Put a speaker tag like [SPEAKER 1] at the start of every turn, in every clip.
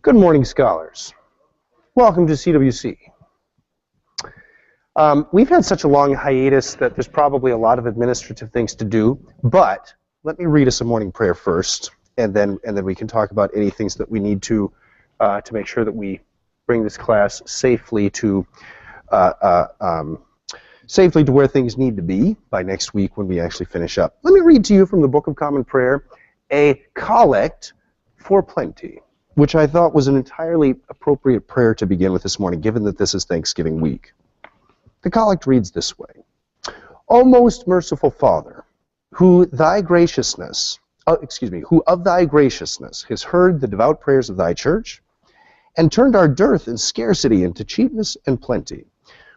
[SPEAKER 1] Good morning, scholars. Welcome to CWC. We've had such a long hiatus that there's probably a lot of administrative things to do, but let me read us a morning prayer first, and then we can talk about any things that we need to make sure that we bring this class safely to where things need to be by next week when we actually finish up. Let me read to you from the Book of Common Prayer a collect for plenty, which I thought was an entirely appropriate prayer to begin with this morning, given that this is Thanksgiving week. The collect reads this way: O most merciful Father, who of thy graciousness has heard the devout prayers of thy church, and turned our dearth and scarcity into cheapness and plenty,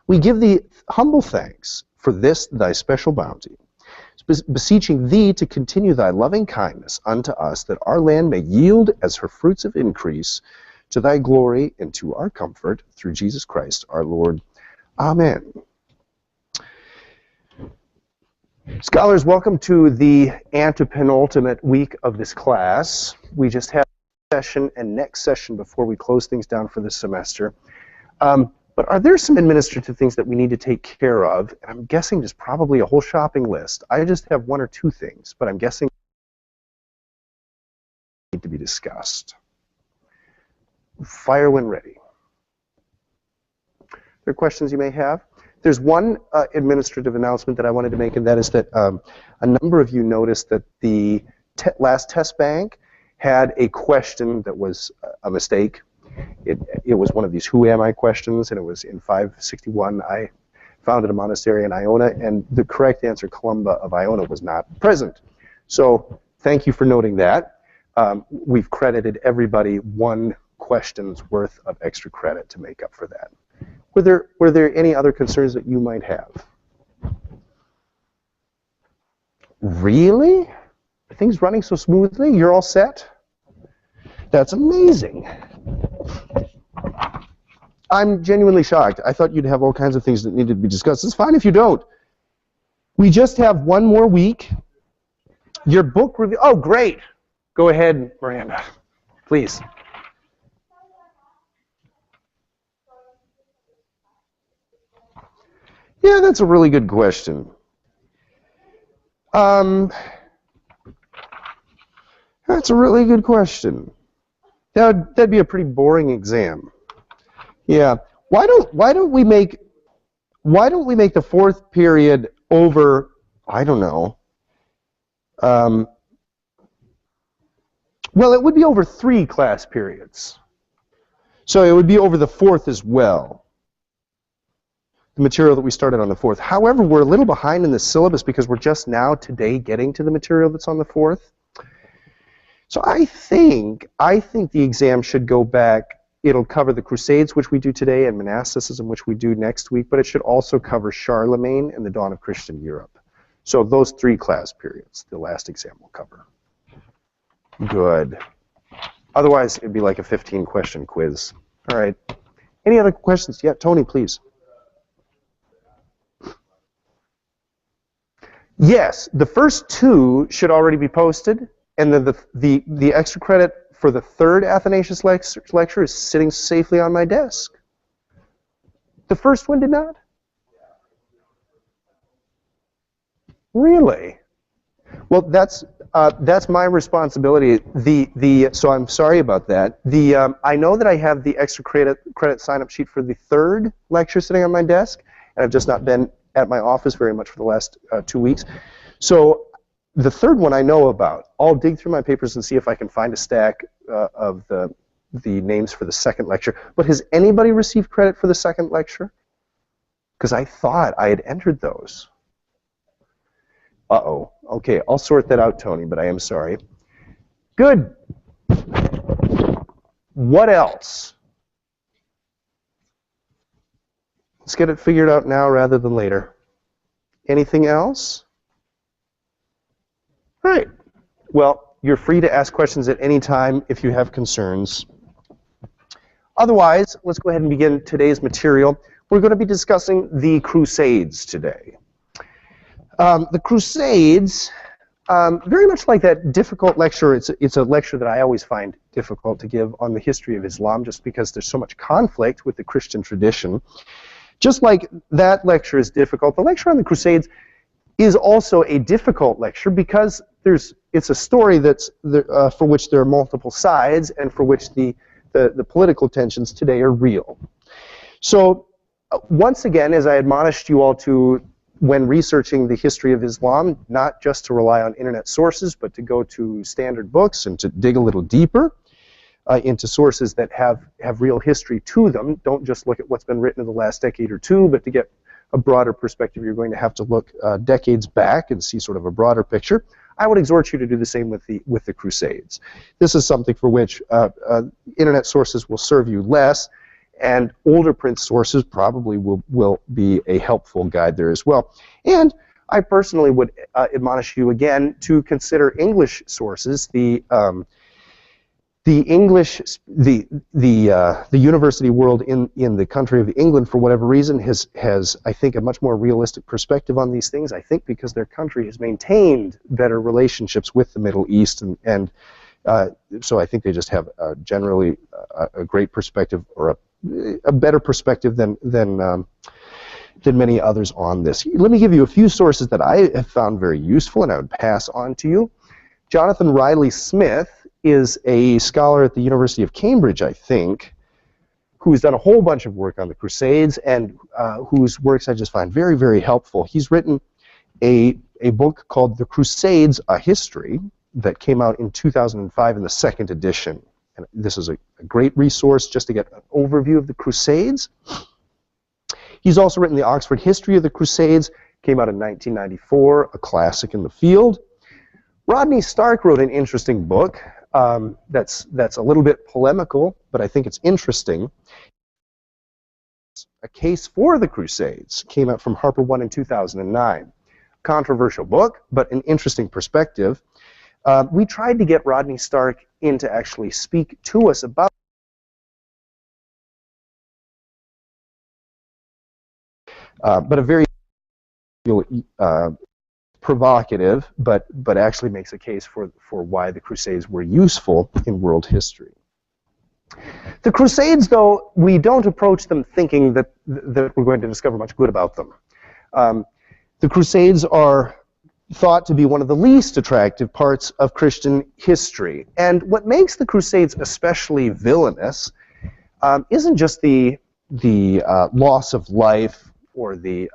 [SPEAKER 1] we give thee humble thanks for this thy special bounty, beseeching thee to continue thy loving kindness unto us, that our land may yield as her fruits of increase to thy glory and to our comfort, through Jesus Christ our Lord. Amen. Scholars, welcome to the antepenultimate week of this class. We just had session and next session before we close things down for this semester. But are there some administrative things that we need to take care of? And I'm guessing there's probably a whole shopping list. I just have one or two things, but I'm guessing they need to be discussed. Fire when ready. There are questions you may have? There's one administrative announcement that I wanted to make, and that is that a number of you noticed that the last test bank had a question that was a mistake. It was one of these "Who am I?" questions, and it was in 561. I founded a monastery in Iona, and the correct answer, Columba of Iona, was not present. So thank you for noting that. We've credited everybody one question's worth of extra credit to make up for that. Were there any other concerns that you might have? Really? Are things running so smoothly? You're all set? That's amazing. I'm genuinely shocked. I thought you'd have all kinds of things that needed to be discussed. It's fine if you don't. We just have one more week. Your book review. Oh, great. Go ahead, Miranda. Please. Yeah, that's a really good question. That's a really good question. That'd be a pretty boring exam. Yeah. Why don't we make the fourth period over, I don't know. Well, it would be over 3 class periods. So it would be over the fourth as well. The material that we started on the fourth. However, we're a little behind in the syllabus because we're just now today getting to the material that's on the fourth. So I think the exam should go back. It'll cover the Crusades, which we do today, and monasticism, which we do next week, but it should also cover Charlemagne and the dawn of Christian Europe. So those 3 class periods, the last exam will cover. Good. Otherwise, it'd be like a 15-question quiz. All right. Any other questions? Yeah, Tony, please. Yes, the first two should already be posted, and then the extra credit for the third Athanasius lecture is sitting safely on my desk. The first one did not? Really? Well, that's my responsibility. So I'm sorry about that. I know that I have the extra credit sign-up sheet for the third lecture sitting on my desk, and I've just not been at my office very much for the last 2 weeks. So the third one I know about. I'll dig through my papers and see if I can find a stack of the names for the second lecture. But has anybody received credit for the second lecture? Because I thought I had entered those. Uh-oh. Okay, I'll sort that out, Tony, but I am sorry. Good. What else? Let's get it figured out now rather than later. Anything else? All right. Well, you're free to ask questions at any time if you have concerns. Otherwise, let's go ahead and begin today's material. We're going to be discussing the Crusades today. The Crusades, very much like that difficult lecture, it's a lecture that I always find difficult to give on the history of Islam just because there's so much conflict with the Christian tradition. Just like that lecture is difficult, the lecture on the Crusades is also a difficult lecture because it's a story for which there are multiple sides and for which the political tensions today are real. So once again, as I admonished you all to when researching the history of Islam, not just to rely on internet sources, but to go to standard books and to dig a little deeper into sources that have real history to them. Don't just look at what's been written in the last decade or two, but to get a broader perspective, you're going to have to look decades back and see sort of a broader picture. I would exhort you to do the same with the Crusades. This is something for which internet sources will serve you less, and older print sources probably will be a helpful guide there as well. And I personally would admonish you again to consider English sources. The university world in the country of England, for whatever reason, has I think a much more realistic perspective on these things. I think because their country has maintained better relationships with the Middle East, and so I think they just have generally a great perspective, or a better perspective than many others on this. Let me give you a few sources that I have found very useful, and I would pass on to you. Jonathan Riley Smith is a scholar at the University of Cambridge, I think, who's done a whole bunch of work on the Crusades, and whose works I just find very, very helpful. He's written a book called The Crusades, A History, that came out in 2005 in the second edition. And this is a great resource just to get an overview of the Crusades. He's also written the Oxford History of the Crusades, came out in 1994, a classic in the field. Rodney Stark wrote an interesting book that's a little bit polemical, but I think it's interesting. A Case for the Crusades came out from Harper One in 2009. Controversial book, but an interesting perspective. We tried to get Rodney Stark in to actually speak to us about but a very provocative, but actually makes a case for why the Crusades were useful in world history. The Crusades, though, we don't approach them thinking that we're going to discover much good about them. The Crusades are thought to be one of the least attractive parts of Christian history. And what makes the Crusades especially villainous isn't just the loss of life or the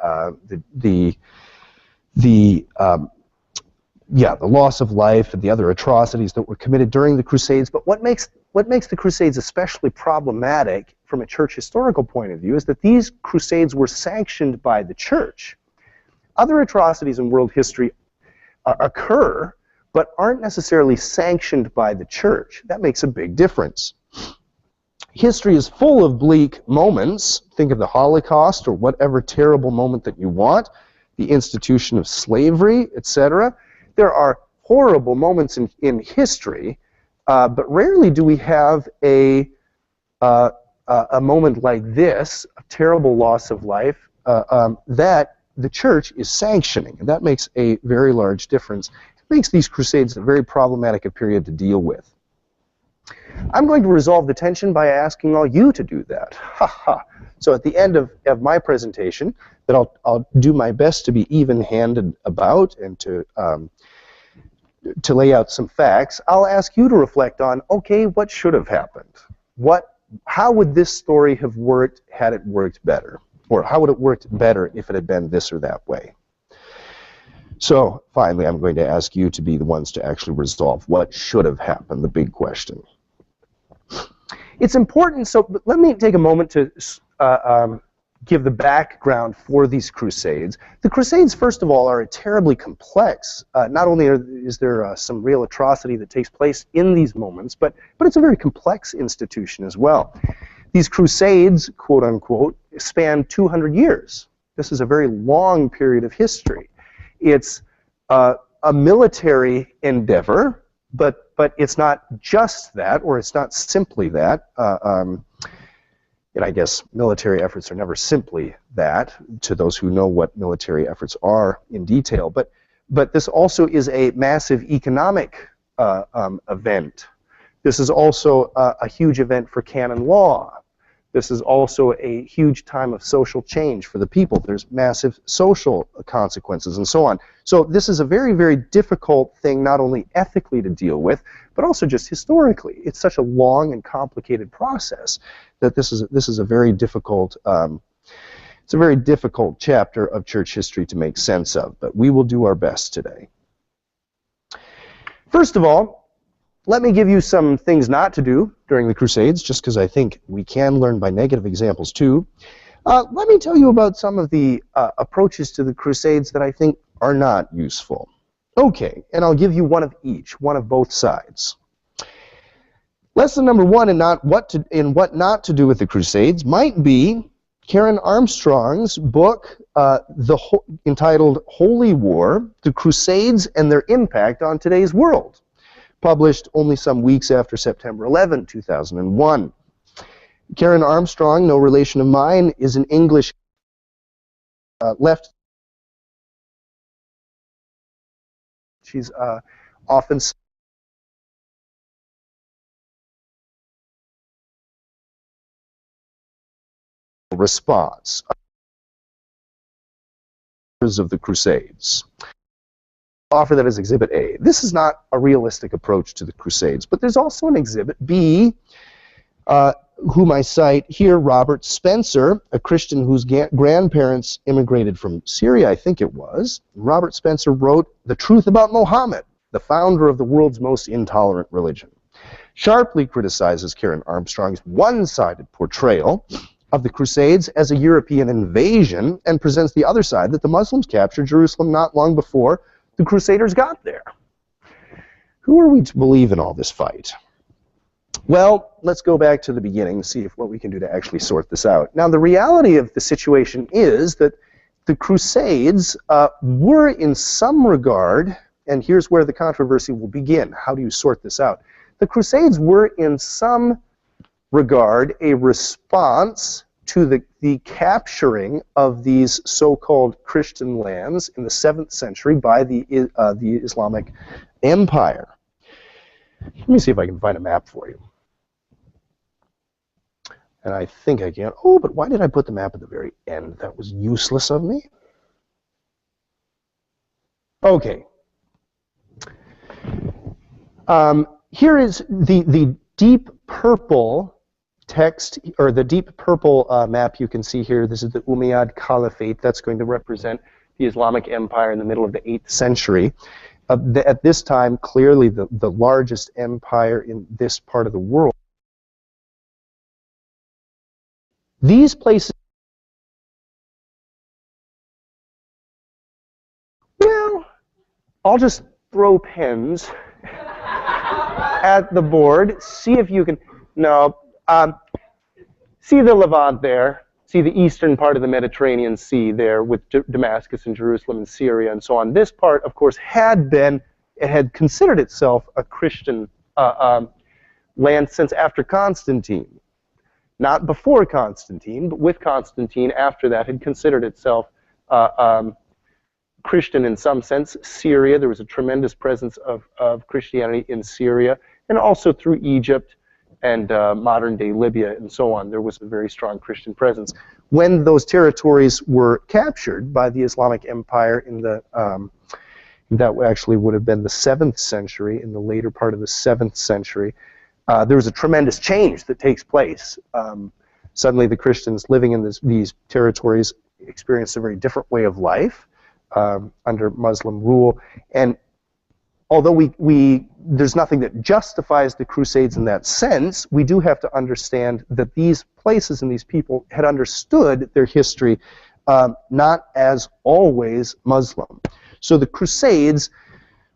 [SPEAKER 1] loss of life and the other atrocities that were committed during the Crusades, but what makes the Crusades especially problematic from a church historical point of view is that these Crusades were sanctioned by the church. Other atrocities in world history occur, but aren't necessarily sanctioned by the church. That makes a big difference. History is full of bleak moments. Think of the Holocaust or whatever terrible moment that you want, the institution of slavery, etc. There are horrible moments in history, But rarely do we have a moment like this, a terrible loss of life, that the church is sanctioning. And that makes a very large difference. It makes these crusades a very problematic a period to deal with. I'm going to resolve the tension by asking all you to do that. Ha ha. So at the end of my presentation, that I'll do my best to be even-handed about and to lay out some facts. I'll ask you to reflect on, okay, what should have happened? How would this story have worked had it worked better? Or how would it worked better if it had been this or that way? So finally, I'm going to ask you to be the ones to actually resolve what should have happened, the big question. It's important, so let me take a moment to give the background for these crusades. The crusades, first of all, are terribly complex. Not only is there some real atrocity that takes place in these moments, but it's a very complex institution as well. These crusades, quote unquote, span 200 years. This is a very long period of history. It's a military endeavor, but it's not just that, or it's not simply that. And I guess military efforts are never simply that, to those who know what military efforts are in detail. But this also is a massive economic event. This is also a huge event for canon law. This is also a huge time of social change for the people. There's massive social consequences and so on. So this is a very, very difficult thing, not only ethically to deal with, but also just historically. It's such a long and complicated process that this is a very difficult it's a very difficult chapter of church history to make sense of. But we will do our best today. First of all, let me give you some things not to do during the Crusades, just because I think we can learn by negative examples too. Let me tell you about some of the approaches to the Crusades that I think are not useful. Okay, and I'll give you one of each, one of both sides. Lesson number one in what not to do with the Crusades might be Karen Armstrong's book entitled Holy War, The Crusades and Their Impact on Today's World, published only some weeks after September 11, 2001. Karen Armstrong, no relation of mine, is an English left. She's often response of the Crusades. Offer that as Exhibit A. This is not a realistic approach to the Crusades, but there's also an Exhibit B, whom I cite here, Robert Spencer, a Christian whose grandparents immigrated from Syria, I think it was. Robert Spencer wrote The Truth About Mohammed, the founder of the world's most intolerant religion. Sharply criticizes Karen Armstrong's one-sided portrayal of the Crusades as a European invasion and presents the other side, that the Muslims captured Jerusalem not long before the Crusaders got there. Who are we to believe in all this fight? Well, let's go back to the beginning and see what we can do to actually sort this out. Now, the reality of the situation is that the Crusades were in some regard, and here's where the controversy will begin. How do you sort this out? The Crusades were in some regard a response to the capturing of these so-called Christian lands in the 7th century by the Islamic Empire. Let me see if I can find a map for you. And I think I can. Oh, but why did I put the map at the very end? That was useless of me. Okay. Here is the deep purple text, or the deep purple map you can see here. This is the Umayyad Caliphate. That's going to represent the Islamic Empire in the middle of the 8th century. At this time, clearly the largest empire in this part of the world. These places, well, I'll just throw pens at the board. See if you can, no, see the Levant there. See the eastern part of the Mediterranean Sea there with Damascus and Jerusalem and Syria and so on. This part, of course, had considered itself a Christian land since after Constantine. Not before Constantine, but with Constantine after that had considered itself Christian in some sense. Syria, there was a tremendous presence of Christianity in Syria, and also through Egypt and modern-day Libya and so on. There was a very strong Christian presence. When those territories were captured by the Islamic Empire in the, that actually would have been the 7th century, in the later part of the 7th century, there was a tremendous change that takes place. Suddenly the Christians living in these territories experienced a very different way of life under Muslim rule. And although there's nothing that justifies the Crusades in that sense, we do have to understand that these places and these people had understood their history not as always Muslim. So the Crusades,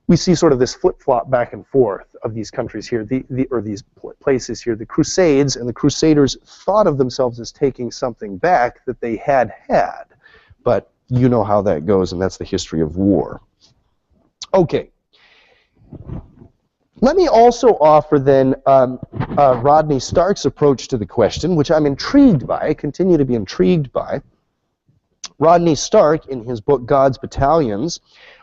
[SPEAKER 1] we see sort of this flip-flop back and forth of these countries here, or these places here. The Crusades and the Crusaders thought of themselves as taking something back that they had, but you know how that goes, and that's the history of war. Okay. Let me also offer then Rodney Stark's approach to the question, which I'm intrigued by, continue to be intrigued by. Rodney Stark, in his book God's Battalions,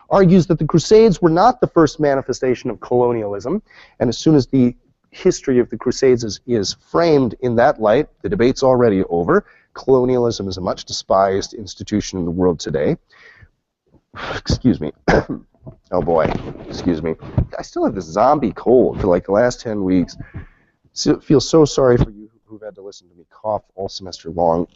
[SPEAKER 1] argues that the Crusades were not the first manifestation of colonialism, and as soon as the history of the Crusades is framed in that light, the debate's already over. Colonialism is a much despised institution in the world today. Excuse me. Oh boy, excuse me. I still have this zombie cold for like the last 10 weeks. I feel so sorry for you who've had to listen to me cough all semester long.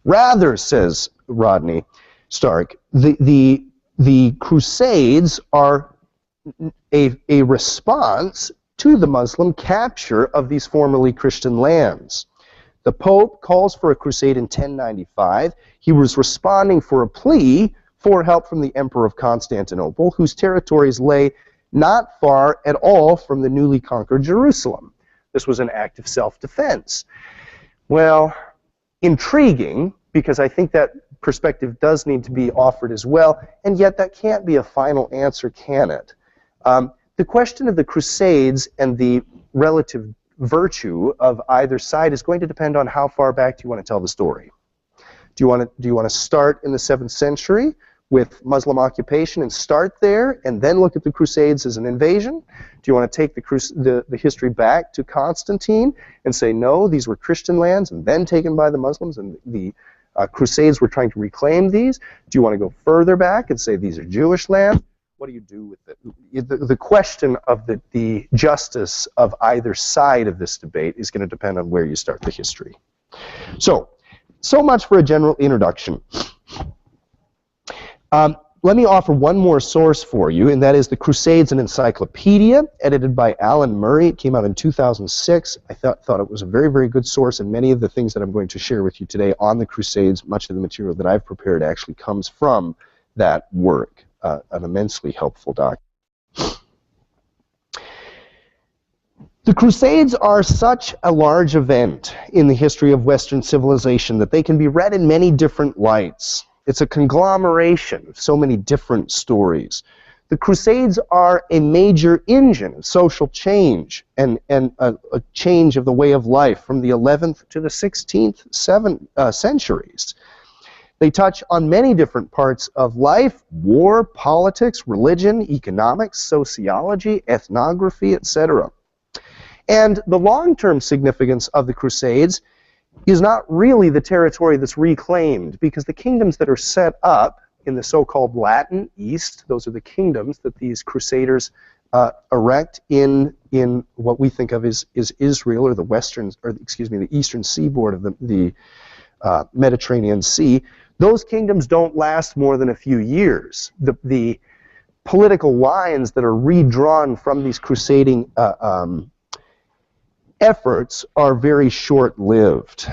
[SPEAKER 1] Rather, says Rodney Stark, the Crusades are a response to the Muslim capture of these formerly Christian lands. The Pope calls for a crusade in 1095. He was responding for a plea for help from the Emperor of Constantinople, whose territories lay not far at all from the newly conquered Jerusalem. This was an act of self-defense. Well, intriguing, because I think that perspective does need to be offered as well, and yet that can't be a final answer, can it? The question of the Crusades and the relative virtue of either side is going to depend on how far back do you want to tell the story. Do you want to start in the 7th century with Muslim occupation and start there and then look at the Crusades as an invasion? Do you want to take the history back to Constantine and say, no, these were Christian lands and then taken by the Muslims and the Crusades were trying to reclaim these? Do you want to go further back and say these are Jewish lands? What do you do with it? The question of the justice of either side of this debate is going to depend on where you start the history. So much for a general introduction. Let me offer one more source for you, and that is the Crusades, an Encyclopedia, edited by Alan Murray. It came out in 2006. I thought it was a very, very good source, and many of the things that I'm going to share with you today on the Crusades, much of the material that I've prepared actually comes from that work. An immensely helpful document. The Crusades are such a large event in the history of Western civilization that they can be read in many different lights. It's a conglomeration of so many different stories. The Crusades are a major engine of social change and a change of the way of life from the 11th to the 16th centuries. They touch on many different parts of life: war, politics, religion, economics, sociology, ethnography, etc. And the long-term significance of the Crusades is not really the territory that's reclaimed, because the kingdoms that are set up in the so-called Latin East, those are the kingdoms that these Crusaders erect in what we think of as Israel, or the eastern seaboard of the Mediterranean Sea. Those kingdoms don't last more than a few years. The political lines that are redrawn from these crusading efforts are very short-lived.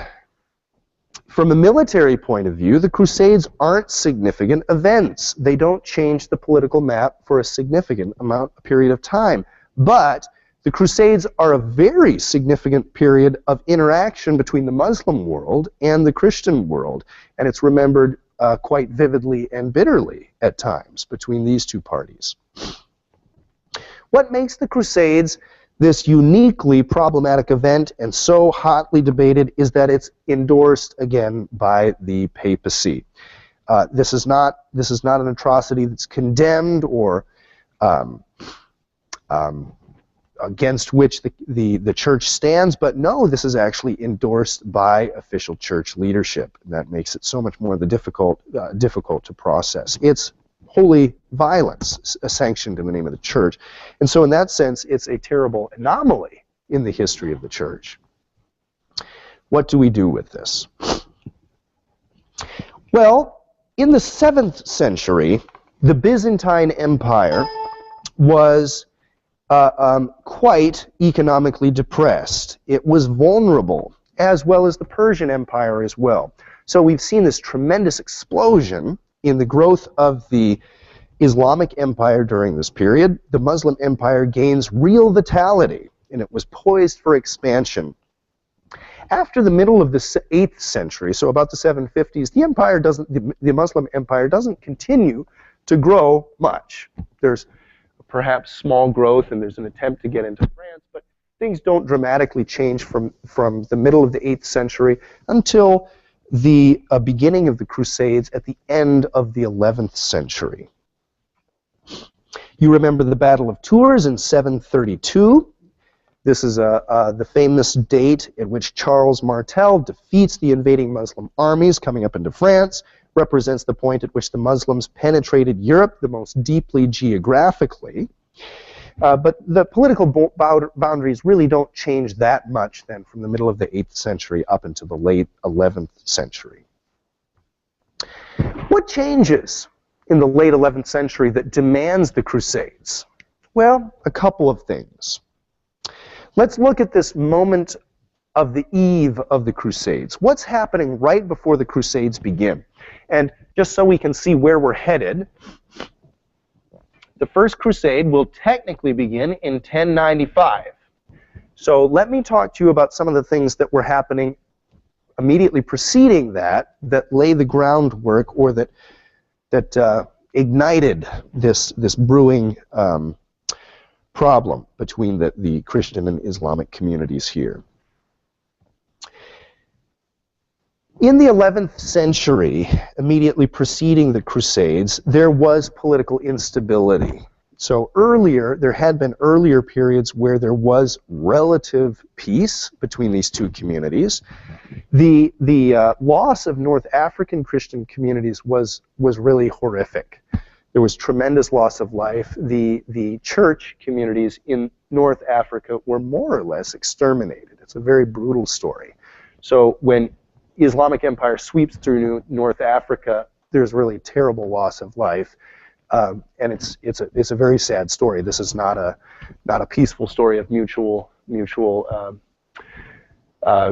[SPEAKER 1] From a military point of view, the Crusades aren't significant events. They don't change the political map for a significant period of time. But the Crusades are a very significant period of interaction between the Muslim world and the Christian world, and it's remembered quite vividly and bitterly at times between these two parties. What makes the Crusades This uniquely problematic event and so hotly debated is that it's endorsed again by the papacy. This is not an atrocity that's condemned or against which the church stands, but no, this is actually endorsed by official church leadership. And that makes it so much more difficult to process. It's holy violence sanctioned in the name of the church. And so in that sense, it's a terrible anomaly in the history of the church. What do we do with this? Well, in the 7th century, the Byzantine Empire was quite economically depressed. It was vulnerable, as well as the Persian Empire as well. So we've seen this tremendous explosion in the growth of the Islamic Empire during this period. The Muslim Empire gains real vitality, and it was poised for expansion. After the middle of the 8th century, so about the 750s, the Muslim Empire doesn't continue to grow much. There's perhaps small growth, and there's an attempt to get into France, but things don't dramatically change from the middle of the 8th century until the beginning of the Crusades at the end of the 11th century. You remember the Battle of Tours in 732. This is the famous date at which Charles Martel defeats the invading Muslim armies coming up into France, represents the point at which the Muslims penetrated Europe the most deeply geographically. But the political boundaries really don't change that much then from the middle of the 8th century up into the late 11th century. What changes in the late 11th century that demands the Crusades? Well, a couple of things. Let's look at this moment of the eve of the Crusades. What's happening right before the Crusades begin? And just so we can see where we're headed, the First Crusade will technically begin in 1095. So let me talk to you about some of the things that were happening immediately preceding that lay the groundwork, or that ignited this brewing problem between the Christian and Islamic communities here. In the 11th century, immediately preceding the Crusades, there was political instability. So earlier, there had been earlier periods where there was relative peace between these two communities. The loss of North African Christian communities was really horrific. There was tremendous loss of life. The church communities in North Africa were more or less exterminated. It's a very brutal story. So when Islamic Empire sweeps through North Africa, there's really terrible loss of life, and it's a very sad story. This is not a peaceful story of mutual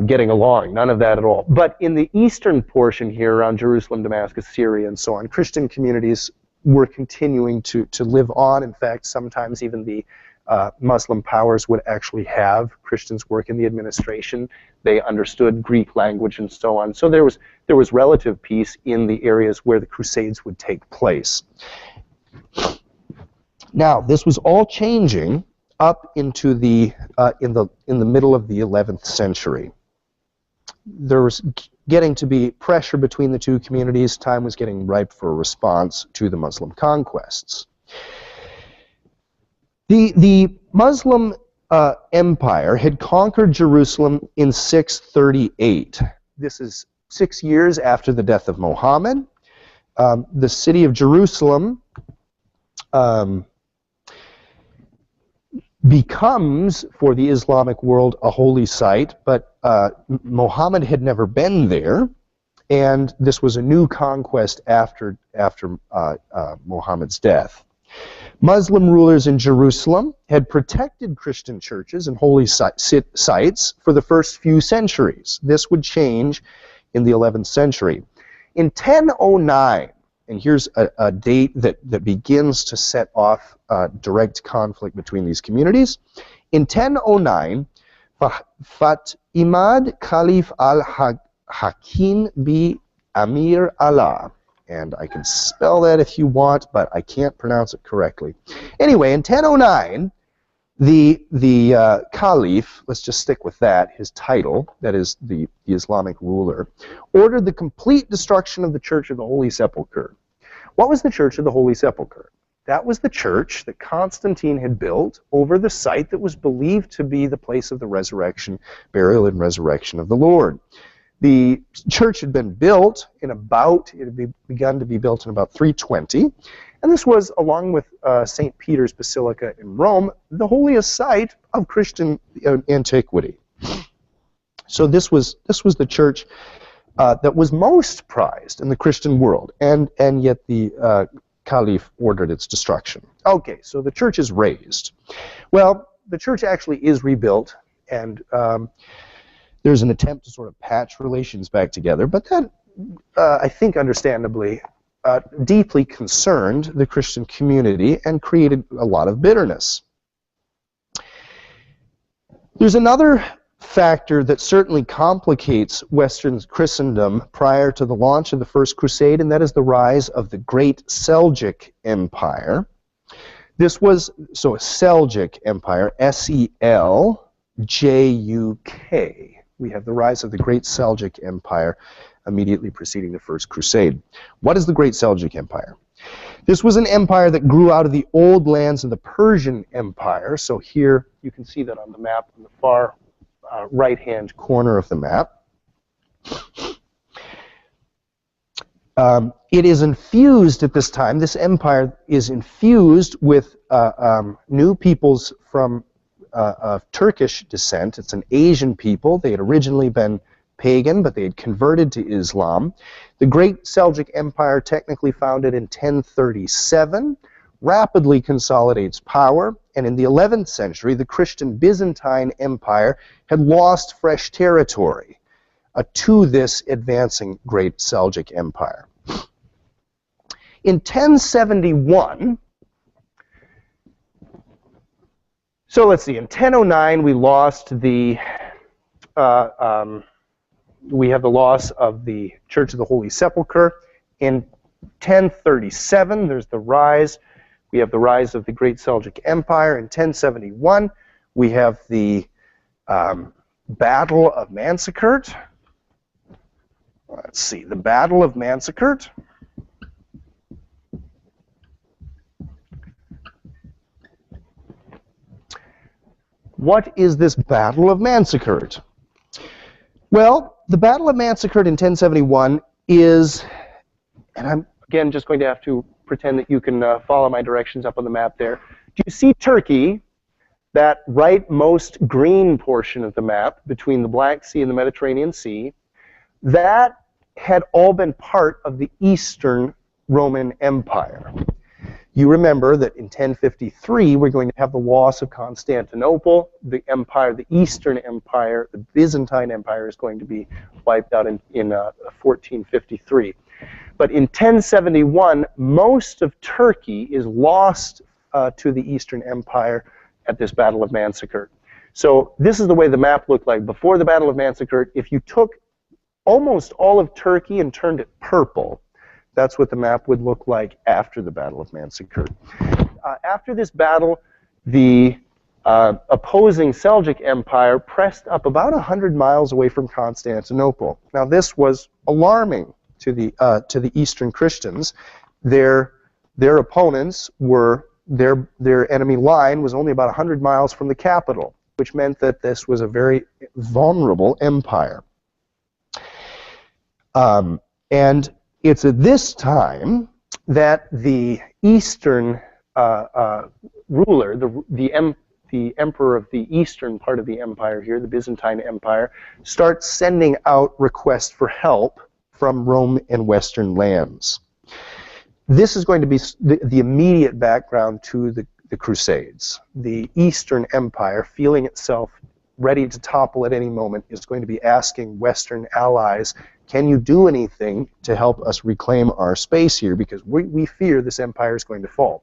[SPEAKER 1] getting along. None of that at all. But in the eastern portion here, around Jerusalem, Damascus, Syria, and so on, Christian communities were continuing to live on. In fact, sometimes even the Muslim powers would actually have Christians work in the administration. They understood Greek language and so on. So there was relative peace in the areas where the Crusades would take place. Now, this was all changing up into the in the middle of the 11th century. There was getting to be pressure between the two communities. Time was getting ripe for a response to the Muslim conquests. The Muslim Empire had conquered Jerusalem in 638. This is 6 years after the death of Muhammad. The city of Jerusalem becomes, for the Islamic world, a holy site, but Muhammad had never been there, and this was a new conquest after Muhammad's death. Muslim rulers in Jerusalem had protected Christian churches and holy sites for the first few centuries. This would change in the 11th century. In 1009, and here's a date that begins to set off direct conflict between these communities. In 1009, Fatimad Khalif al-Hakim bi Amir Allah, and I can spell that if you want, but I can't pronounce it correctly. Anyway, in 1009, The Caliph, let's just stick with that, his title, that is the Islamic ruler, ordered the complete destruction of the Church of the Holy Sepulchre. What was the Church of the Holy Sepulchre? That was the church that Constantine had built over the site that was believed to be the place of the resurrection, burial and resurrection of the Lord. The church had been built in about, it had begun to be built in about 320, and this was, along with St. Peter's Basilica in Rome, the holiest site of Christian antiquity. So this was the church that was most prized in the Christian world, and yet the Caliph ordered its destruction. Okay, so the church is razed. Well, the church actually is rebuilt, and there's an attempt to sort of patch relations back together, but that, I think understandably, deeply concerned the Christian community and created a lot of bitterness. There's another factor that certainly complicates Western Christendom prior to the launch of the First Crusade, and that is the rise of the Great Seljuk Empire. This was, so a Seljuk Empire, S-E-L-J-U-K. We have the rise of the Great Seljuk Empire immediately preceding the First Crusade. What is the Great Seljuk Empire? This was an empire that grew out of the old lands of the Persian Empire. So here you can see that on the map on the far right-hand corner of the map. It is infused at this time, this empire is infused with new peoples from of Turkish descent. It's an Asian people. They had originally been pagan, but they had converted to Islam. The Great Seljuk Empire, technically founded in 1037, rapidly consolidates power, and in the 11th century, the Christian Byzantine Empire had lost fresh territory to this advancing Great Seljuk Empire. In 1071, so let's see, in 1009 we lost the, we have the loss of the Church of the Holy Sepulchre. In 1037 there's the rise, we have the rise of the Great Seljuk Empire. In 1071 we have the Battle of Manzikert. Let's see, the Battle of Manzikert. What is this Battle of Manzikert? Well, the Battle of Manzikert in 1071 is, and I'm again just going to have to pretend that you can follow my directions up on the map there. Do you see Turkey, that rightmost green portion of the map between the Black Sea and the Mediterranean Sea? That had all been part of the Eastern Roman Empire. You remember that in 1053 we're going to have the loss of Constantinople. The empire, the Eastern Empire, the Byzantine Empire is going to be wiped out in 1453. But in 1071, most of Turkey is lost to the Eastern Empire at this Battle of Manzikert. So this is the way the map looked like before the Battle of Manzikert. If you took almost all of Turkey and turned it purple, that's what the map would look like after the Battle of Manzikert. After this battle, the opposing Seljuk Empire pressed up about 100 miles away from Constantinople. Now this was alarming to the Eastern Christians. Their opponents were, their enemy line was only about 100 miles from the capital, which meant that this was a very vulnerable empire. And it's at this time that the Eastern ruler, the emperor of the eastern part of the empire here, the Byzantine Empire, starts sending out requests for help from Rome and Western lands. This is going to be the immediate background to the Crusades. The Eastern Empire, feeling itself ready to topple at any moment, is going to be asking Western allies, can you do anything to help us reclaim our space here? Because we fear this empire is going to fall.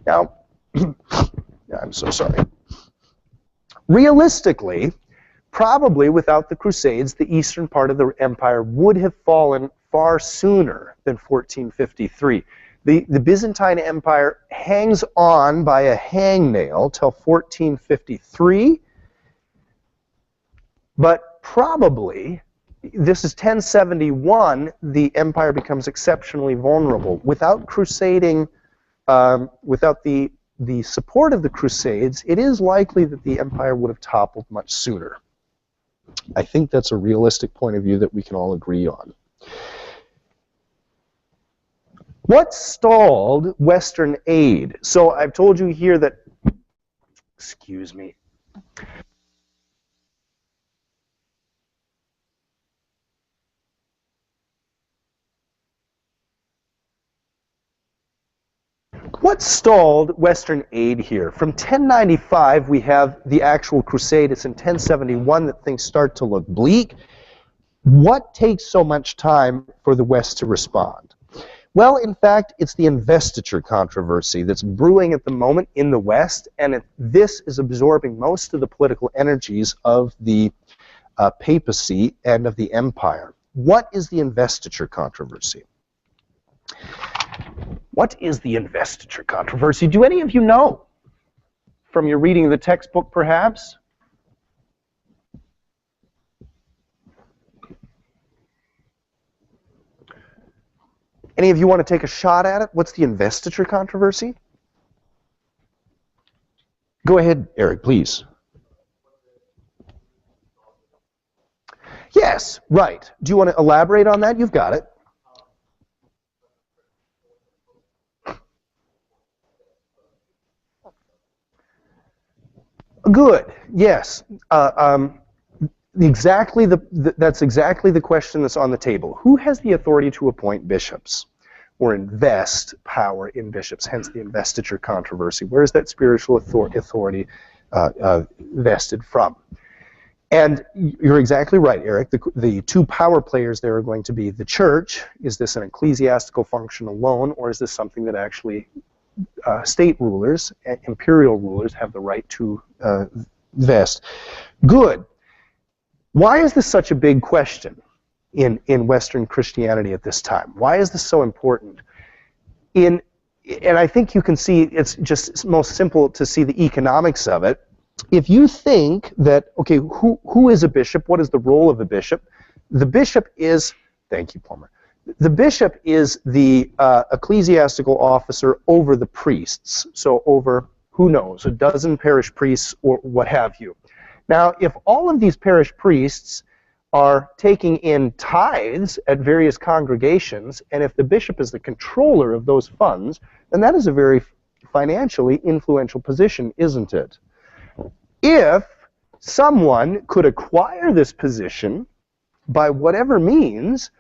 [SPEAKER 1] Now, I'm so sorry. Realistically, probably without the Crusades, the eastern part of the empire would have fallen far sooner than 1453. The Byzantine Empire hangs on by a hangnail till 1453, but probably, this is 1071, the empire becomes exceptionally vulnerable. Without crusading, without the support of the Crusades, it is likely that the empire would have toppled much sooner. I think that's a realistic point of view that we can all agree on. What stalled Western aid? So I've told you here that, excuse me. What stalled Western aid here? From 1095, we have the actual crusade. It's in 1071 that things start to look bleak. What takes so much time for the West to respond? Well, in fact, it's the investiture controversy that's brewing at the moment in the West, and this is absorbing most of the political energies of the papacy and of the empire. What is the investiture controversy? What is the investiture controversy? Do any of you know? From your reading of the textbook, perhaps? Any of you want to take a shot at it? What's the investiture controversy? Go ahead, Eric, please. Yes, right. Do you want to elaborate on that? You've got it. Good. Yes. That's exactly the question that's on the table. Who has the authority to appoint bishops or invest power in bishops? Hence the investiture controversy. Where is that spiritual authority vested from? And you're exactly right, Eric. The two power players there are going to be the church. Is this an ecclesiastical function alone, or is this something that actually state rulers, imperial rulers, have the right to vest? Good. Why is this such a big question in Western Christianity at this time? Why is this so important? And I think you can see it's just most simple to see the economics of it. If you think that, okay, who is a bishop? What is the role of a bishop? The bishop is, thank you, Palmer. The bishop is the ecclesiastical officer over the priests, so over, who knows, a dozen parish priests or what have you. Now, if all of these parish priests are taking in tithes at various congregations, and if the bishop is the controller of those funds, then that is a very financially influential position, isn't it? If someone could acquire this position by whatever means,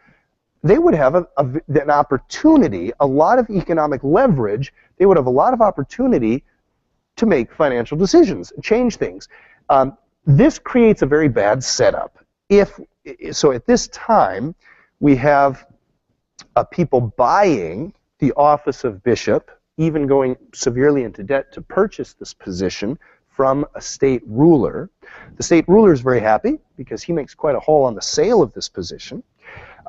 [SPEAKER 1] they would have an opportunity, a lot of economic leverage. They would have a lot of opportunity to make financial decisions, change things. This creates a very bad setup. So at this time, we have people buying the office of bishop, even going severely into debt to purchase this position from a state ruler. The state ruler is very happy because he makes quite a haul on the sale of this position.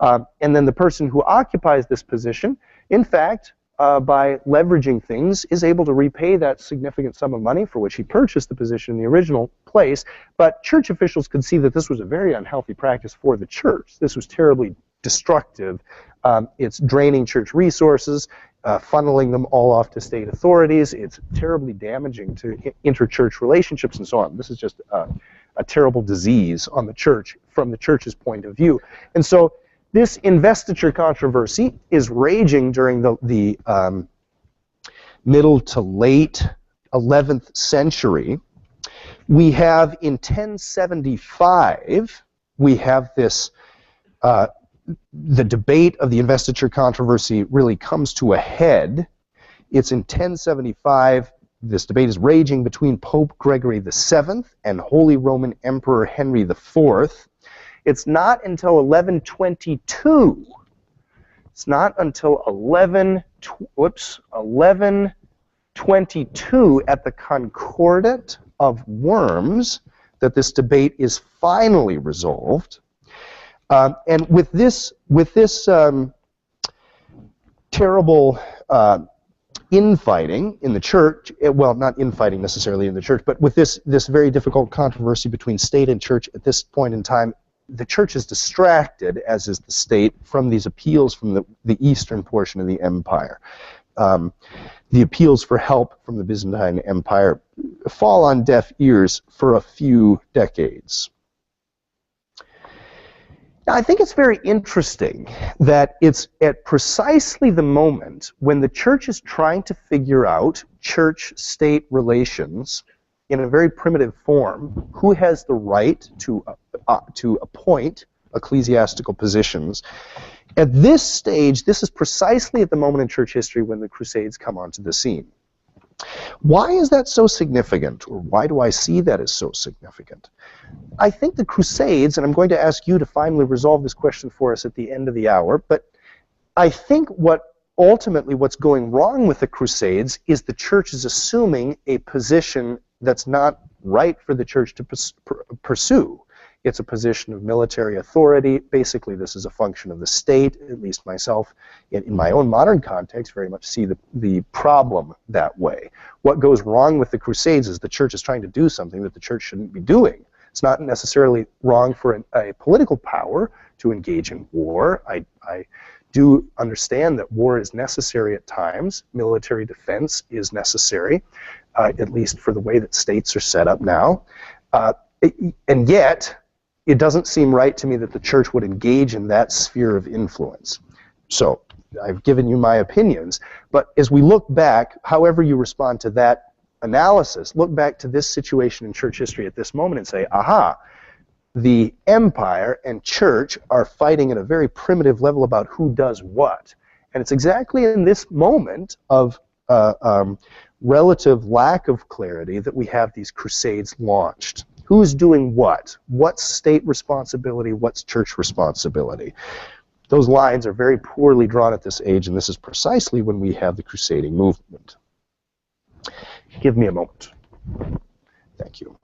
[SPEAKER 1] And then the person who occupies this position, in fact, by leveraging things, is able to repay that significant sum of money for which he purchased the position in the original place. But church officials could see that this was a very unhealthy practice for the church. This was terribly destructive. It's draining church resources, funneling them all off to state authorities. It's terribly damaging to inter-church relationships and so on. This is just a terrible disease on the church from the church's point of view. And so this investiture controversy is raging during the middle to late 11th century. We have in 1075, we have this, the debate of the investiture controversy really comes to a head. It's in 1075, this debate is raging between Pope Gregory VII and Holy Roman Emperor Henry IV. It's not until 1122, it's not until 1122 at the Concordat of Worms that this debate is finally resolved. And with this terrible infighting in the church, well, not infighting necessarily in the church, but with this very difficult controversy between state and church at this point in time, the church is distracted, as is the state, from these appeals from the eastern portion of the empire. The appeals for help from the Byzantine Empire fall on deaf ears for a few decades. Now, I think it's very interesting that it's at precisely the moment when the church is trying to figure out church-state relations in a very primitive form, who has the right to appoint ecclesiastical positions. At this stage, this is precisely at the moment in church history when the Crusades come onto the scene. Why is that so significant, or why do I see that as so significant? I think the Crusades, and I'm going to ask you to finally resolve this question for us at the end of the hour, but I think ultimately what's going wrong with the Crusades is the church is assuming a position that's not right for the church to pursue. It's a position of military authority. Basically, this is a function of the state. At least myself, in my own modern context, very much see the problem that way. What goes wrong with the Crusades is the church is trying to do something that the church shouldn't be doing. It's not necessarily wrong for a political power to engage in war. I do understand that war is necessary at times. Military defense is necessary, at least for the way that states are set up now. And yet, it doesn't seem right to me that the church would engage in that sphere of influence. So, I've given you my opinions, but as we look back, however you respond to that analysis, look back to this situation in church history at this moment and say, aha, the empire and church are fighting at a very primitive level about who does what. And it's exactly in this moment of relative lack of clarity that we have these crusades launched. Who's doing what? What's state responsibility? What's church responsibility? Those lines are very poorly drawn at this age, and this is precisely when we have the crusading movement. Give me a moment. Thank you.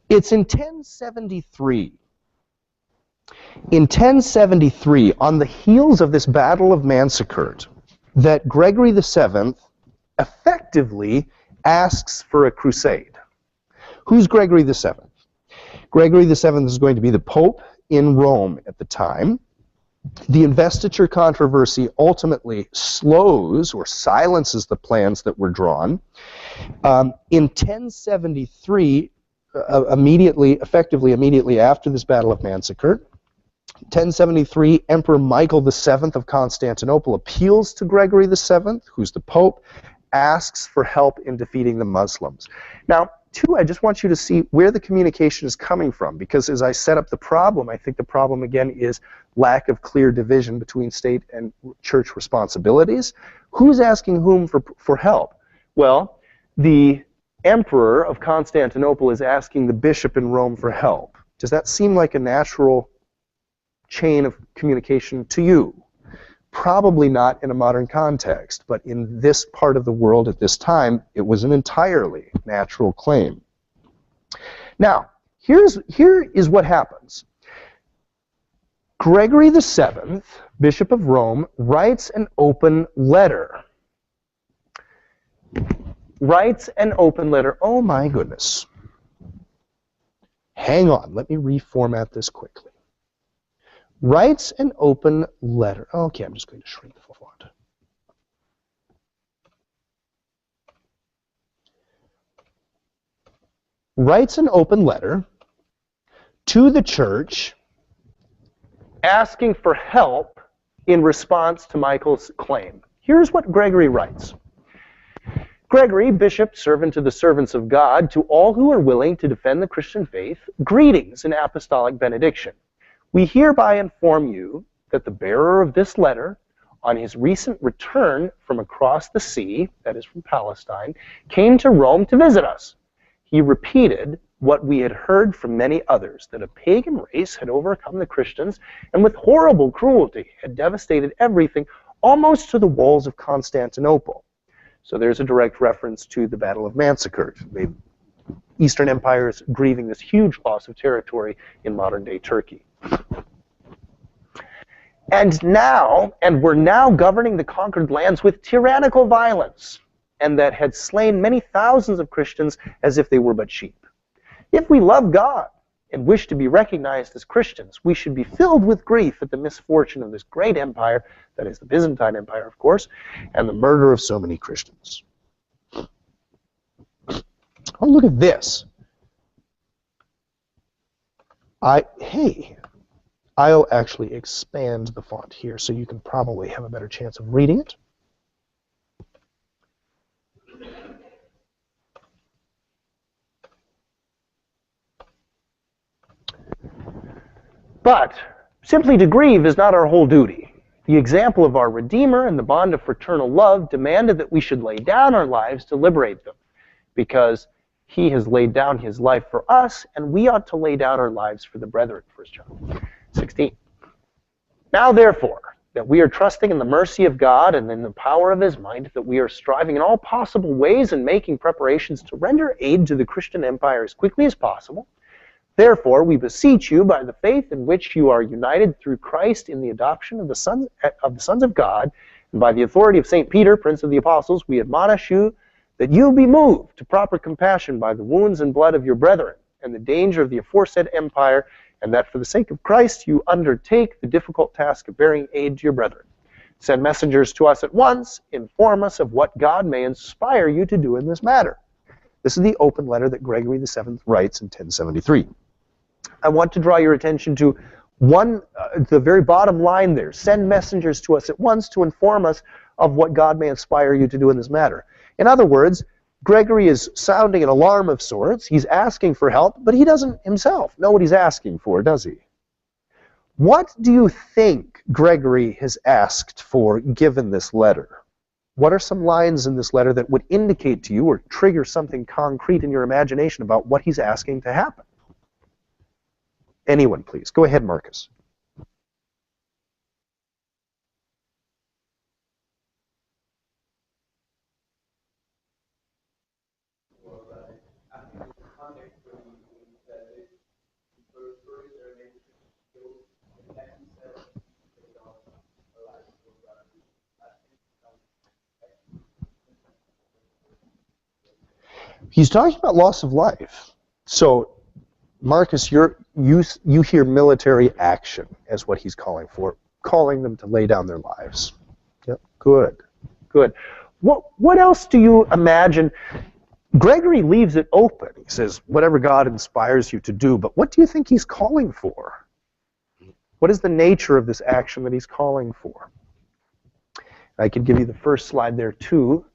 [SPEAKER 1] It's in 1073. In 1073, on the heels of this Battle of Manzikert, that Gregory VII effectively asks for a crusade. Who's Gregory VII? Gregory VII is going to be the Pope in Rome at the time. The investiture controversy ultimately slows or silences the plans that were drawn. In 1073, effectively immediately after this Battle of Manzikert, 1073, Emperor Michael VII of Constantinople appeals to Gregory VII, who's the Pope, asks for help in defeating the Muslims. Now, two, I just want you to see where the communication is coming from, because as I set up the problem, I think the problem again is lack of clear division between state and church responsibilities. Who's asking whom for help? Well, the Emperor of Constantinople is asking the bishop in Rome for help. Does that seem like a natural chain of communication to you? Probably not in a modern context, but in this part of the world at this time, it was an entirely natural claim. Now, here is what happens. Gregory VII, Bishop of Rome, writes an open letter. Writes an open letter. Oh my goodness. Hang on, let me reformat this quickly. Writes an open letter. Okay, I'm just going to shrink the font. Writes an open letter to the church asking for help in response to Michael's claim. Here's what Gregory writes. Gregory, bishop, servant to the servants of God, to all who are willing to defend the Christian faith, greetings and apostolic benediction. We hereby inform you that the bearer of this letter, on his recent return from across the sea, that is from Palestine, came to Rome to visit us. He repeated what we had heard from many others, that a pagan race had overcome the Christians and with horrible cruelty had devastated everything, almost to the walls of Constantinople. So there's a direct reference to the Battle of Manzikert. The Eastern Empire is grieving this huge loss of territory in modern-day Turkey. And were now governing the conquered lands with tyrannical violence, and that had slain many thousands of Christians as if they were but sheep. If we love God and wish to be recognized as Christians, we should be filled with grief at the misfortune of this great empire, that is the Byzantine Empire, of course, and the murder of so many Christians. Oh, look at this. I'll actually expand the font here so you can probably have a better chance of reading it. But simply to grieve is not our whole duty. The example of our Redeemer and the bond of fraternal love demanded that we should lay down our lives to liberate them, because he has laid down his life for us, and we ought to lay down our lives for the brethren. 1 John 16. Now, therefore, that we are trusting in the mercy of God and in the power of his might, that we are striving in all possible ways and making preparations to render aid to the Christian empire as quickly as possible. Therefore, we beseech you, by the faith in which you are united through Christ in the adoption of the sons of God, and by the authority of St. Peter, Prince of the Apostles, we admonish you that you be moved to proper compassion by the wounds and blood of your brethren, and the danger of the aforesaid empire, and that for the sake of Christ you undertake the difficult task of bearing aid to your brethren. Send messengers to us at once, inform us of what God may inspire you to do in this matter. This is the open letter that Gregory VII writes in 1073. I want to draw your attention to the very bottom line there. Send messengers to us at once to inform us of what God may inspire you to do in this matter. In other words, Gregory is sounding an alarm of sorts. He's asking for help, but he doesn't himself know what he's asking for, does he? What do you think Gregory has asked for given this letter? What are some lines in this letter that would indicate to you or trigger something concrete in your imagination about what he's asking to happen? Anyone, please. Go ahead, Marcus. He's talking about loss of life. So, Marcus, you hear military action as what he's calling for, calling them to lay down their lives. Yep, good, good. What else do you imagine? Gregory leaves it open. He says, whatever God inspires you to do, but what do you think he's calling for? What is the nature of this action that he's calling for? I could give you the first slide there, too.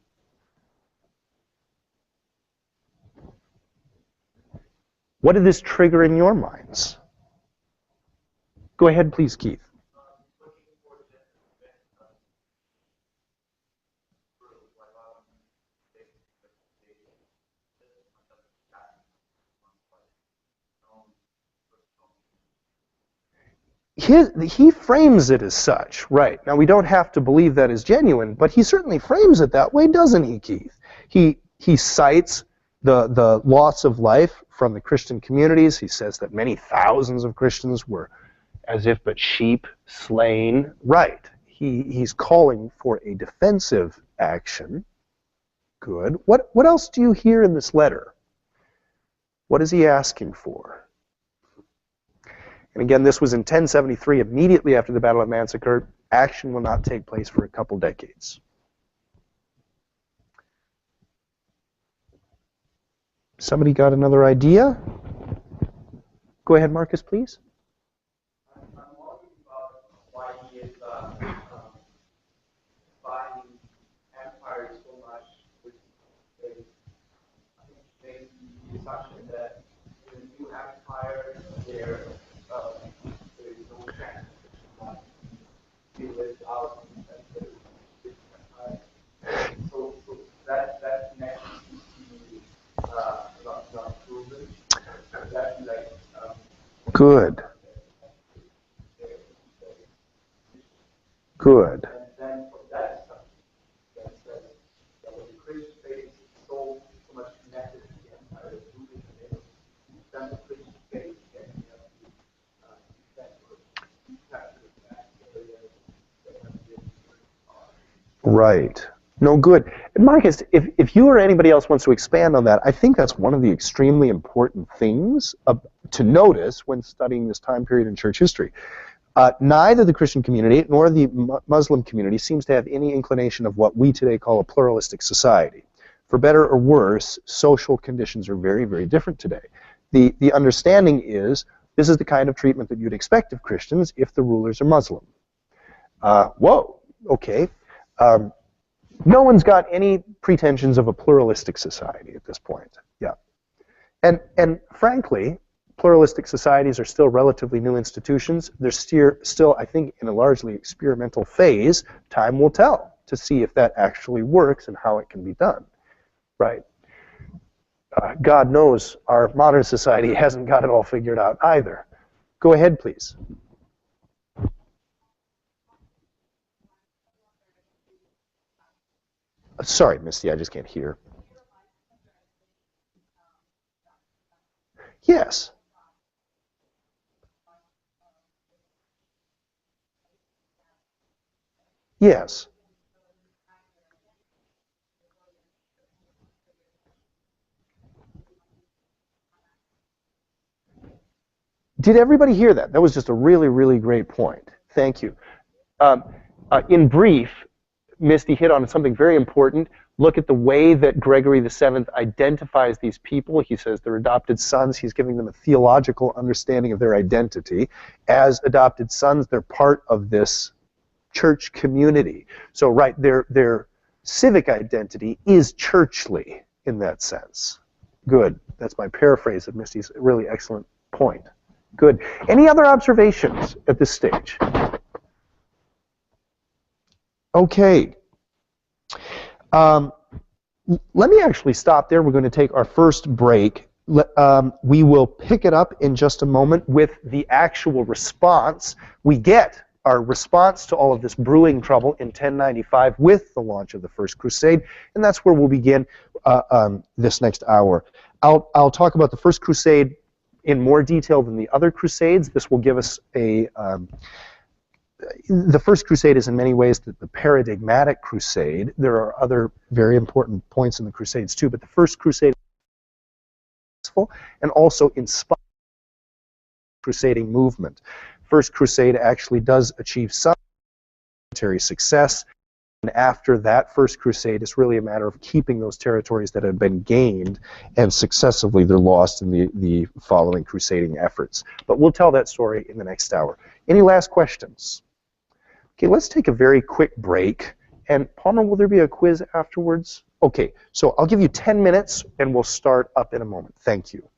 [SPEAKER 1] What did this trigger in your minds? Go ahead, please, Keith. He frames it as such, right. Now, we don't have to believe that is genuine, but he certainly frames it that way, doesn't he, Keith? He cites the loss of life from the Christian communities. He says that many thousands of Christians were as if but sheep slain. Right. He's calling for a defensive action. Good. What else do you hear in this letter? What is he asking for? And again, this was in 1073, immediately after the Battle of Manzikert. Action will not take place for a couple decades. Somebody got another idea? Go ahead, Marcus, please.
[SPEAKER 2] I'm wondering about why he is fighting empires so much with the assumption that in the new empire there is no chance that he lives out the empire. So that next not proven. That like
[SPEAKER 1] Good. Right. No, good. And Marcus, if you or anybody else wants to expand on that, I think that's one of the extremely important things to notice when studying this time period in church history. Neither the Christian community nor the Muslim community seems to have any inclination of what we today call a pluralistic society. For better or worse, social conditions are very, very different today. The understanding is this is the kind of treatment that you'd expect of Christians if the rulers are Muslim. Whoa, okay. No one's got any pretensions of a pluralistic society at this point. Yeah. And frankly, pluralistic societies are still relatively new institutions. They're still, I think, in a largely experimental phase. Time will tell to see if that actually works and how it can be done. Right. God knows our modern society hasn't got it all figured out either. Go ahead, please. Sorry, Misty, I just can't hear. Yes. Yes. Did everybody hear that? That was just a really, really great point. Thank you. Um, in brief, Misty hit on something very important. Look at the way that Gregory VII identifies these people. He says they're adopted sons. He's giving them a theological understanding of their identity. As adopted sons, they're part of this church community. So, right, their civic identity is churchly in that sense. Good. That's my paraphrase of Misty's really excellent point. Good. Any other observations at this stage? Okay. Let me actually stop there. We're going to take our first break. We will pick it up in just a moment with the actual response. We get our response to all of this brewing trouble in 1095 with the launch of the First Crusade, and that's where we'll begin this next hour. I'll talk about the First Crusade in more detail than the other Crusades. This will give us the First Crusade is in many ways the paradigmatic crusade. There are other very important points in the Crusades too, but the First Crusade is successful and also inspired the crusading movement. First Crusade actually does achieve some military success, and after that First Crusade, it's really a matter of keeping those territories that have been gained, and successively they're lost in the following crusading efforts. But we'll tell that story in the next hour. Any last questions? Okay, let's take a very quick break. And Palmer, will there be a quiz afterwards? Okay, so I'll give you 10 minutes and we'll start up in a moment. Thank you.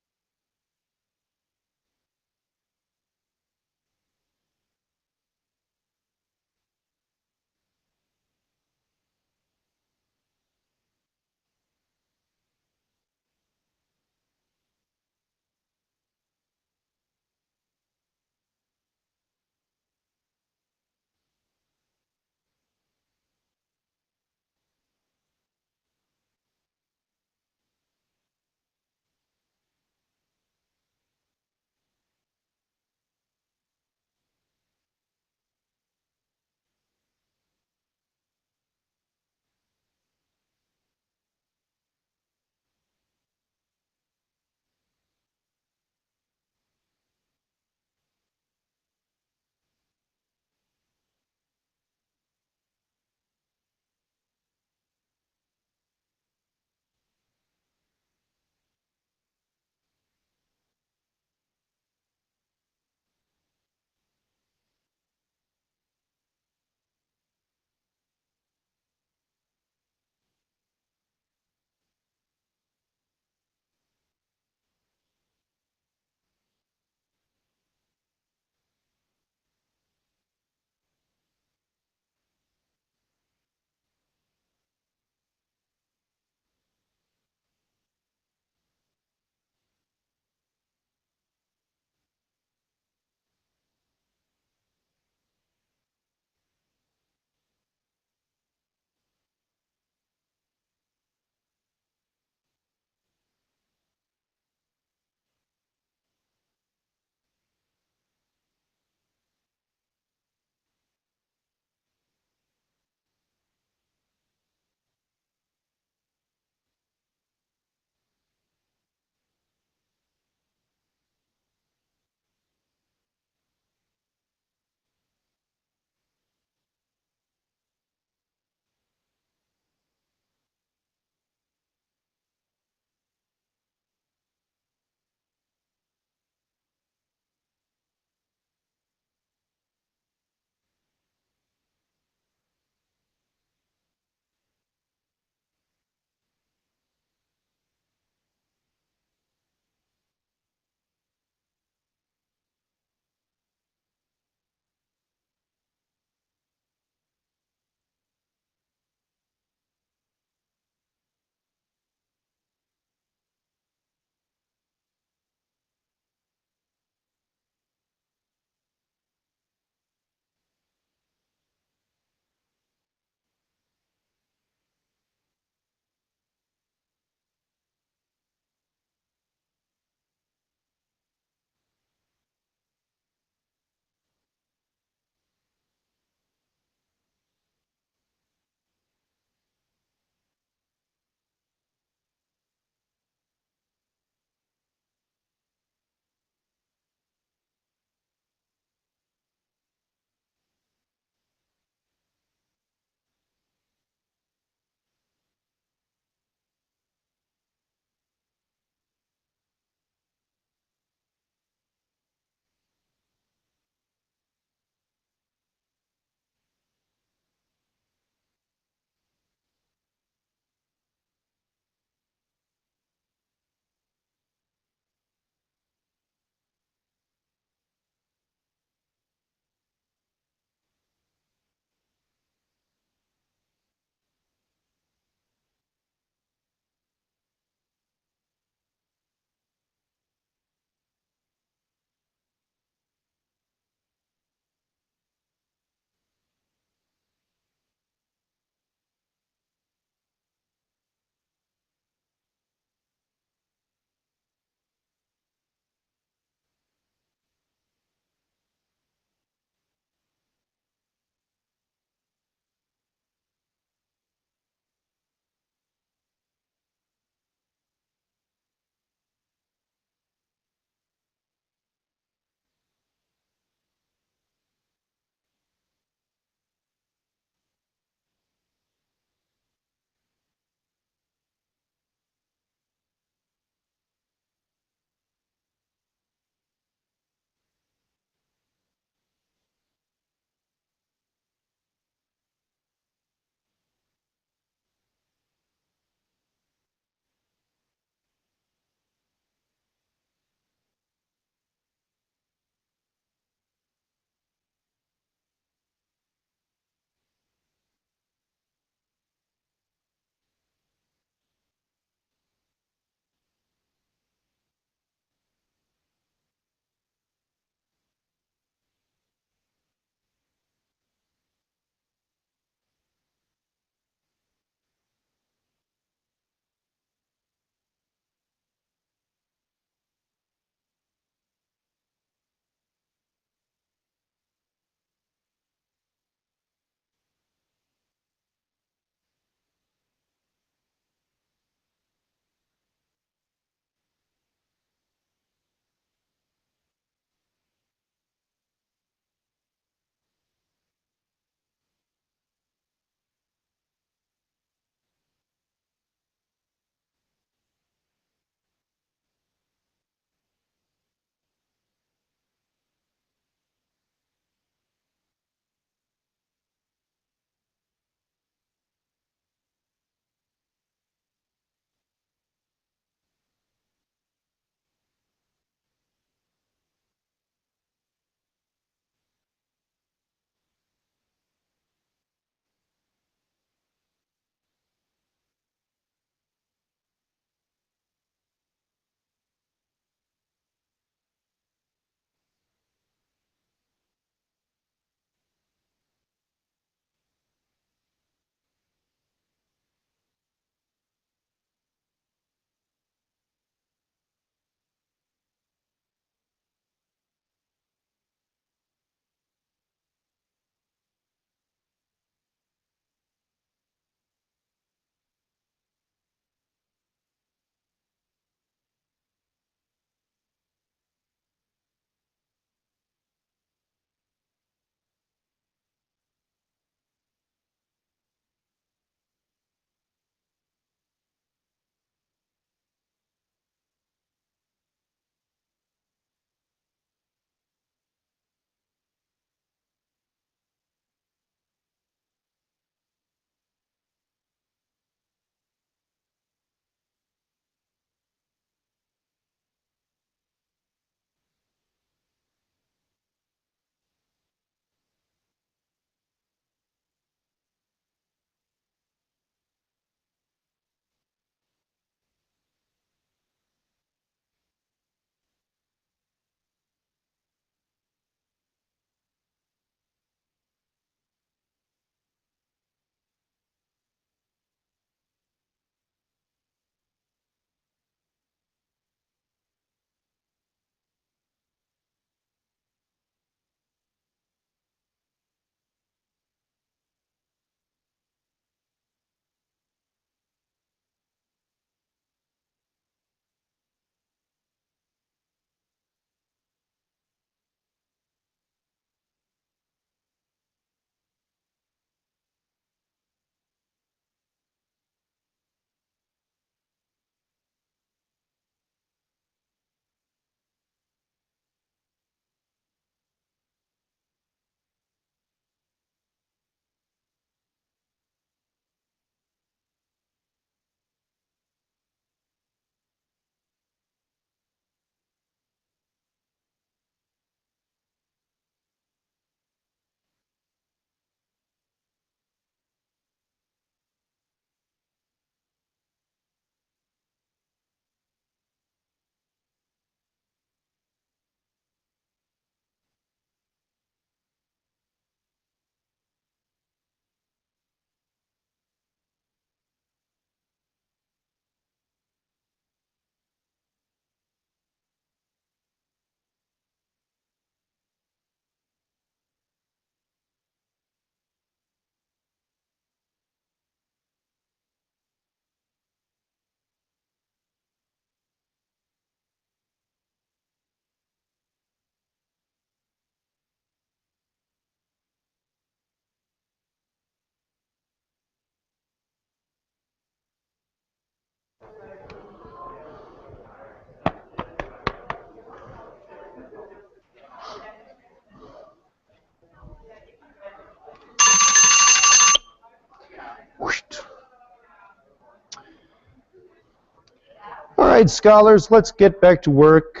[SPEAKER 1] right, scholars, let's get back to work.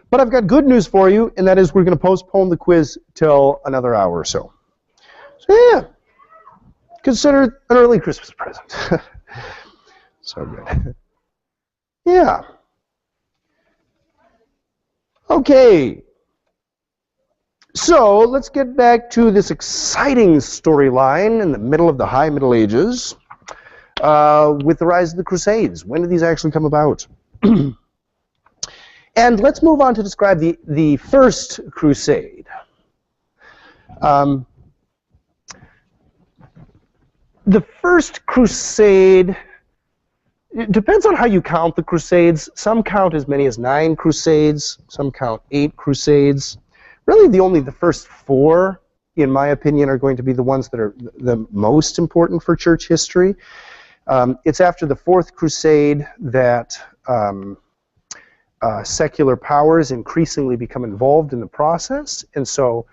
[SPEAKER 1] But I've got good news for you, and that is we're going to postpone the quiz till another hour or so. So yeah, consider it an early Christmas present. So good. Yeah. Okay. So let's get back to this exciting storyline in the middle of the High Middle Ages with the rise of the Crusades. When did these actually come about? And let's move on to describe the first crusade. The first crusade, it depends on how you count the crusades. Some count as many as 9 crusades, some count 8 crusades. Really only the first 4, in my opinion, are going to be the ones that are the most important for church history. It's after the 4th crusade that secular powers increasingly become involved in the process, and so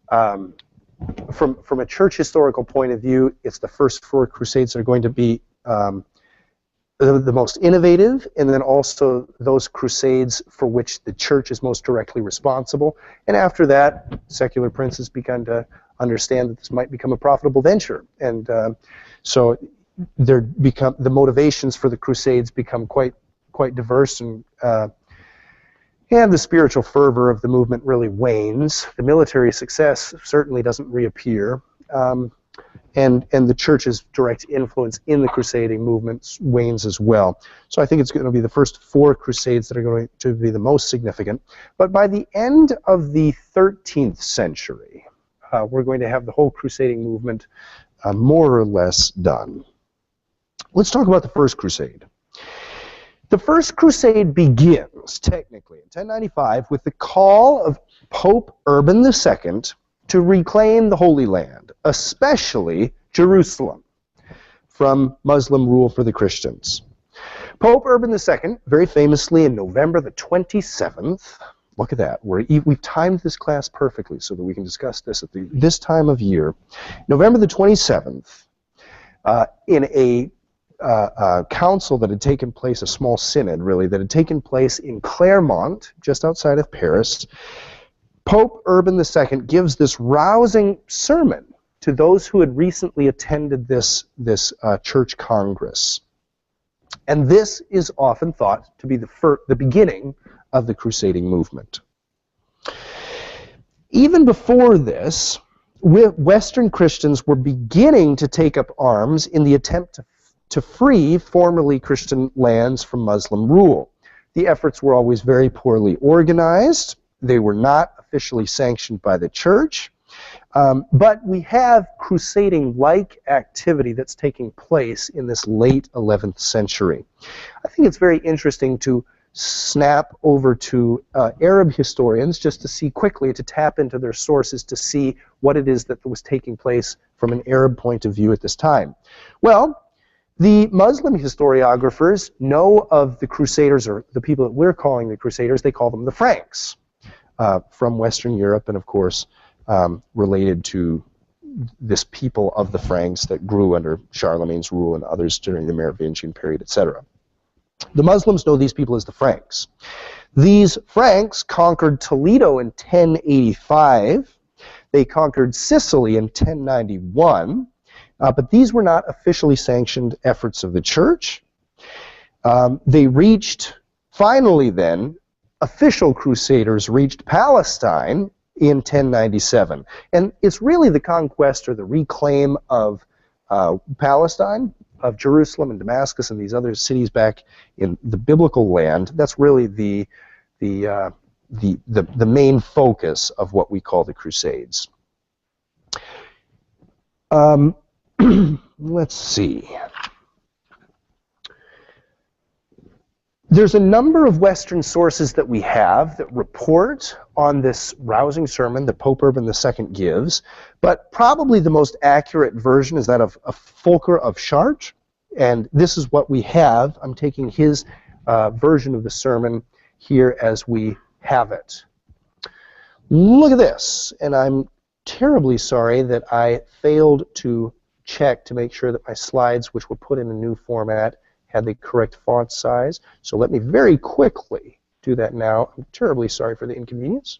[SPEAKER 1] from a church historical point of view, it's the first 4 crusades that are going to be the most innovative, and then also those crusades for which the church is most directly responsible. And after that, secular princes begun to understand that this might become a profitable venture, and so the motivations for the crusades become quite diverse, and the spiritual fervor of the movement really wanes. The military success certainly doesn't reappear, and the church's direct influence in the crusading movement wanes as well. So I think it's going to be the first 4 crusades that are going to be the most significant. But by the end of the 13th century, we're going to have the whole crusading movement more or less done. Let's talk about the first crusade. The first crusade begins, technically, in 1095 with the call of Pope Urban II to reclaim the Holy Land, especially Jerusalem, from Muslim rule for the Christians. Pope Urban II, very famously in November the 27th, look at that, we've timed this class perfectly so that we can discuss this at this time of year. November the 27th, in a council that had taken place, a small synod really, that had taken place in Clermont, just outside of Paris, Pope Urban II gives this rousing sermon to those who had recently attended this church congress. And this is often thought to be the beginning of the crusading movement. Even before this, Western Christians were beginning to take up arms in the attempt to free formerly Christian lands from Muslim rule. The efforts were always very poorly organized. They were not officially sanctioned by the church. But we have crusading-like activity that's taking place in this late 11th century. I think it's very interesting to snap over to Arab historians just to see quickly, to tap into their sources to see what it is that was taking place from an Arab point of view at this time. Well, the Muslim historiographers know of the Crusaders, or the people that we're calling the Crusaders, they call them the Franks, from Western Europe, and of course related to this people of the Franks that grew under Charlemagne's rule and others during the Merovingian period, etc. The Muslims know these people as the Franks. These Franks conquered Toledo in 1085. They conquered Sicily in 1091. But these were not officially sanctioned efforts of the church. They reached, finally then, official crusaders reached Palestine in 1097. And it's really the conquest or the reclaim of Palestine, of Jerusalem and Damascus and these other cities back in the biblical land. That's really the main focus of what we call the Crusades. Let's see. There's a number of Western sources that we have that report on this rousing sermon that Pope Urban II gives, but probably the most accurate version is that of Fulcher of Chartres, and this is what we have. I'm taking his version of the sermon here as we have it. Look at this, and I'm terribly sorry that I failed to check to make sure that my slides, which were put in a new format, had the correct font size. So let me very quickly do that now. I'm terribly sorry for the inconvenience.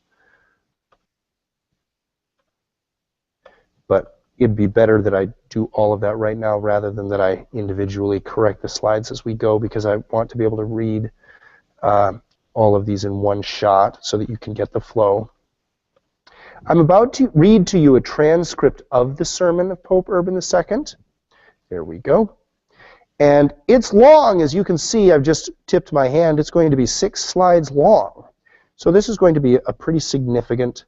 [SPEAKER 1] But it'd be better that I do all of that right now rather than that I individually correct the slides as we go, because I want to be able to read all of these in one shot so that you can get the flow. I'm about to read to you a transcript of the sermon of Pope Urban II. There we go. And it's long, as you can see. I've just tipped my hand. It's going to be 6 slides long. So this is going to be a pretty significant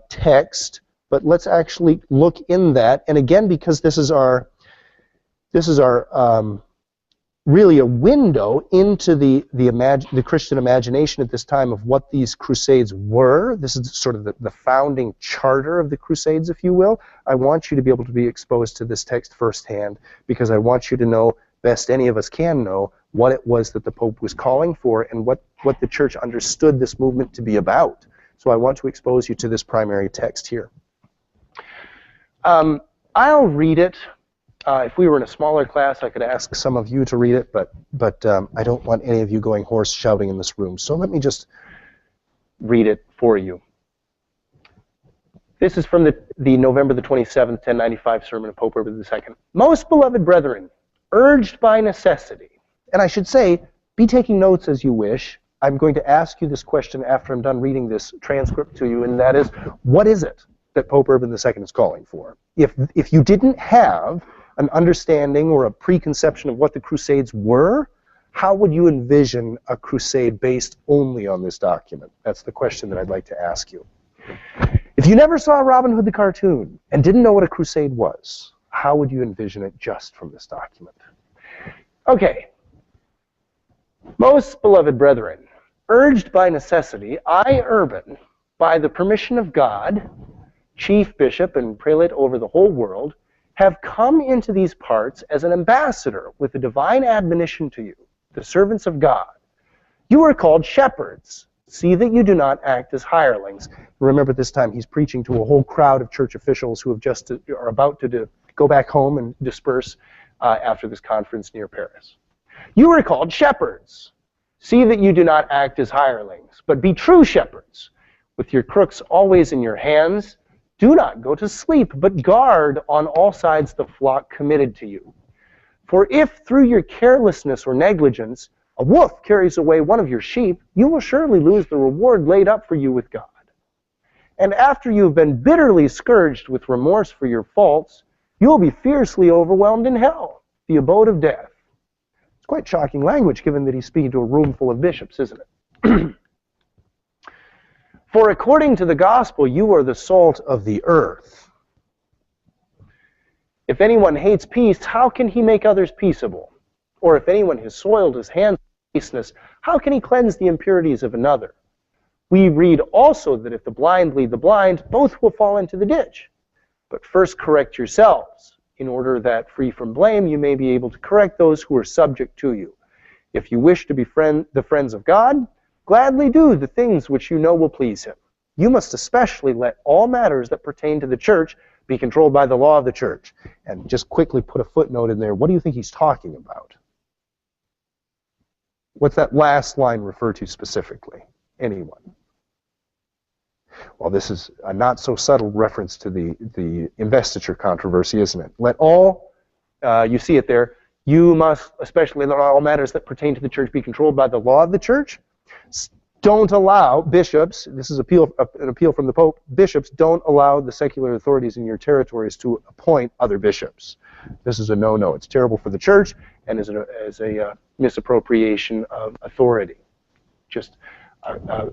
[SPEAKER 1] text. But let's actually look in that. And again, because this is our really a window into the Christian imagination at this time of what these Crusades were. This is sort of the founding charter of the Crusades, if you will. I want you to be able to be exposed to this text firsthand, because I want you to know, best any of us can know, what it was that the Pope was calling for and what the Church understood this movement to be about. So I want to expose you to this primary text here. I'll read it. If we were in a smaller class, I could ask some of you to read it, but I don't want any of you going hoarse shouting in this room. So let me just read it for you. This is from the November the 27th, 1095 sermon of Pope Urban II. Most beloved brethren, urged by necessity, and I should say, be taking notes as you wish. I'm going to ask you this question after I'm done reading this transcript to you, and that is, what is it that Pope Urban II is calling for? If you didn't have an understanding or a preconception of what the Crusades were, how would you envision a crusade based only on this document? That's the question that I'd like to ask you. If you never saw Robin Hood the cartoon and didn't know what a crusade was, how would you envision it just from this document? Okay. Most beloved brethren, urged by necessity, I, Urban, by the permission of God, chief bishop and prelate over the whole world, have come into these parts as an ambassador with a divine admonition to you, the servants of God. You are called shepherds. See that you do not act as hirelings. Remember, this time he's preaching to a whole crowd of church officials who have are about to go back home and disperse after this conference near Paris. You are called shepherds. See that you do not act as hirelings, but be true shepherds, with your crooks always in your hands. Do not go to sleep, but guard on all sides the flock committed to you. For if through your carelessness or negligence a wolf carries away one of your sheep, you will surely lose the reward laid up for you with God. And after you have been bitterly scourged with remorse for your faults, you will be fiercely overwhelmed in hell, the abode of death. It's quite shocking language, given that he's speaking to a room full of bishops, isn't it? For according to the gospel, you are the salt of the earth. If anyone hates peace, how can he make others peaceable? Or if anyone has soiled his hands with baseness, how can he cleanse the impurities of another? We read also that if the blind lead the blind, both will fall into the ditch. But first correct yourselves, in order that, free from blame, you may be able to correct those who are subject to you. If you wish to be the friends of God, gladly do the things which you know will please him. You must especially let all matters that pertain to the church be controlled by the law of the church. And just quickly put a footnote in there. What do you think he's talking about? What's that last line refer to specifically? Anyone? Well, this is a not so subtle reference to the investiture controversy, isn't it? Let all, you see it there, you must especially let all matters that pertain to the church be controlled by the law of the church. Don't allow bishops, this is an appeal from the Pope, bishops don't allow the secular authorities in your territories to appoint other bishops. This is a no-no. It's terrible for the church and is a misappropriation of authority. Just a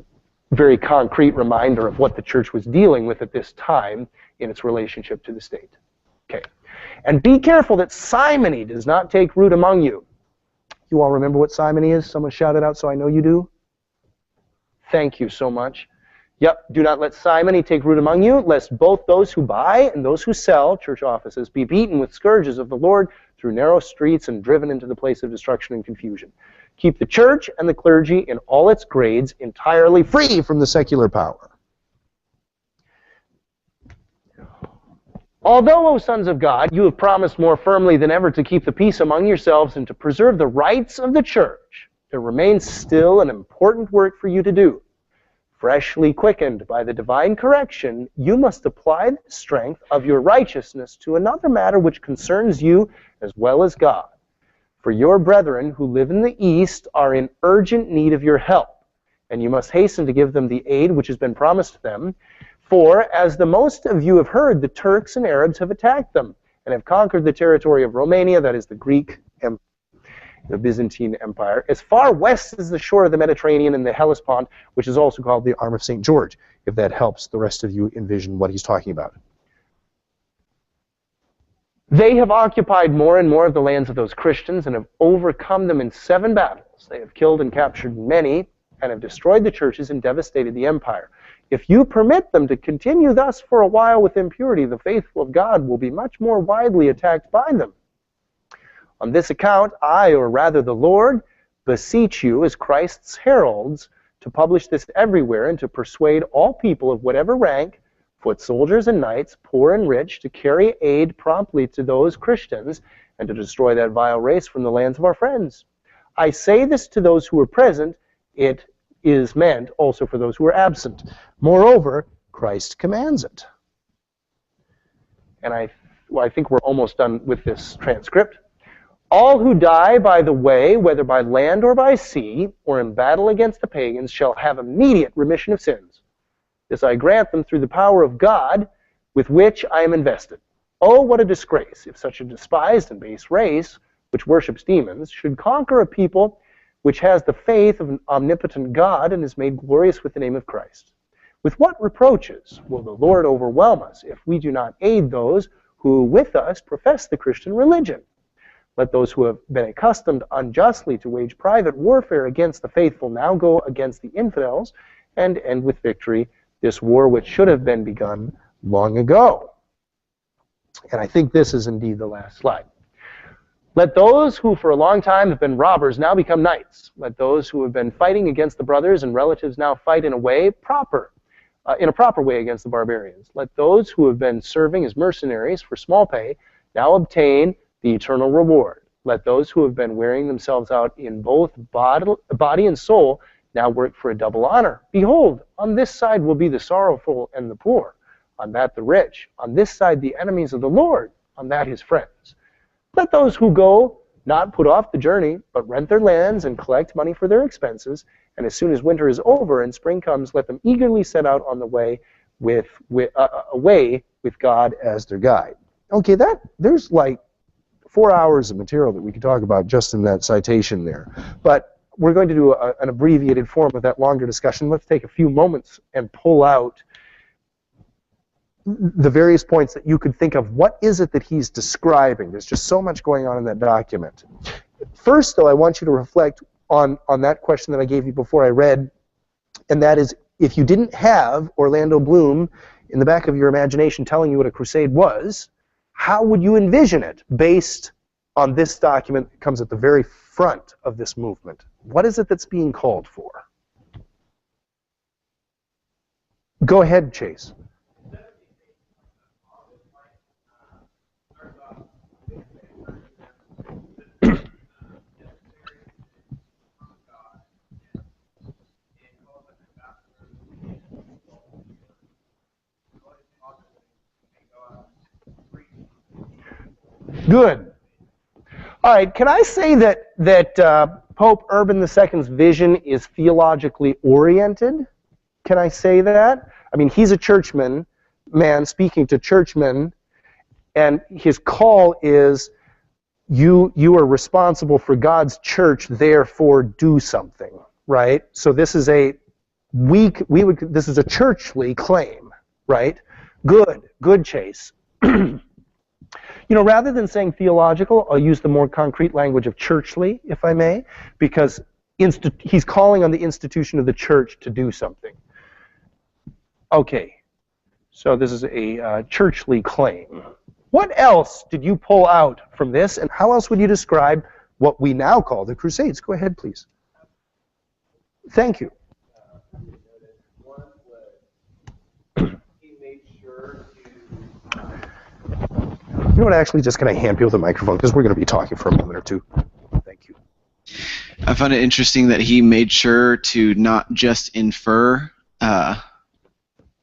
[SPEAKER 1] very concrete reminder of what the church was dealing with at this time in its relationship to the state. Okay. And be careful that simony does not take root among you. You all remember what simony is? Someone shout it out so I know you do. Thank you so much. Yep, do not let simony take root among you, lest both those who buy and those who sell church offices be beaten with scourges of the Lord through narrow streets and driven into the place of destruction and confusion. Keep the church and the clergy in all its grades entirely free from the secular power.
[SPEAKER 3] Although, O sons of God, you have promised more firmly than ever to keep the peace among yourselves and to preserve the rights of the church, there remains still an important work for you to do. Freshly quickened by the divine correction, you must apply the strength of your righteousness to another matter which concerns you as well as God. For your brethren who live in the East are in urgent need of your help, and you must hasten to give them the aid which has been promised them. For, as the most of you have heard, the Turks and Arabs have attacked them and have conquered the territory of Romania, that is the Greek Empire, the Byzantine Empire, as far west as the shore of the Mediterranean and the Hellespont, which is also called the Arm of St. George, if that helps the rest of you envision what he's talking about. They have occupied more and more of the lands of those Christians and have overcome them in 7 battles. They have killed and captured many and have destroyed the churches and devastated the empire. If you permit them to continue thus for a while with impurity, the faithful of God will be much more widely attacked by them. On this account, I, or rather the Lord, beseech you as Christ's heralds to publish this everywhere and to persuade all people of whatever rank, foot soldiers and knights, poor and rich, to carry aid promptly to those Christians and to destroy that vile race from the lands of our friends. I say this to those who are present. It is meant also for those who are absent. Moreover, Christ commands it. And I think we're almost done with this transcript. All who die by the way, whether by land or by sea, or in battle against the pagans, shall have immediate remission of sins. This I grant them through the power of God, with which I am invested. Oh, what a disgrace if such a despised and base race, which worships demons, should conquer a people which has the faith of an omnipotent God and is made glorious with the name of Christ. With what reproaches will the Lord overwhelm us if we do not aid those who with us profess the Christian religion? Let those who have been accustomed unjustly to wage private warfare against the faithful now go against the infidels and end with victory this war which should have been begun long ago. And I think this is indeed the last slide. Let those who for a long time have been robbers now become knights. Let those who have been fighting against the brothers and relatives now fight in a proper way against the barbarians. Let those who have been serving as mercenaries for small pay now obtain the eternal reward. Let those who have been wearing themselves out in both body and soul now work for a double honor. Behold, on this side will be the sorrowful and the poor, on that the rich, on this side the enemies of the Lord, on that his friends. Let those who go not put off the journey, but rent their lands and collect money for their expenses, and as soon as winter is over and spring comes, let them eagerly set out on the way away with God as their guide. Okay, there's like 4 hours of material that we could talk about just in that citation there. But we're going to do an abbreviated form of that longer discussion. Let's take a few moments and pull out the various points that you could think of. What is it that he's describing? There's just so much going on in that document. First, though, I want you to reflect on that question that I gave you before I read, and that is, if you didn't have Orlando Bloom in the back of your imagination telling you what a crusade was, how would you envision it based on this document that comes at the very front of this movement? What is it that's being called for? Go ahead, Chase. Good. All right, can I say that Pope Urban II's vision is theologically oriented? Can I say that? I mean, he's a churchman, man speaking to churchmen, and his call is, you are responsible for God's church, therefore do something, right? So this is a this is a churchly claim, right? Good, Chase. You know, rather than saying theological, I'll use the more concrete language of churchly, if I may, because he's calling on the institution of the church to do something. Okay, so this is a churchly claim. What else did you pull out from this, and how else would you describe what we now call the Crusades? Go ahead, please. Thank you.
[SPEAKER 2] One was he made sure to
[SPEAKER 1] You know what, actually, just can I hand people the microphone, because we're going to be talking for a moment or two. Thank you.
[SPEAKER 4] I found it interesting that he made sure to not just infer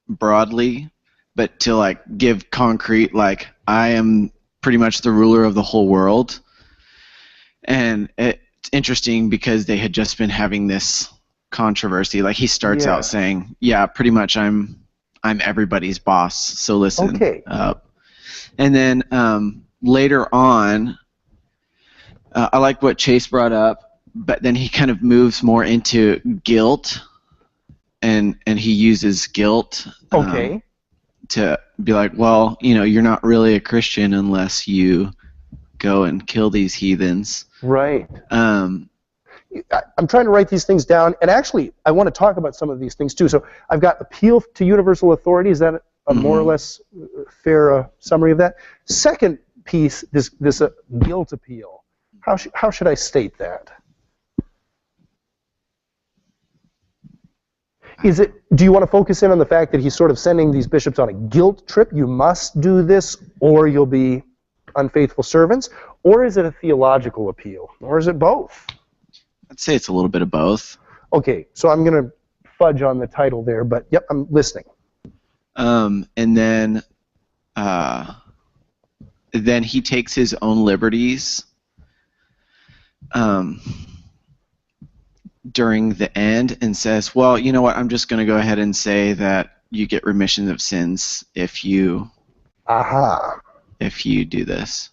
[SPEAKER 4] broadly, but to like give concrete, like, I am pretty much the ruler of the whole world. And it's interesting because they had just been having this controversy. Like, he starts out saying, yeah, pretty much I'm everybody's boss, so listen up. And then later on, I like what Chase brought up, but then he kind of moves more into guilt, and he uses guilt to be like, well, you know, you're not really a Christian unless you go and kill these heathens.
[SPEAKER 1] Right. I'm trying to write these things down, and actually, I want to talk about some of these things too. So I've got appeal to universal authority. Is that a more or less fair summary of that? Second piece, this guilt appeal. How should I state that? Do you want to focus in on the fact that he's sort of sending these bishops on a guilt trip? You must do this, or you'll be unfaithful servants? Or is it a theological appeal? Or is it both?
[SPEAKER 4] I'd say it's a little bit of both.
[SPEAKER 1] Okay, so I'm going to fudge on the title there, but yep, I'm listening.
[SPEAKER 4] And then he takes his own liberties during the end and says, well, you know what, I'm just going to go ahead and say that you get remission of sins if you do this.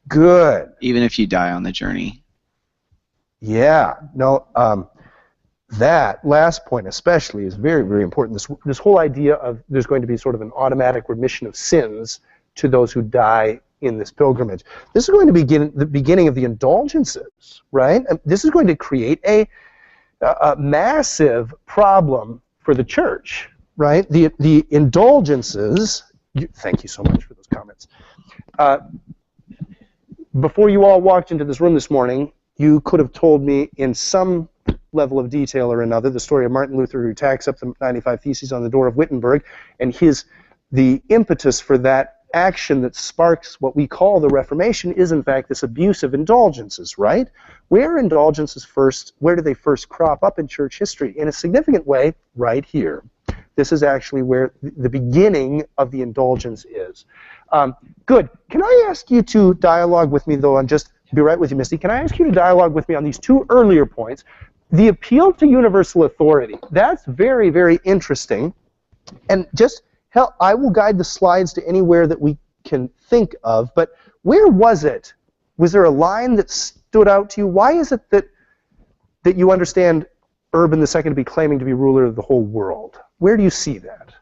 [SPEAKER 1] Good.
[SPEAKER 4] Even if you die on the journey.
[SPEAKER 1] Yeah. No, that last point especially is very, very important. This whole idea of there's going to be sort of an automatic remission of sins to those who die in this pilgrimage. This is going to begin the beginning of the indulgences, right? And this is going to create a massive problem for the church, right? The indulgences. Thank you so much for those comments. Before you all walked into this room this morning, you could have told me in some level of detail or another the story of Martin Luther, who tacks up the 95 Theses on the door of Wittenberg, and the impetus for that action that sparks what we call the Reformation is in fact this abuse of indulgences, right? Where do they first crop up in church history? In a significant way, right here. This is actually where the beginning of the indulgence is. Good. Can I ask you to dialogue with me, though, on just, be right with you, Misty, can I ask you to dialogue with me on these two earlier points? The appeal to universal authority, that's very, very interesting. And just, I will guide the slides to anywhere that we can think of, but where was it? Was there a line that stood out to you? Why is it that you understand Urban II to be claiming to be ruler of the whole world? Where do you see that?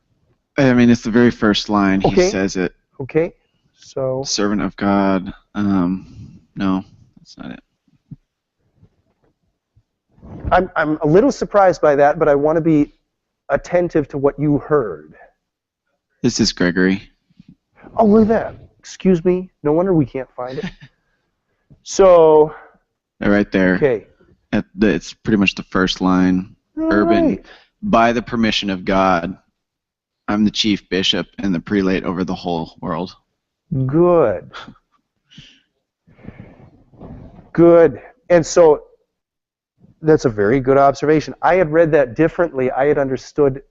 [SPEAKER 4] I mean, it's the very first line. Okay. He says it.
[SPEAKER 1] Okay, so...
[SPEAKER 4] Servant of God. No, that's not it.
[SPEAKER 1] I'm a little surprised by that, but I want to be attentive to what you heard.
[SPEAKER 4] This is Gregory.
[SPEAKER 1] Oh, look at that. Excuse me. No wonder we can't find it. So...
[SPEAKER 4] Right there.
[SPEAKER 1] Okay.
[SPEAKER 4] It's pretty much the first line.
[SPEAKER 1] All
[SPEAKER 4] Urban,
[SPEAKER 1] right.
[SPEAKER 4] by the permission of God, I'm the chief bishop and the prelate over the whole world.
[SPEAKER 1] Good. Good. And so that's a very good observation. I had read that differently. I had understood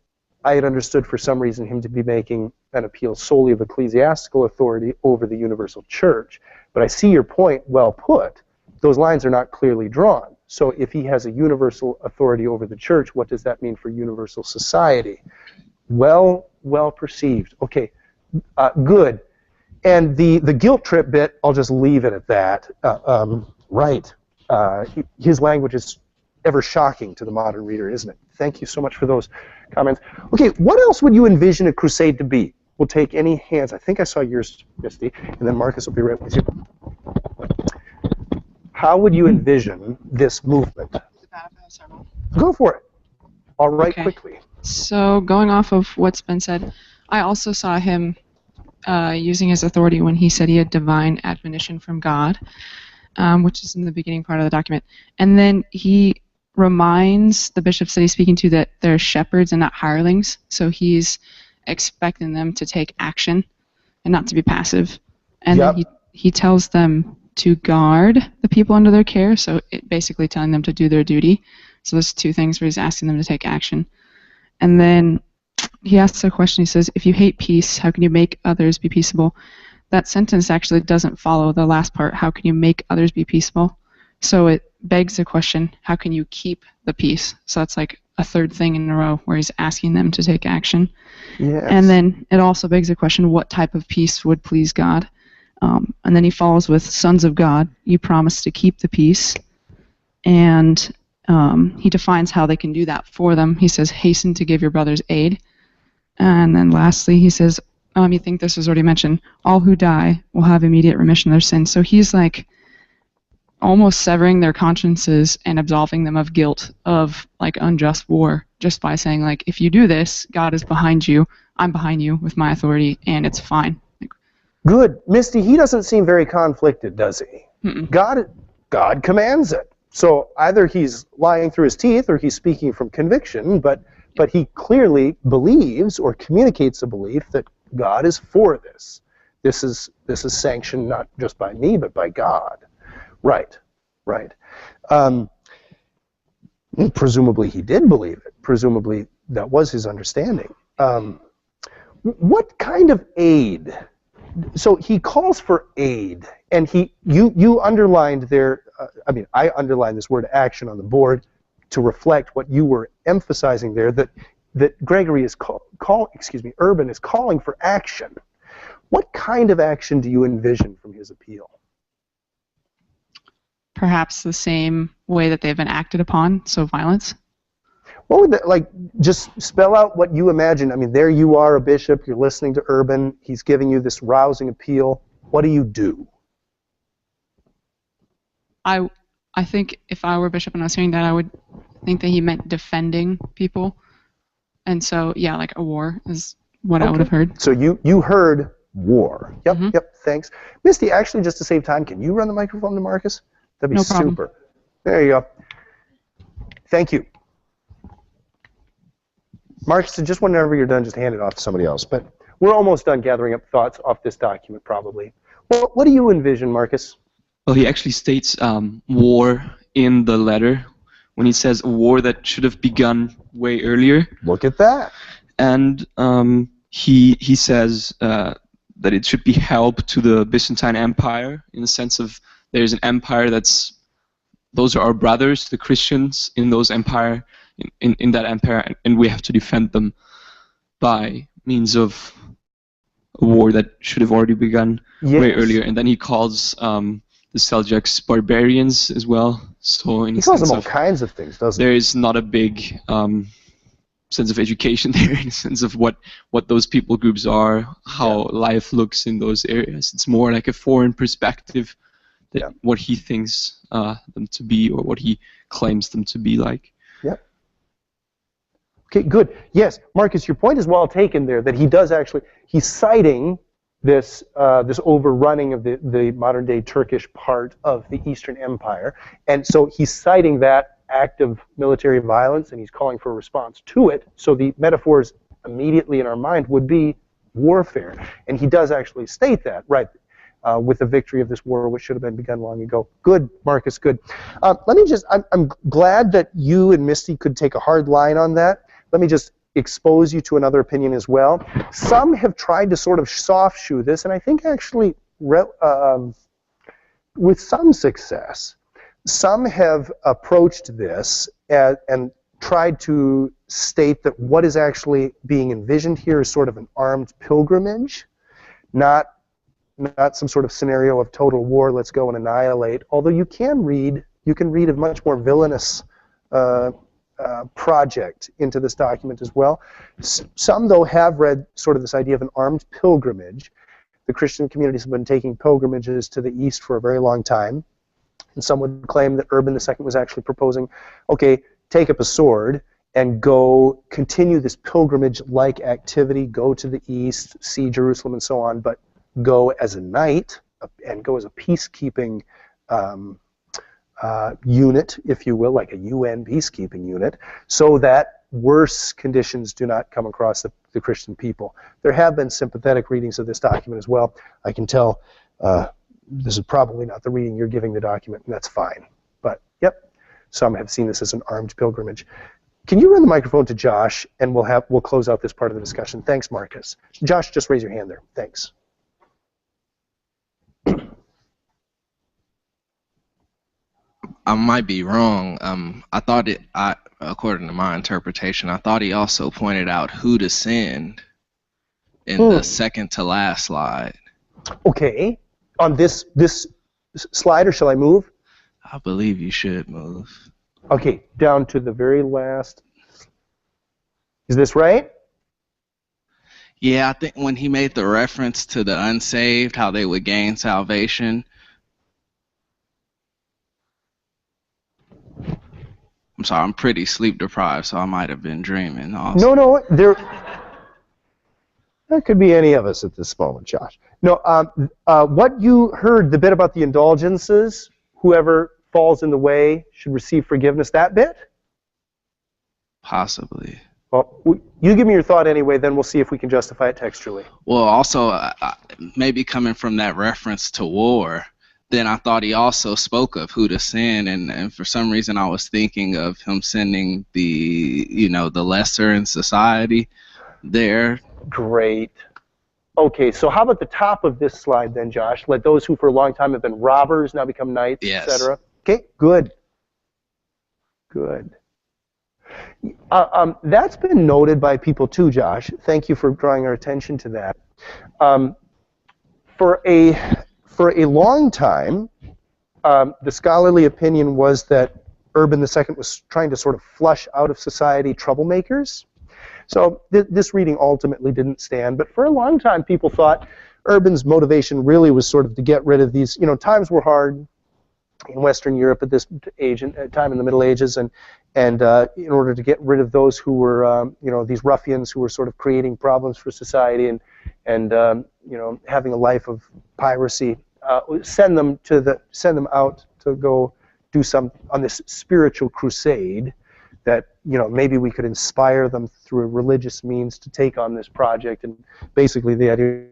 [SPEAKER 1] for some reason him to be making an appeal solely of ecclesiastical authority over the universal church. But I see your point well put. Those lines are not clearly drawn. So if he has a universal authority over the church, what does that mean for universal society? Well perceived. Okay, good. And the guilt trip bit, I'll just leave it at that. Right. His language is ever shocking to the modern reader, isn't it? Thank you so much for those comments. Okay, what else would you envision a crusade to be? We'll take any hands. I think I saw yours, Misty, and then Marcus will be right with you. How would you envision this movement? Go for it. I'll write quickly.
[SPEAKER 5] So going off of what's been said, I also saw him using his authority when he said he had divine admonition from God, which is in the beginning part of the document. And then he reminds the bishops that he's speaking to that they're shepherds and not hirelings, so he's expecting them to take action and not to be passive. And then he tells them to guard the people under their care, so it basically telling them to do their duty. So there's two things where he's asking them to take action. And then he asks a question, he says, if you hate peace, how can you make others be peaceable? That sentence actually doesn't follow the last part, how can you make others be peaceable? So it begs the question, how can you keep the peace? So that's like a third thing in a row where he's asking them to take action.
[SPEAKER 1] Yes.
[SPEAKER 5] And then it also begs the question, what type of peace would please God? And then he follows with, sons of God, you promise to keep the peace. And he defines how they can do that for them. He says, hasten to give your brothers aid. And then lastly, he says, you think this was already mentioned, all who die will have immediate remission of their sins. So he's like almost severing their consciences and absolving them of guilt of like unjust war just by saying like, if you do this, God is behind you, I'm behind you with my authority, and it's fine.
[SPEAKER 1] Good. Misty, he doesn't seem very conflicted, does he?
[SPEAKER 5] Mm-mm.
[SPEAKER 1] God commands it. So either he's lying through his teeth or he's speaking from conviction, but he clearly believes or communicates a belief that God is for this. This is sanctioned not just by me, but by God. Right. Presumably he did believe it. Presumably that was his understanding. What kind of aid? So he calls for aid, and you underlined there. I underlined this word action on the board to reflect what you were emphasizing there. That Gregory is Urban is calling for action. What kind of action do you envision from his appeal?
[SPEAKER 5] Perhaps the same way that they've been acted upon, so violence.
[SPEAKER 1] What would that, just spell out what you imagine. I mean, there you are, a bishop, you're listening to Urban, he's giving you this rousing appeal. What do you do?
[SPEAKER 5] I think if I were a bishop and I was hearing that, I would think that he meant defending people. And so, yeah, like a war is what I would have heard.
[SPEAKER 1] So you heard war. Yep,
[SPEAKER 5] Mm-hmm.
[SPEAKER 1] Yep, thanks. Misty, actually, just to save time, can you run the microphone to Marcus? That'd be
[SPEAKER 5] No problem.
[SPEAKER 1] super. There you go. Thank you. Marcus, just whenever you're done, just hand it off to somebody else. But we're almost done gathering up thoughts off this document, probably. Well, what do you envision, Marcus?
[SPEAKER 6] Well, he actually states war in the letter when he says a war that should have begun way earlier.
[SPEAKER 1] Look at that.
[SPEAKER 6] And he says that it should be help to the Byzantine Empire in the sense of there's an empire those are our brothers, the Christians in those empire, in that empire, and we have to defend them by means of a war that should have already begun way earlier. And then he calls the Seljuks barbarians as well. So in
[SPEAKER 1] he calls them all kinds of things, doesn't he?
[SPEAKER 6] There is not a big sense of education there, in the sense of what those people groups are, how life looks in those areas. It's more like a foreign perspective that what he thinks them to be, or what he claims them to be like.
[SPEAKER 1] Yep. Okay, good. Yes, Marcus, your point is well taken there, that he does actually, he's citing this overrunning of the modern-day Turkish part of the Eastern Empire. And so he's citing that act of military violence, and he's calling for a response to it. So the metaphors immediately in our mind would be warfare. And he does actually state that, right, with the victory of this war, which should have been begun long ago. Good, Marcus, good. Let me just, I'm glad that you and Misty could take a hard line on that. Let me just expose you to another opinion as well. Some have tried to sort of soft shoe this, and I think actually with some success. Some have approached this and tried to state that what is actually being envisioned here is sort of an armed pilgrimage, not some sort of scenario of total war, let's go and annihilate, although you can read a much more villainous project into this document as well. Some, though, have read sort of this idea of an armed pilgrimage. The Christian communities have been taking pilgrimages to the east for a very long time, and some would claim that Urban II was actually proposing, okay, take up a sword and go continue this pilgrimage-like activity, go to the east, see Jerusalem and so on, but go as a knight and go as a peacekeeping unit, if you will, like a UN peacekeeping unit, so that worse conditions do not come across the Christian people. There have been sympathetic readings of this document as well. I can tell this is probably not the reading you're giving the document, and that's fine. But, yep, some have seen this as an armed pilgrimage. Can you run the microphone to Josh, and we'll close out this part of the discussion. Thanks, Marcus. Josh, just raise your hand there. Thanks.
[SPEAKER 7] I might be wrong. I thought according to my interpretation, I thought he also pointed out who to send in the second to last slide.
[SPEAKER 1] Okay. On this slide, or shall I move?
[SPEAKER 7] I believe you should move.
[SPEAKER 1] Okay, down to the very last. Is this right?
[SPEAKER 7] Yeah, I think when he made the reference to the unsaved, how they would gain salvation. I'm sorry, I'm pretty sleep deprived, so I might have been dreaming also.
[SPEAKER 1] No, that could be any of us at this moment, Josh. No, what you heard, the bit about the indulgences, whoever falls in the way should receive forgiveness, that bit?
[SPEAKER 7] Possibly.
[SPEAKER 1] Well, you give me your thought anyway, then we'll see if we can justify it textually.
[SPEAKER 7] Well, also, maybe coming from that reference to war, then I thought he also spoke of who to send, and for some reason I was thinking of him sending the lesser in society there.
[SPEAKER 1] Great. Okay, so how about the top of this slide then, Josh? Let those who for a long time have been robbers now become knights,
[SPEAKER 7] Yes.
[SPEAKER 1] etc. Okay, good. Good. That's been noted by people too, Josh. Thank you for drawing our attention to that. For a long time, the scholarly opinion was that Urban II was trying to sort of flush out of society troublemakers. So this reading ultimately didn't stand, but for a long time people thought Urban's motivation really was sort of to get rid of these, times were hard in Western Europe at this age, time in the Middle Ages, and in order to get rid of those who were, these ruffians who were sort of creating problems for society and having a life of piracy, send them out to go do some on this spiritual crusade that maybe we could inspire them through a religious means to take on this project. And basically the idea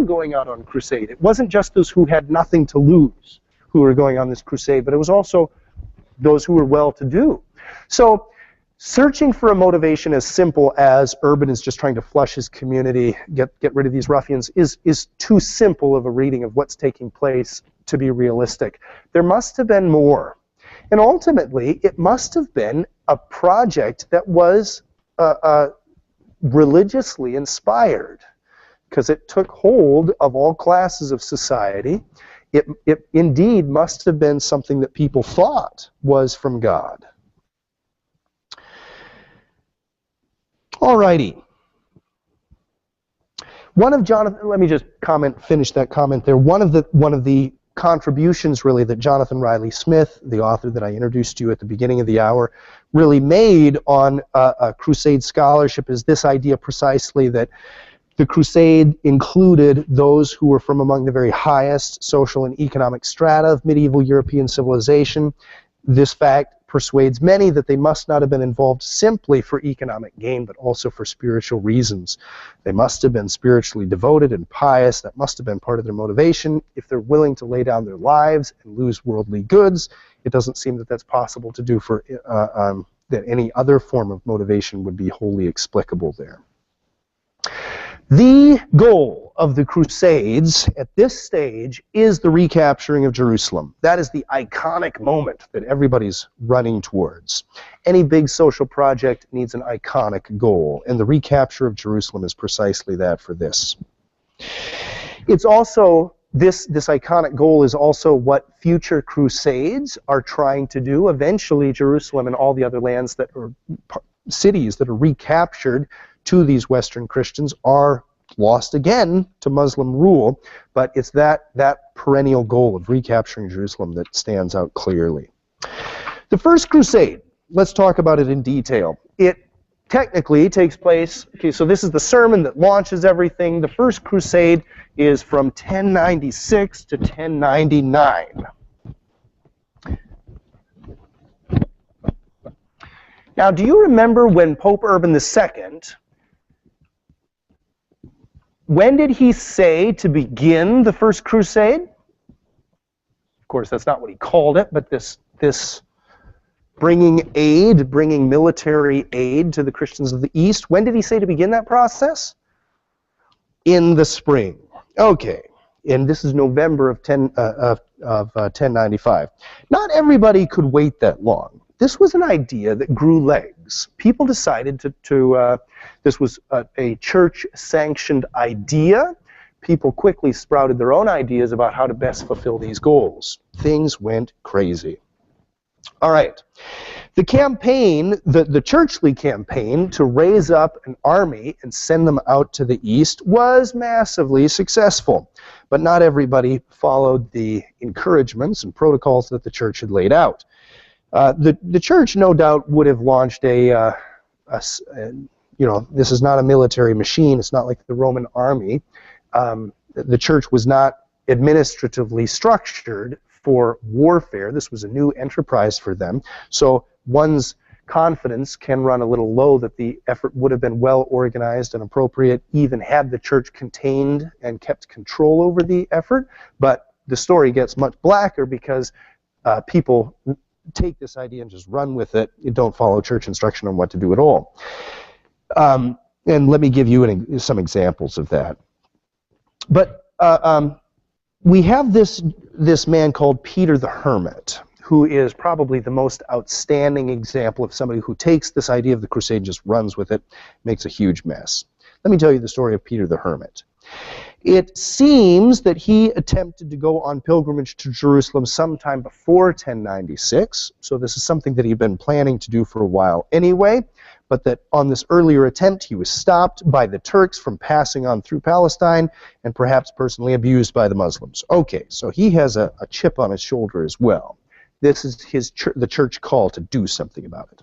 [SPEAKER 1] going out on crusade. It wasn't just those who had nothing to lose who were going on this crusade, but it was also those who were well-to-do. So searching for a motivation as simple as Urban is just trying to flush his community, get rid of these ruffians, is too simple of a reading of what's taking place to be realistic. There must have been more. And ultimately, it must have been a project that was religiously inspired, because it took hold of all classes of society. It indeed must have been something that people thought was from God. Alrighty. One of Jonathan, let me just finish that comment there. One of the contributions really that Jonathan Riley Smith, the author that I introduced to you at the beginning of the hour, really made on Crusade scholarship is this idea precisely that the Crusade included those who were from among the very highest social and economic strata of medieval European civilization. This fact persuades many that they must not have been involved simply for economic gain, but also for spiritual reasons. They must have been spiritually devoted and pious. That must have been part of their motivation. If they're willing to lay down their lives and lose worldly goods, it doesn't seem that that's possible to do for that any other form of motivation would be wholly explicable there. The goal of the Crusades at this stage is the recapturing of Jerusalem. That is the iconic moment that everybody's running towards. Any big social project needs an iconic goal, and the recapture of Jerusalem is precisely that for this. It's also, this iconic goal is also what future Crusades are trying to do. Eventually, Jerusalem and all the other lands that are cities that are recaptured to these Western Christians are lost again to Muslim rule, but it's that perennial goal of recapturing Jerusalem that stands out clearly. The First Crusade, let's talk about it in detail. It technically takes place, okay, so this is the sermon that launches everything. The First Crusade is from 1096 to 1099. Now, do you remember when Pope Urban II, when did he say to begin the First Crusade? Of course, that's not what he called it, but this bringing military aid to the Christians of the East, when did he say to begin that process? In the spring. Okay, and this is November of 1095. Not everybody could wait that long. This was an idea that grew legs. People decided this was a church-sanctioned idea. People quickly sprouted their own ideas about how to best fulfill these goals. Things went crazy. All right. The campaign, the churchly campaign to raise up an army and send them out to the east was massively successful. But not everybody followed the encouragements and protocols that the church had laid out. The church, no doubt, would have launched this is not a military machine. It's not like the Roman army. The church was not administratively structured for warfare. This was a new enterprise for them. So one's confidence can run a little low that the effort would have been well organized and appropriate, even had the church contained and kept control over the effort. But the story gets much blacker because people take this idea and just run with it. You don't follow church instruction on what to do at all. And let me give you some examples of that. But we have this man called Peter the Hermit, who is probably the most outstanding example of somebody who takes this idea of the crusade and just runs with it, makes a huge mess. Let me tell you the story of Peter the Hermit. It seems that he attempted to go on pilgrimage to Jerusalem sometime before 1096, so this is something that he'd been planning to do for a while anyway, but that on this earlier attempt he was stopped by the Turks from passing on through Palestine and perhaps personally abused by the Muslims. Okay, so he has a chip on his shoulder as well. This is the church call to do something about it.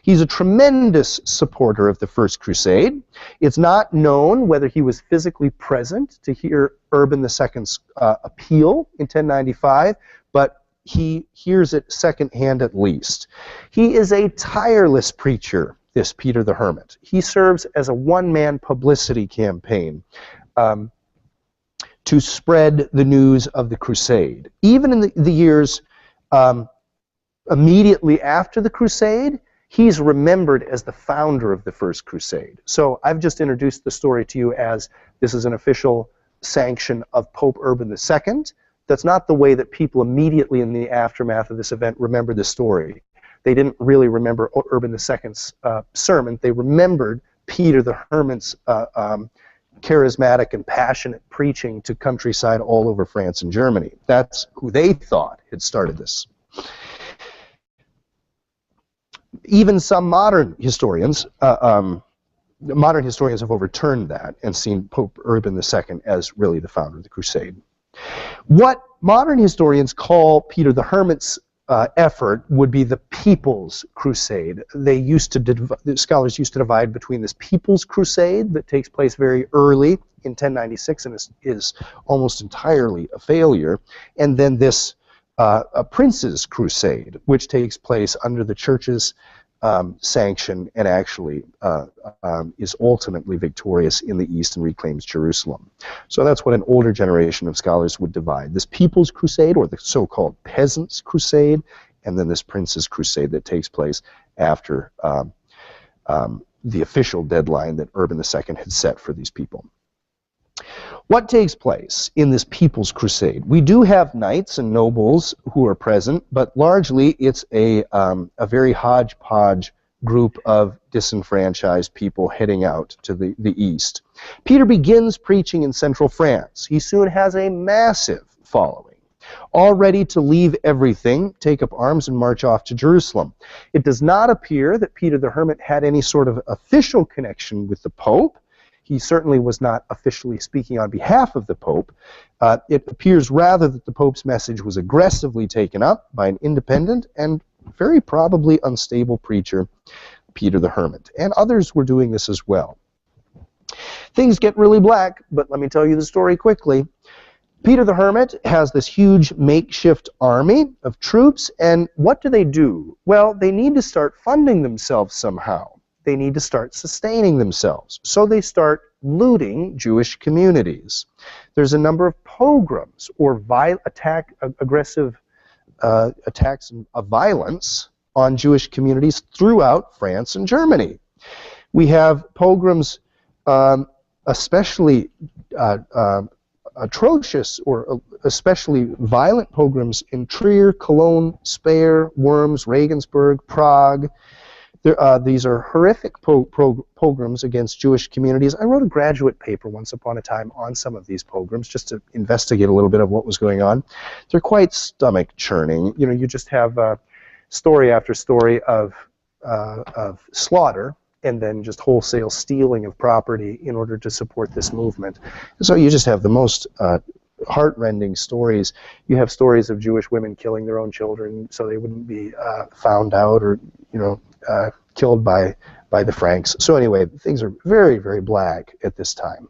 [SPEAKER 1] He's a tremendous supporter of the First Crusade. It's not known whether he was physically present to hear Urban II's appeal in 1095, but he hears it secondhand at least. He is a tireless preacher, this Peter the Hermit. He serves as a one-man publicity campaign to spread the news of the crusade. Even in the years immediately after the crusade, he's remembered as the founder of the First Crusade. So I've just introduced the story to you as this is an official sanction of Pope Urban II. That's not the way that people immediately in the aftermath of this event remember the story. They didn't really remember Urban II's sermon. They remembered Peter the Hermit's charismatic and passionate preaching to countryside all over France and Germany. That's who they thought had started this. Even some modern historians have overturned that and seen Pope Urban II as really the founder of the crusade. What modern historians call Peter the Hermit's effort would be the People's Crusade. Scholars used to divide between this People's Crusade that takes place very early in 1096 and is almost entirely a failure, and then this a Prince's Crusade, which takes place under the church's sanction and actually is ultimately victorious in the east and reclaims Jerusalem. So that's what an older generation of scholars would divide. This People's Crusade, or the so-called Peasants' Crusade, and then this Prince's Crusade that takes place after the official deadline that Urban II had set for these people. What takes place in this People's Crusade? We do have knights and nobles who are present, but largely it's a very hodgepodge group of disenfranchised people heading out to the east. Peter begins preaching in central France. He soon has a massive following, all ready to leave everything, take up arms, and march off to Jerusalem. It does not appear that Peter the Hermit had any sort of official connection with the Pope. he certainly was not officially speaking on behalf of the Pope. It appears rather that the Pope's message was aggressively taken up by an independent and very probably unstable preacher, Peter the Hermit. And others were doing this as well. Things get really black, but let me tell you the story quickly. Peter the Hermit has this huge makeshift army of troops, and what do? Well, they need to start funding themselves somehow. They need to start sustaining themselves. So they start looting Jewish communities. There's a number of pogroms, or aggressive attacks of violence on Jewish communities throughout France and Germany. We have pogroms, especially atrocious or especially violent pogroms in Trier, Cologne, Speyer, Worms, Regensburg, Prague. These are horrific pogroms against Jewish communities. I wrote a graduate paper once upon a time on some of these pogroms just to investigate a little bit of what was going on. They're quite stomach-churning. You know, you just have story after story of slaughter and then just wholesale stealing of property in order to support this movement. And so you just have the most heart-rending stories. You have stories of Jewish women killing their own children so they wouldn't be found out or, you know, killed by the Franks. So anyway, things are very, very black at this time.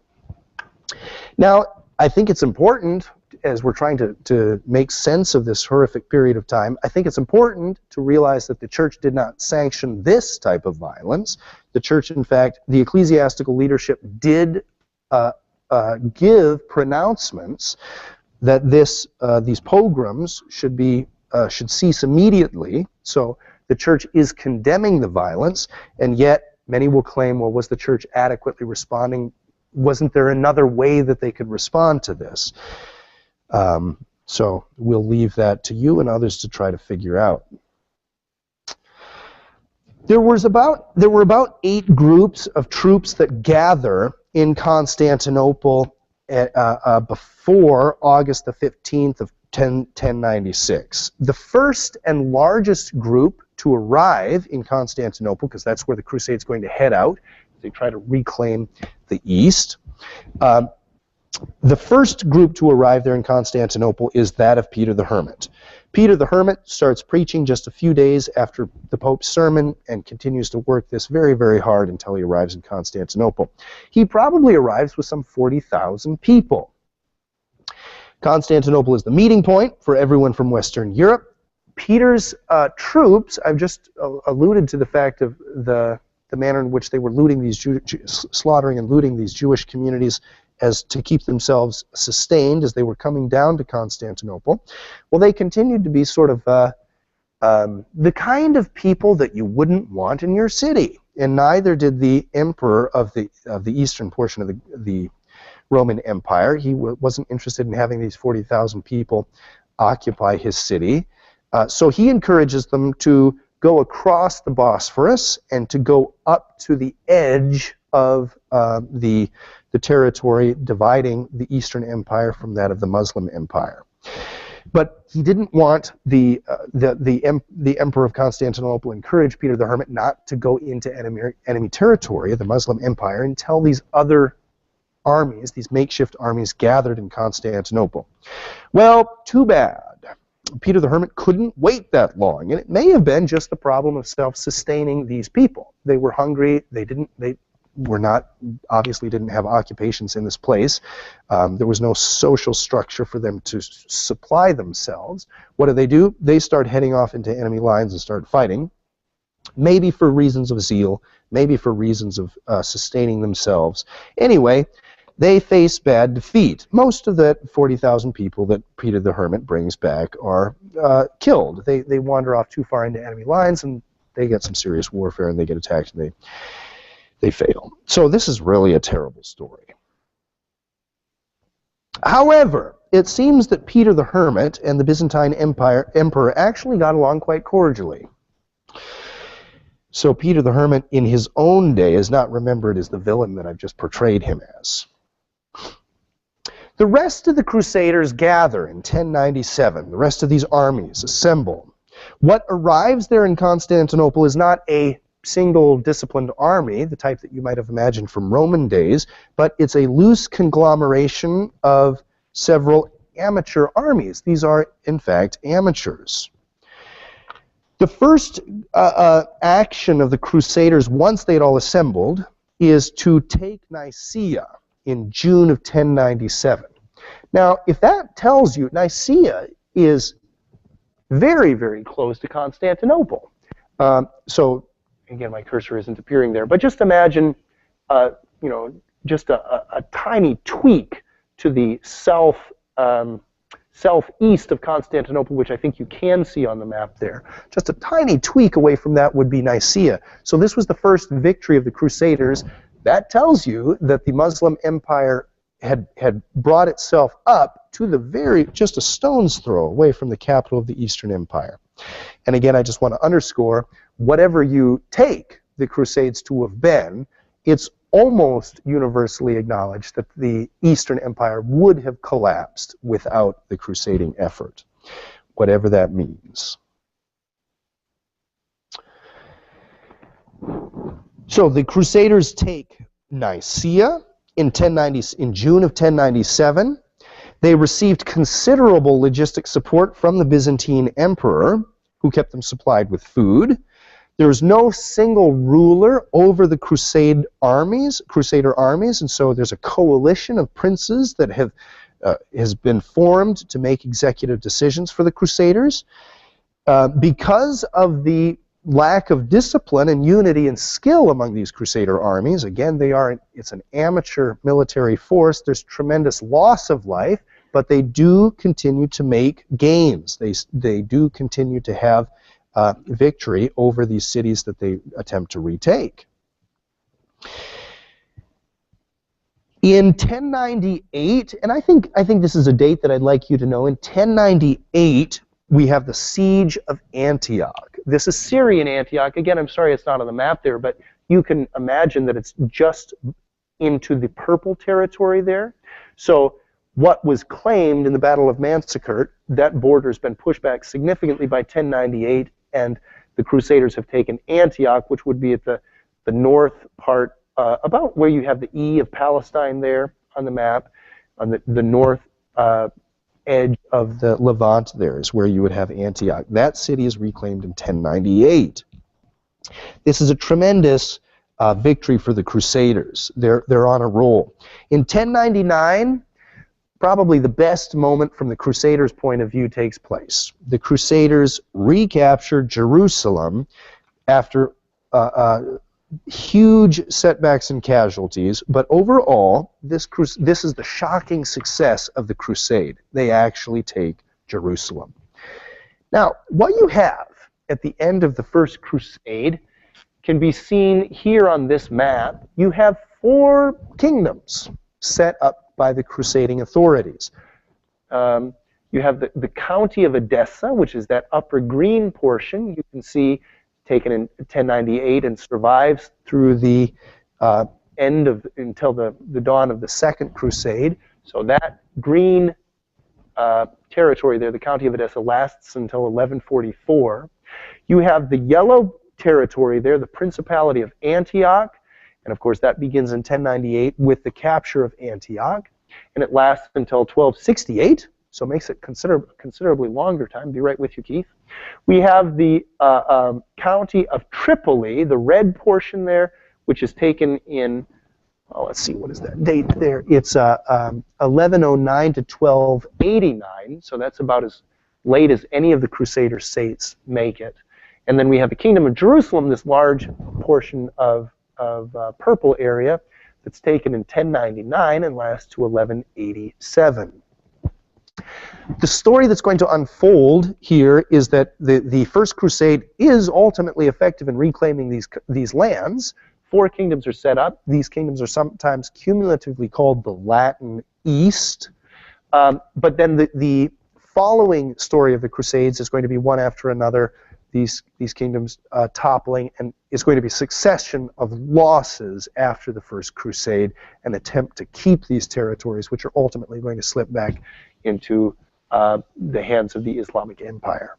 [SPEAKER 1] Now, I think it's important, as we're trying to make sense of this horrific period of time, I think it's important to realize that the church did not sanction this type of violence. The church, in fact, the ecclesiastical leadership did give pronouncements that these pogroms should cease immediately. So the church is condemning the violence, and yet many will claim, well, was the church adequately responding? Wasn't there another way that they could respond to this? So we'll leave that to you and others to try to figure out. There were about 8 groups of troops that gather in Constantinople before August the 15th of 1096. The first and largest group to arrive in Constantinople, because that's where the Crusades going to head out, they try to reclaim the East. The first group to arrive there in Constantinople is that of Peter the Hermit. Peter the Hermit starts preaching just a few days after the Pope's sermon and continues to work this very, very hard until he arrives in Constantinople. He probably arrives with some 40,000 people. Constantinople is the meeting point for everyone from Western Europe. Peter's troops, I've just alluded to the fact of the manner in which they were looting these slaughtering and looting these Jewish communities as to keep themselves sustained as they were coming down to Constantinople. Well, they continued to be sort of the kind of people that you wouldn't want in your city, and neither did the emperor of the eastern portion of the Roman Empire. He wasn't interested in having these 40,000 people occupy his city. So he encourages them to go across the Bosphorus and to go up to the edge of the territory dividing the Eastern Empire from that of the Muslim Empire. But he didn't want the Emperor of Constantinople encourage Peter the Hermit not to go into enemy territory of the Muslim Empire until these other armies, these makeshift armies, gathered in Constantinople. Well, too bad. Peter the Hermit couldn't wait that long, and it may have been just the problem of self-sustaining these people. They were hungry. They obviously didn't have occupations in this place. There was no social structure for them to supply themselves. What do? They start heading off into enemy lines and start fighting, maybe for reasons of zeal, maybe for reasons of sustaining themselves. Anyway, they face bad defeat. Most of the 40,000 people that Peter the Hermit brings back are killed. They wander off too far into enemy lines, and they get some serious warfare, and they get attacked, and they fail. So this is really a terrible story. However, it seems that Peter the Hermit and the Byzantine emperor actually got along quite cordially. So Peter the Hermit in his own day is not remembered as the villain that I've just portrayed him as. The rest of the Crusaders gather in 1097. The rest of these armies assemble. What arrives there in Constantinople is not a single disciplined army, the type that you might have imagined from Roman days, but it's a loose conglomeration of several amateur armies. These are, in fact, amateurs. The first action of the Crusaders, once they'd all assembled, is to take Nicaea in June of 1097. Now, if that tells you, Nicaea is very, very close to Constantinople. So, again, my cursor isn't appearing there, but just imagine, just a tiny tweak to the southeast of Constantinople, which I think you can see on the map there. Just a tiny tweak away from that would be Nicaea. So this was the first victory of the Crusaders. That tells you that the Muslim Empire had brought itself up to just a stone's throw away from the capital of the Eastern Empire. And again, I just want to underscore, whatever you take the Crusades to have been, it's almost universally acknowledged that the Eastern Empire would have collapsed without the crusading effort, whatever that means. So the Crusaders take Nicaea in June of 1097. They received considerable logistic support from the Byzantine emperor, who kept them supplied with food. There was no single ruler over the Crusader armies, and so there's a coalition of princes that has been formed to make executive decisions for the Crusaders. Because of the lack of discipline and unity and skill among these Crusader armies, again, it's an amateur military force, there's tremendous loss of life, but they do continue to make gains. They do continue to have victory over these cities that they attempt to retake. In 1098, and I think this is a date that I'd like you to know, in 1098 we have the Siege of Antioch. This is Syrian Antioch. Again, I'm sorry it's not on the map there, but you can imagine that it's just into the purple territory there. So what was claimed in the Battle of Manzikert, that border has been pushed back significantly by 1098, and the Crusaders have taken Antioch, which would be at the north part, about where you have the E of Palestine there on the map. On the north edge of the Levant there is where you would have Antioch. That city is reclaimed in 1098. This is a tremendous victory for the Crusaders. They're on a roll. In 1099, probably the best moment from the Crusaders' point of view takes place. The Crusaders recapture Jerusalem after huge setbacks and casualties, but overall, this is the shocking success of the crusade. They actually take Jerusalem. Now, what you have at the end of the First Crusade can be seen here on this map. You have 4 kingdoms set up by the crusading authorities. You have the county of Edessa, which is that upper green portion. You can see taken in 1098 and survives through the until the dawn of the Second Crusade. So that green territory there, the county of Edessa, lasts until 1144. You have the yellow territory there, the Principality of Antioch, and of course that begins in 1098 with the capture of Antioch, and it lasts until 1268, so it makes it considerably longer time. Be right with you, Keith. We have the county of Tripoli, the red portion there, which is taken in, let's see, what is that date there? It's 1109 to 1289, so that's about as late as any of the Crusader states make it. And then we have the Kingdom of Jerusalem, this large portion of purple area that's taken in 1099 and lasts to 1187. The story that's going to unfold here is that the First Crusade is ultimately effective in reclaiming these lands. 4 kingdoms are set up. These kingdoms are sometimes cumulatively called the Latin East. But then the following story of the Crusades is going to be one after another, these kingdoms toppling, and it's going to be a succession of losses after the First Crusade, an attempt to keep these territories, which are ultimately going to slip back into the hands of the Islamic Empire.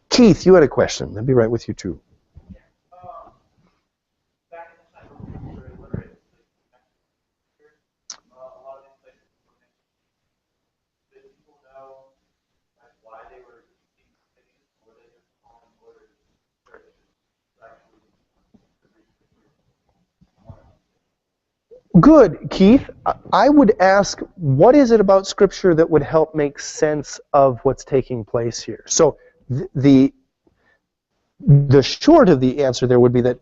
[SPEAKER 1] Keith, you had a question. I'll be right with you too.
[SPEAKER 3] Good, Keith. I would ask, what is it about Scripture that would help make sense of what's taking place here? So the short of the answer there would be that,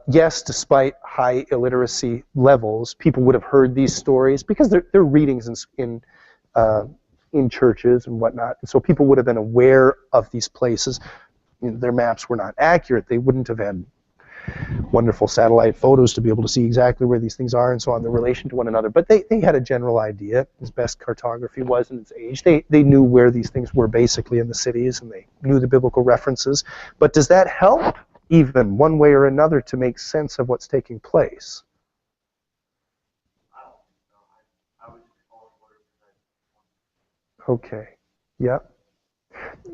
[SPEAKER 3] yes, despite high illiteracy levels, people would have heard these stories because they're readings in churches and whatnot. And so people would have been aware of these places. You know, their maps were not accurate. They wouldn't have had wonderful satellite photos to be able to see exactly where these things are and so on, their relation to one another. But they had a general idea, as best cartography was in its age. They knew where these things were basically in the cities, and they knew the biblical references. But does that help, even one way or another, to make sense of what's taking place? Okay. Yep.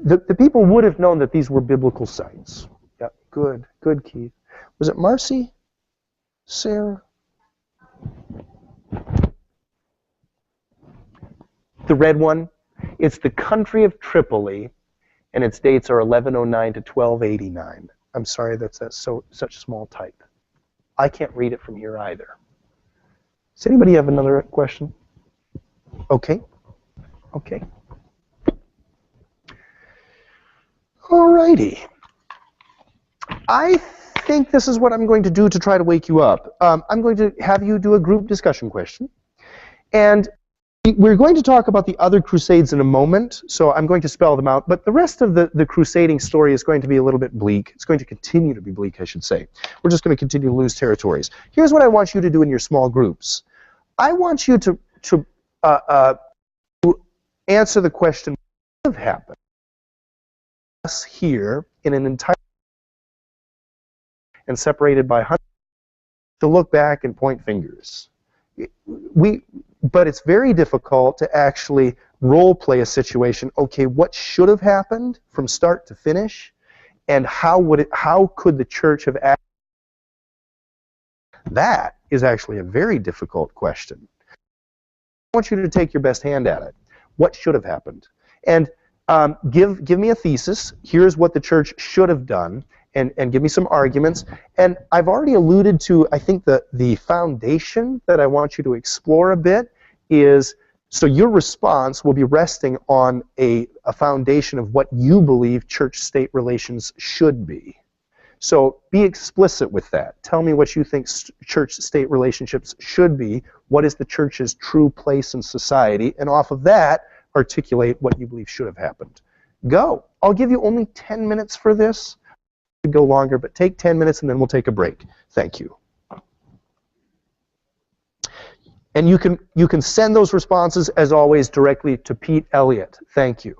[SPEAKER 3] The people would have known that these were biblical sites. Yep. Good. Good, Keith. Was it Marcy? Sarah? The red one, it's the country of Tripoli, and its dates are 1109 to 1289. I'm sorry, that's such small type. I can't read it from here either. Does anybody have another question? Okay. Okay. Alrighty. I think this is what I'm going to do to try to wake you up. I'm going to have you do a group discussion question. And we're going to talk about the other Crusades in a moment, so I'm going to spell them out. But the rest of the crusading story is going to be a little bit bleak. It's going to continue to be bleak, I should say. We're just going to continue to lose territories. Here's what I want you to do in your small groups. I want you to answer the question, what would have happened us here in an entire and separated by hundreds to look back and point fingers. But it's very difficult to actually role play a situation. Okay, what should have happened from start to finish, and how could the church have acted? That is actually a very difficult question. I want you to take your best hand at it. What should have happened? And give me a thesis. Here's what the church should have done, and give me some arguments. And I've already alluded to, I think, the foundation that I want you to explore a bit is, so your response will be resting on a foundation of what you believe church-state relations should be. So be explicit with that. Tell me what you think church-state relationships should be. What is the church's true place in society? And off of that, articulate what you believe should have happened. Go. I'll give you only 10 minutes for this. It could go longer, but take 10 minutes and then we'll take a break. Thank you. And you can send those responses, as always, directly to Pete Elliott. Thank you.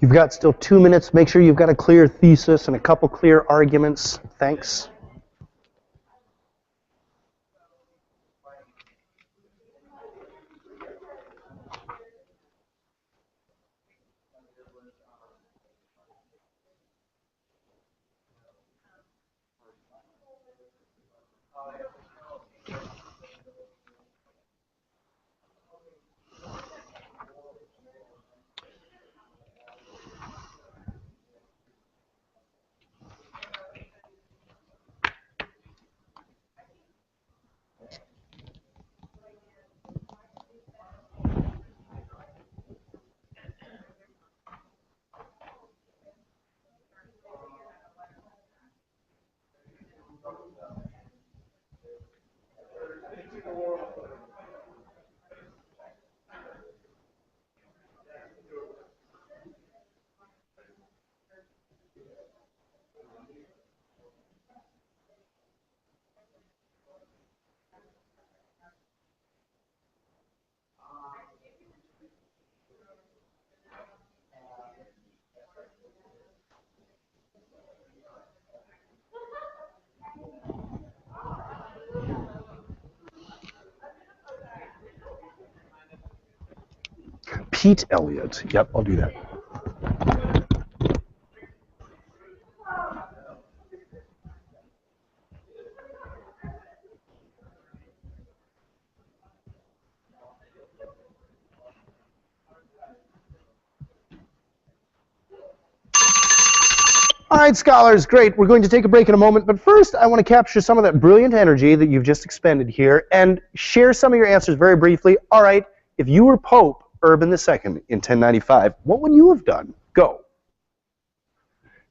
[SPEAKER 3] You've got still 2 minutes. Make sure you've got a clear thesis and a couple clear arguments. Thanks. Pete Elliott. Yep, I'll do that. All right, scholars, great. We're going to take a break in a moment, but first I want to capture some of that brilliant energy that you've just expended here and share some of your answers very briefly. All right, if you were Pope Urban II in 1095, what would you have done? Go.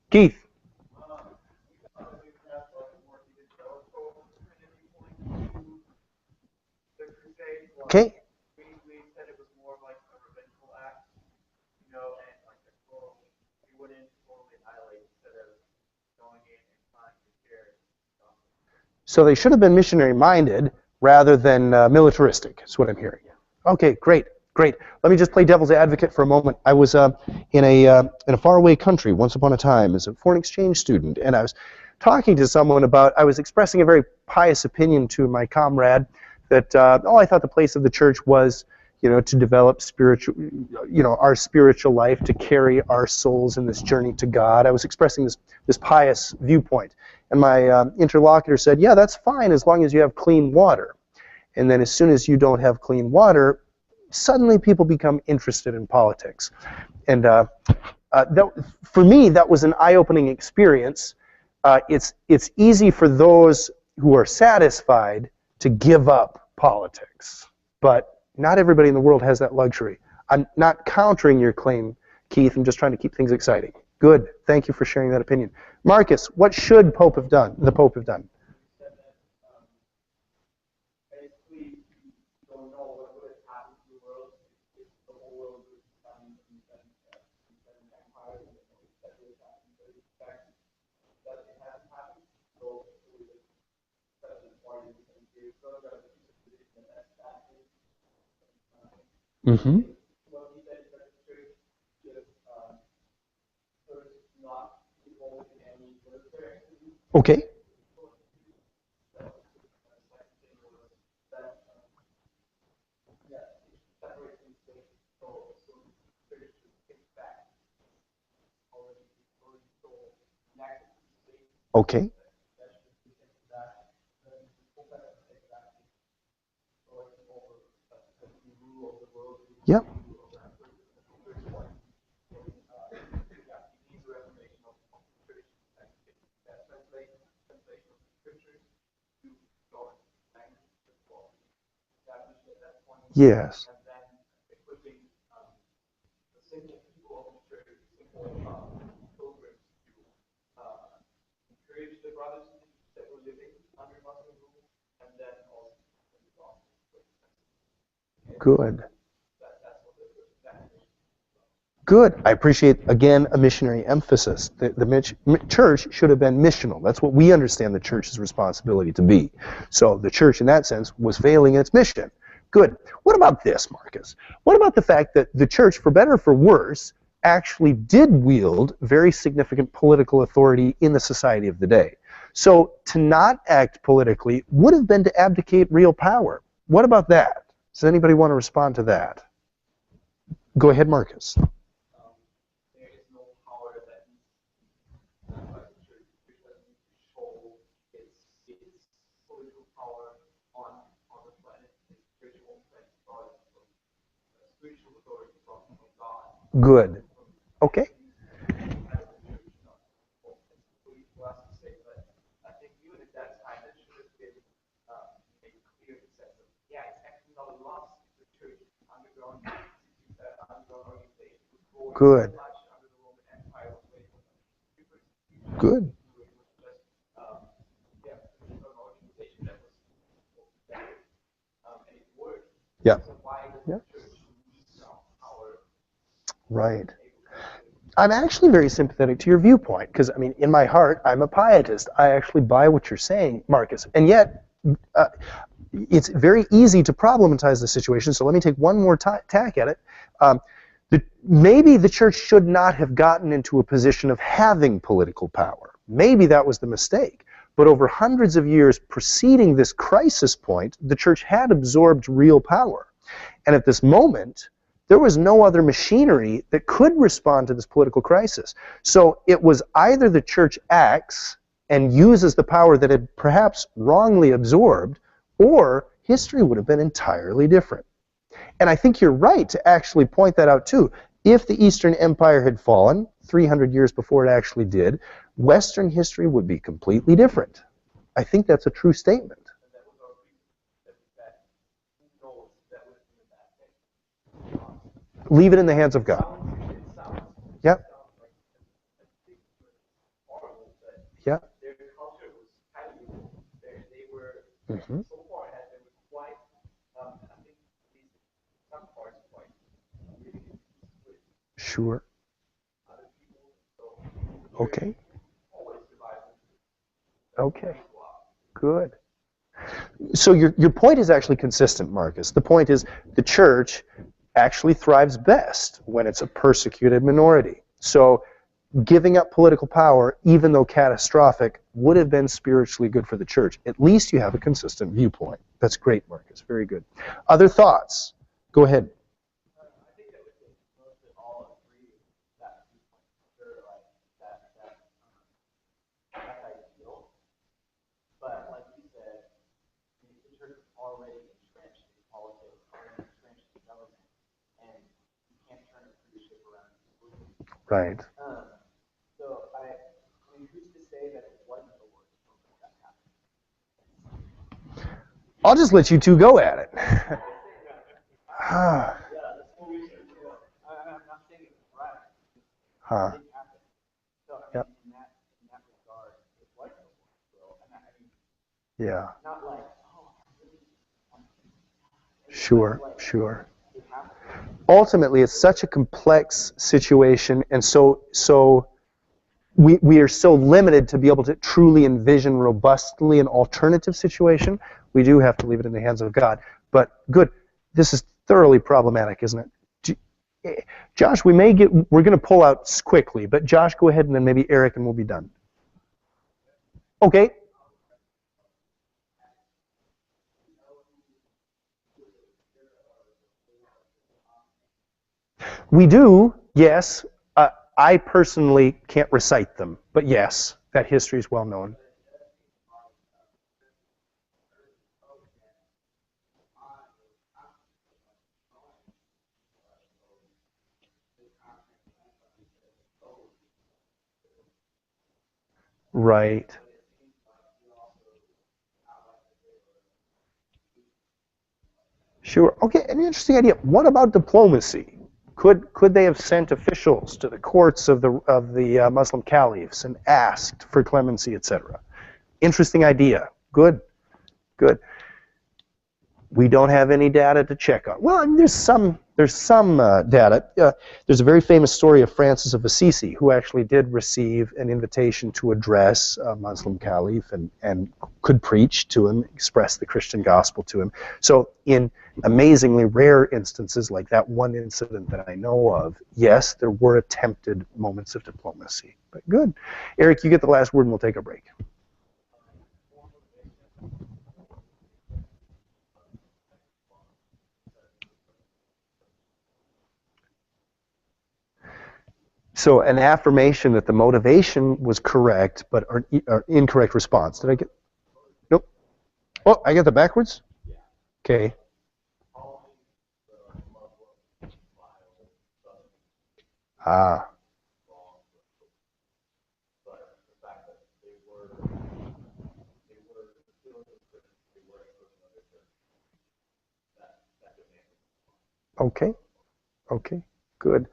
[SPEAKER 3] Keith. Okay.
[SPEAKER 2] We said it was more of like a revengeful act, you know, and like a full, we wouldn't totally annihilate instead of going in and trying to share.
[SPEAKER 3] So they should have been missionary-minded rather than militaristic, is what I'm hearing. Okay, great, great. Let me just play devil's advocate for a moment. I was in a faraway country once upon a time as a foreign exchange student, and I was talking to someone about, I was expressing a very pious opinion to my comrade that, I thought the place of the church was, to develop spiritual, our spiritual life, to carry our souls in this journey to God. I was expressing this pious viewpoint. And my interlocutor said, yeah, that's fine as long as you have clean water. And then as soon as you don't have clean water, suddenly people become interested in politics. And for me, that was an eye-opening experience. It's easy for those who are satisfied to give up politics. But not everybody in the world has that luxury. I'm not countering your claim, Keith. I'm just trying to keep things exciting. Good. Thank you for sharing that opinion. Marcus, what should the Pope have done?
[SPEAKER 2] Basically, you don't know what would have happened to the world if the whole world was becoming seven empires and that would have happened. But in fact, that it hasn't happened. So it was such a party and years ago that was a position that's happening.
[SPEAKER 3] Mm-hmm.
[SPEAKER 2] What he said is that the church just first not involved in any military activity.
[SPEAKER 3] Okay. Okay. Yep. Yes. Good. Good. I appreciate, again, a missionary emphasis. The church should have been missional. That's what we understand the church's responsibility to be. So the church, in that sense, was failing in its mission. Good. What about this, Marcus? What about the fact that the church, for better or for worse, actually did wield very significant political authority in the society of the day. So to not act politically would have been to abdicate real power. What about that? Does anybody want to respond to that? Go ahead, Marcus.
[SPEAKER 2] There is no power that needs to be by the church. The church doesn't need to show its political power on the planet. Its spiritual authority from God.
[SPEAKER 3] Good. Okay. Good. Good. Yeah. Yeah. Right. I'm actually very sympathetic to your viewpoint because, I mean, in my heart, I'm a pietist. I actually buy what you're saying, Marcus. And yet, it's very easy to problematize the situation. So let me take one more tack at it. Maybe the church should not have gotten into a position of having political power. Maybe that was the mistake. But over hundreds of years preceding this crisis point, the church had absorbed real power. And at this moment, there was no other machinery that could respond to this political crisis. So it was either the church acts and uses the power that it perhaps wrongly absorbed, or history would have been entirely different. And I think you're right to actually point that out too. If the Eastern Empire had fallen 300 years before it actually did, Western history would be completely different. I think that's a true statement. Leave it in the hands of God. Yep. Yep. Mm-hmm. Sure. Okay. Okay. Good. So your point is actually consistent, Marcus. The point is the church actually thrives best when it's a persecuted minority. So giving up political power, even though catastrophic, would have been spiritually good for the church. At least you have a consistent viewpoint. That's great, Marcus. Very good. Other thoughts? Go ahead. Right.
[SPEAKER 2] So who's to say that it wasn't the worst that happened?
[SPEAKER 3] I'll just let you two go at it.
[SPEAKER 2] Yeah, that's what we should do. I'm not saying it's right.
[SPEAKER 3] Huh.
[SPEAKER 2] It happened. So
[SPEAKER 3] Yep.
[SPEAKER 2] in that regard, it was the worst will. And I mean,
[SPEAKER 3] Yeah.
[SPEAKER 2] not like, oh,
[SPEAKER 3] Sure. Sure. Ultimately, it's such a complex situation, and so we are so limited to be able to truly envision robustly an alternative situation. We do have to leave it in the hands of God. But good, this is thoroughly problematic, isn't it? Josh, we're going to pull out quickly, but Josh, go ahead, and then maybe Eric, and we'll be done. Okay. We do, yes. I personally can't recite them, but yes, that history is well known. Right. Sure. Okay, an interesting idea. What about diplomacy? Could they have sent officials to the courts of the Muslim caliphs and asked for clemency, etc.? Interesting idea. Good. Good. We don't have any data to check on. Well, there's some data. There's a very famous story of Francis of Assisi, who actually did receive an invitation to address a Muslim caliph and could preach to him, express the Christian gospel to him. So in amazingly rare instances, like that one incident that I know of, yes, there were attempted moments of diplomacy. But good. Eric, you get the last word and we'll take a break. So an affirmation that the motivation was correct, but an incorrect response. Did I get? Nope. Oh, I get the backwards? Okay. Ah. Okay. Okay. Good.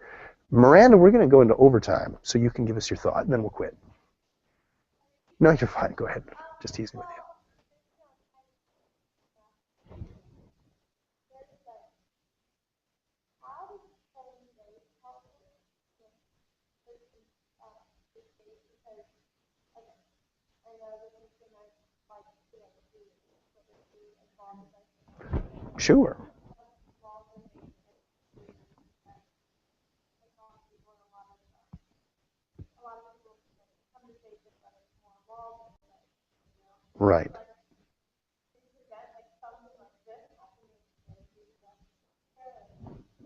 [SPEAKER 3] Miranda, we're going to go into overtime, so you can give us your thought, and then we'll quit. No, you're fine. Go ahead. Just teasing with you. Sure. Right.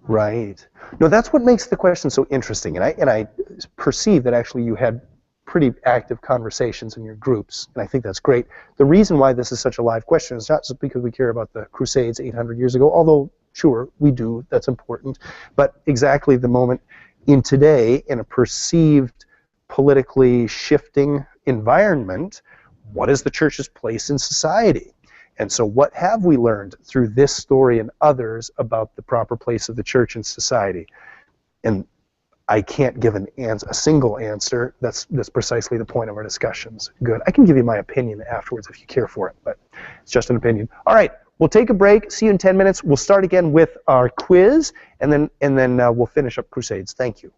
[SPEAKER 3] Right. No, that's what makes the question so interesting. And I perceive that actually you had pretty active conversations in your groups, and I think that's great. The reason why this is such a live question is not just because we care about the Crusades 800 years ago, although sure, we do, that's important, but exactly the moment in today, in a perceived politically shifting environment, what is the church's place in society? And so what have we learned through this story and others about the proper place of the church in society? And I can't give a single answer. That's precisely the point of our discussions. Good. I can give you my opinion afterwards if you care for it, but it's just an opinion. All right, we'll take a break. See you in 10 minutes. We'll start again with our quiz, and then we'll finish up Crusades. Thank you.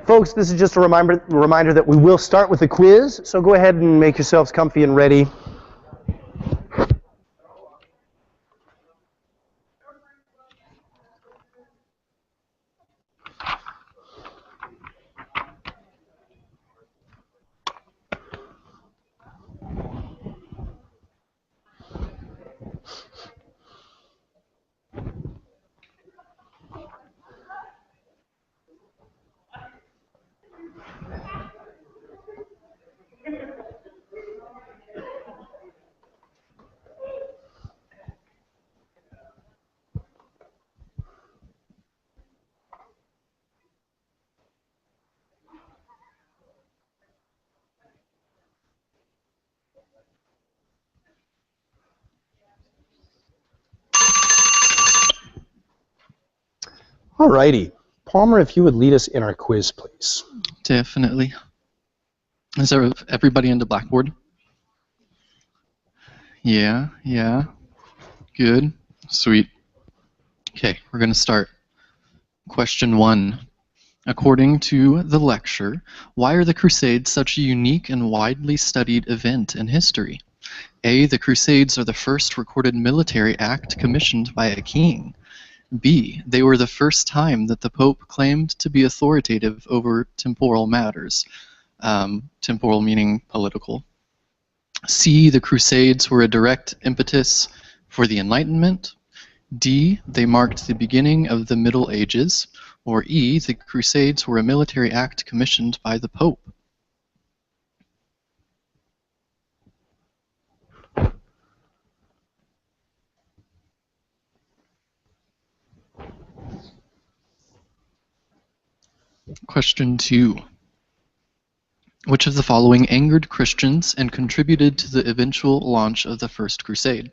[SPEAKER 3] Folks, this is just a reminder that we will start with a quiz, so go ahead and make yourselves comfy and ready. All righty. Palmer, if you would lead us in our quiz, please.
[SPEAKER 8] Definitely. Is there everybody on the blackboard? Yeah. Good. Sweet. Okay, we're going to start. Question 1. According to the lecture, why are the Crusades such a unique and widely studied event in history? A. The Crusades are the first recorded military act commissioned by a king. B. They were the first time that the Pope claimed to be authoritative over temporal matters. Temporal meaning political. C. The Crusades were a direct impetus for the Enlightenment. D. They marked the beginning of the Middle Ages. Or E. The Crusades were a military act commissioned by the Pope. Question 2. Which of the following angered Christians and contributed to the eventual launch of the First Crusade?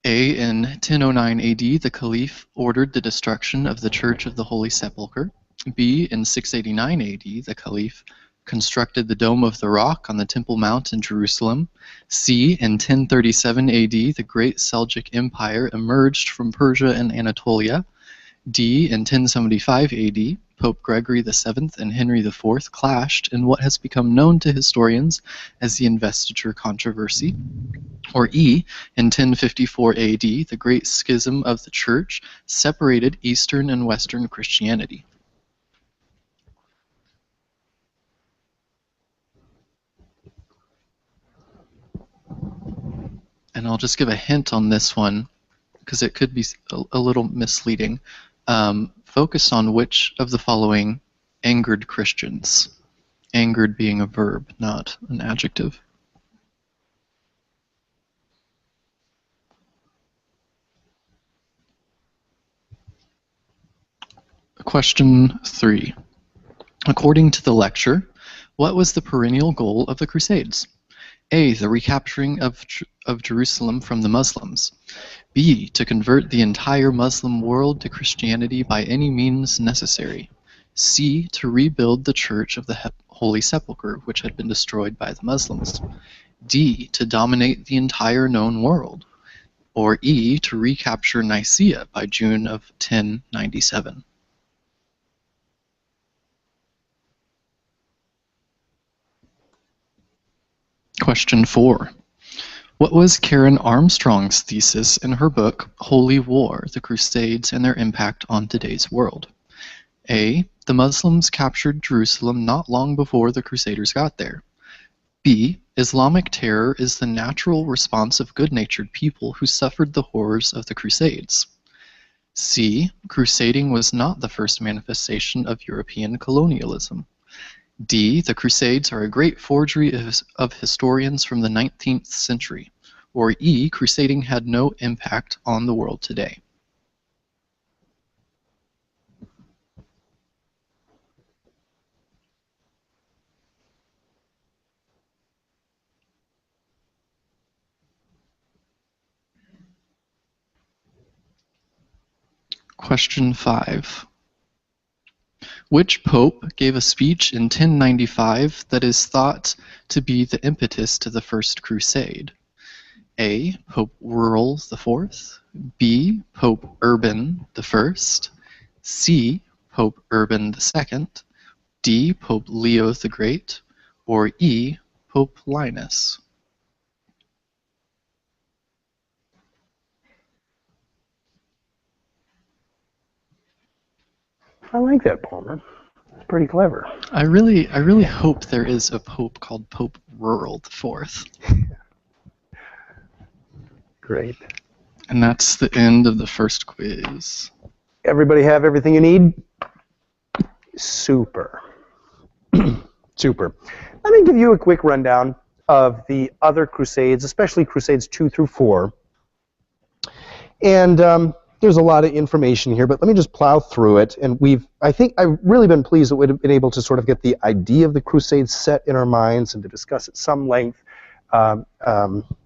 [SPEAKER 8] A. In 1009 AD, the Caliph ordered the destruction of the Church of the Holy Sepulchre. B. In 689 AD, the Caliph constructed the Dome of the Rock on the Temple Mount in Jerusalem. C. In 1037 AD, the Great Seljuk Empire emerged from Persia and Anatolia. D. In 1075 AD, Pope Gregory VII and Henry IV clashed in what has become known to historians as the Investiture Controversy. Or E. In 1054 AD, the Great Schism of the Church separated Eastern and Western Christianity. And I'll just give a hint on this one, because it could be a little misleading. Focus on which of the following angered Christians. Angered being a verb, not an adjective. Question 3. According to the lecture, what was the perennial goal of the Crusades? A. The recapturing of Jerusalem from the Muslims. B. To convert the entire Muslim world to Christianity by any means necessary. C. To rebuild the Church of the Holy Sepulchre, which had been destroyed by the Muslims. D. To dominate the entire known world. Or E. To recapture Nicaea by June of 1097. Question 4. What was Karen Armstrong's thesis in her book, Holy War, The Crusades and Their Impact on Today's World? A. The Muslims captured Jerusalem not long before the Crusaders got there. B. Islamic terror is the natural response of good-natured people who suffered the horrors of the Crusades. C. Crusading was not the first manifestation of European colonialism. D. The Crusades are a great forgery of historians from the 19th century. Or E. Crusading had no impact on the world today. Question 5. Which pope gave a speech in 1095 that is thought to be the impetus to the First Crusade? A. Pope Rural IV. B. Pope Urban I. C. Pope Urban II. D. Pope Leo the Great, or E. Pope Linus?
[SPEAKER 3] I like that, Palmer. It's pretty clever.
[SPEAKER 8] I really hope there is a pope called Pope Rural IV.
[SPEAKER 3] Great.
[SPEAKER 8] And that's the end of the first quiz.
[SPEAKER 3] Everybody have everything you need? Super. Super. Let me give you a quick rundown of the other Crusades, especially Crusades 2 through 4. And there's a lot of information here, but let me just plow through it. And I've really been pleased that we've been able to sort of get the idea of the Crusades set in our minds and to discuss at some length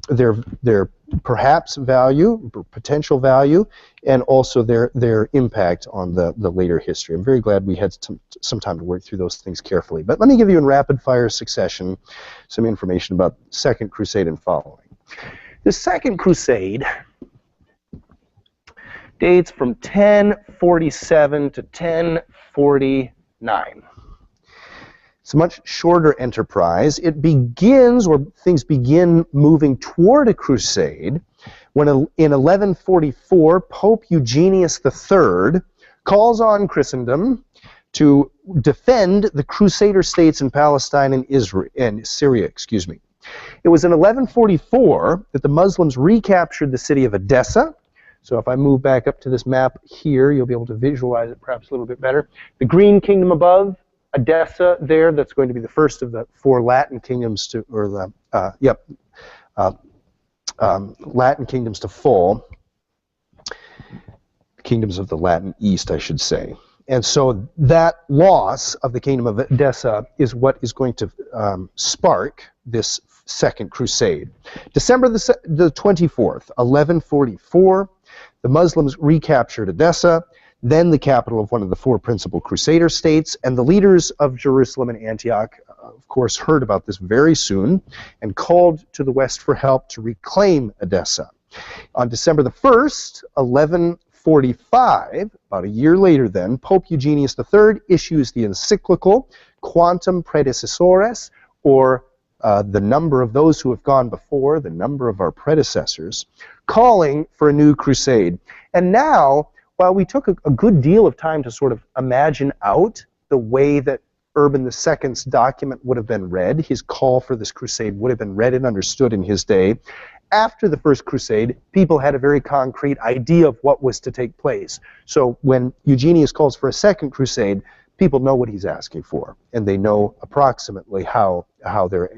[SPEAKER 3] their perhaps value, potential value, and also their impact on the later history. I'm very glad we had some time to work through those things carefully. But let me give you in rapid fire succession some information about Second Crusade and following. The Second Crusade dates from 1047 to 1049. It's a much shorter enterprise. It begins, or things begin moving toward a crusade, when in 1144, Pope Eugenius III calls on Christendom to defend the Crusader states in Palestine and Syria. It was in 1144 that the Muslims recaptured the city of Edessa. So if I move back up to this map here, you'll be able to visualize it perhaps a little bit better. The green kingdom above, Edessa there, that's going to be the first of the four Latin kingdoms Latin kingdoms to fall. Kingdoms of the Latin East, I should say. And so that loss of the kingdom of Edessa is what is going to spark this Second Crusade. December the 24th, 1144, the Muslims recaptured Edessa, then the capital of one of the four principal Crusader states, and the leaders of Jerusalem and Antioch, of course, heard about this very soon and called to the West for help to reclaim Edessa. On December the 1st, 1145, about a year later then, Pope Eugenius III issues the encyclical Quantum Predecessores, or the number of those who have gone before, the number of our predecessors, calling for a new crusade. And now, while we took a good deal of time to sort of imagine out the way that Urban II's document would have been read, his call for this crusade would have been read and understood in his day, after the First Crusade, people had a very concrete idea of what was to take place. So when Eugenius calls for a Second Crusade, people know what he's asking for, and they know approximately how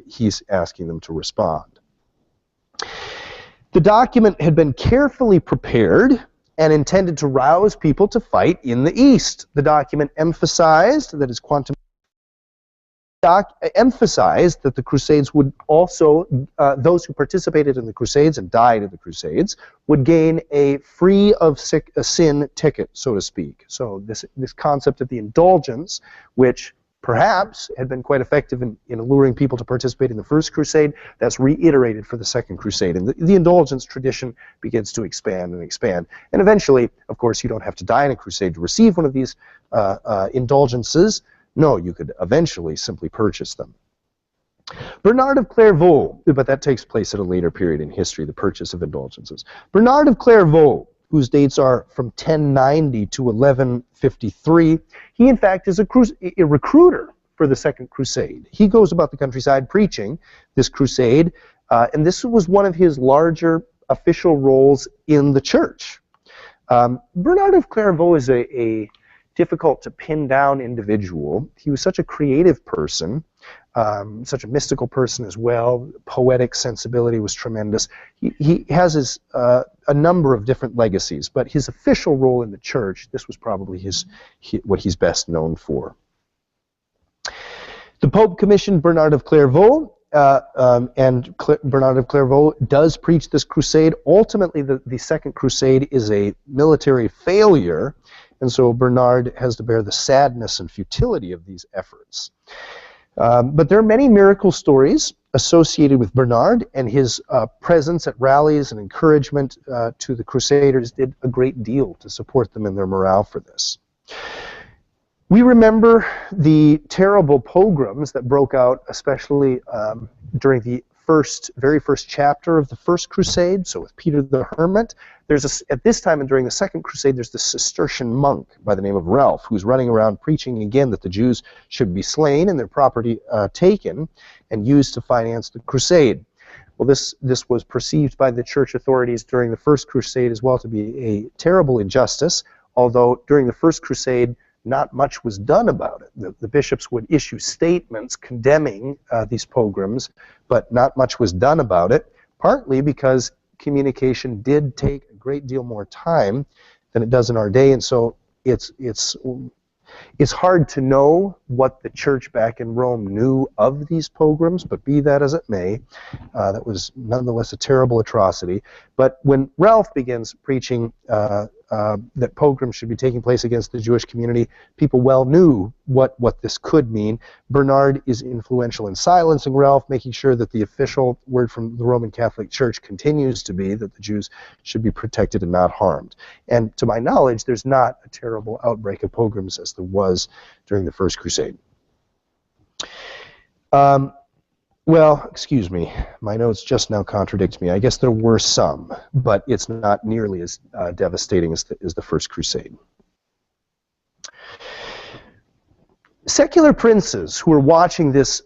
[SPEAKER 3] he's asking them to respond. The document had been carefully prepared and intended to rouse people to fight in the East. The document emphasized that the Crusades would also, those who participated in the Crusades and died in the Crusades, would gain a free of sin ticket, so to speak. So this concept of the indulgence, which perhaps had been quite effective in alluring people to participate in the First Crusade, that's reiterated for the Second Crusade. And the indulgence tradition begins to expand and expand. And eventually, of course, you don't have to die in a crusade to receive one of these indulgences. No, you could eventually simply purchase them. Bernard of Clairvaux, but that takes place at a later period in history, the purchase of indulgences. Bernard of Clairvaux, whose dates are from 1090 to 1153, he in fact is a recruiter for the Second Crusade. He goes about the countryside preaching this crusade, and this was one of his larger official roles in the church. Bernard of Clairvaux is a difficult to pin down individual. He was such a creative person, such a mystical person as well. Poetic sensibility was tremendous. He has a number of different legacies, but his official role in the church, this was probably what he's best known for. The Pope commissioned Bernard of Clairvaux, and Bernard of Clairvaux does preach this crusade. Ultimately, the Second Crusade is a military failure, and so Bernard has to bear the sadness and futility of these efforts. But there are many miracle stories associated with Bernard, and his presence at rallies and encouragement to the Crusaders did a great deal to support them in their morale for this. We remember the terrible pogroms that broke out, especially during the very first chapter of the First Crusade, so with Peter the Hermit. At this time and during the Second Crusade, there's this Cistercian monk by the name of Ralph, who's running around preaching again that the Jews should be slain and their property taken and used to finance the crusade. Well, this was perceived by the church authorities during the First Crusade as well to be a terrible injustice, although during the First Crusade, not much was done about it. The bishops would issue statements condemning these pogroms, but not much was done about it, partly because communication did take a great deal more time than it does in our day, and so it's hard to know what the church back in Rome knew of these pogroms, but be that as it may, that was nonetheless a terrible atrocity. But when Ralph begins preaching that pogroms should be taking place against the Jewish community, people well knew what this could mean. Bernard is influential in silencing Ralph, making sure that the official word from the Roman Catholic Church continues to be that the Jews should be protected and not harmed. And to my knowledge, there's not a terrible outbreak of pogroms as there was during the First Crusade. Well, excuse me, my notes just now contradict me. I guess there were some, but it's not nearly as devastating as the First Crusade. Secular princes who were watching this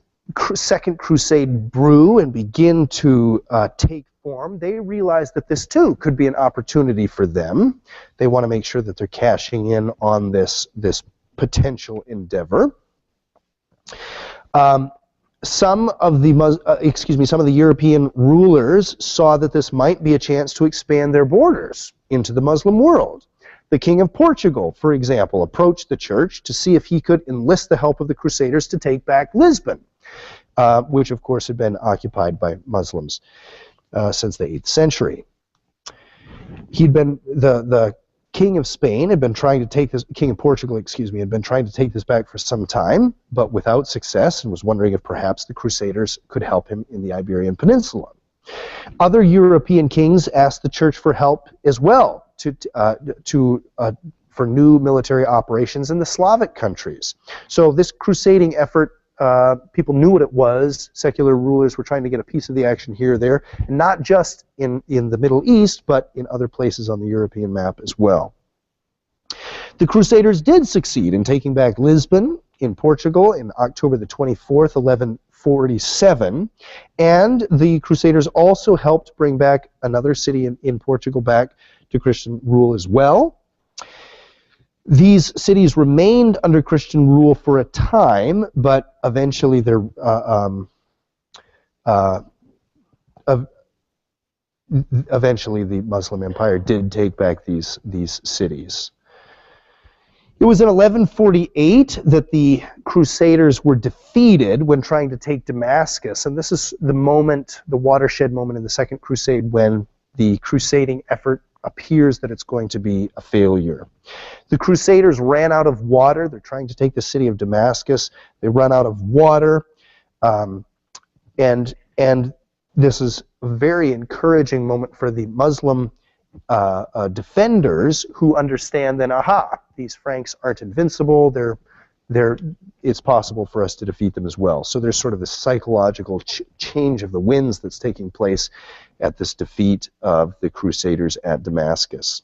[SPEAKER 3] Second Crusade brew and begin to take form, they realize that this too could be an opportunity for them. They want to make sure that they're cashing in on this potential endeavor. Some of the European rulers saw that this might be a chance to expand their borders into the Muslim world. The King of Portugal, for example, approached the church to see if he could enlist the help of the Crusaders to take back Lisbon, which of course had been occupied by Muslims since the 8th century. The King of Spain had been trying to take this, King of Portugal, excuse me, had been trying to take this back for some time, but without success, and was wondering if perhaps the Crusaders could help him in the Iberian Peninsula. Other European kings asked the church for help as well for new military operations in the Slavic countries. So this crusading effort, people knew what it was. Secular rulers were trying to get a piece of the action here or there, and not just in the Middle East, but in other places on the European map as well. The Crusaders did succeed in taking back Lisbon in Portugal in October the 24th, 1147, and the Crusaders also helped bring back another city in Portugal back to Christian rule as well. These cities remained under Christian rule for a time, but eventually eventually the Muslim Empire did take back these cities. It was in 1148 that the Crusaders were defeated when trying to take Damascus, and this is the watershed moment in the Second Crusade when the crusading effort appears that it's going to be a failure. The Crusaders ran out of water. They're trying to take the city of Damascus. They run out of water, and this is a very encouraging moment for the Muslim defenders who understand then, aha, these Franks aren't invincible. It's possible for us to defeat them as well. So there's sort of this psychological change of the winds that's taking place at this defeat of the Crusaders at Damascus.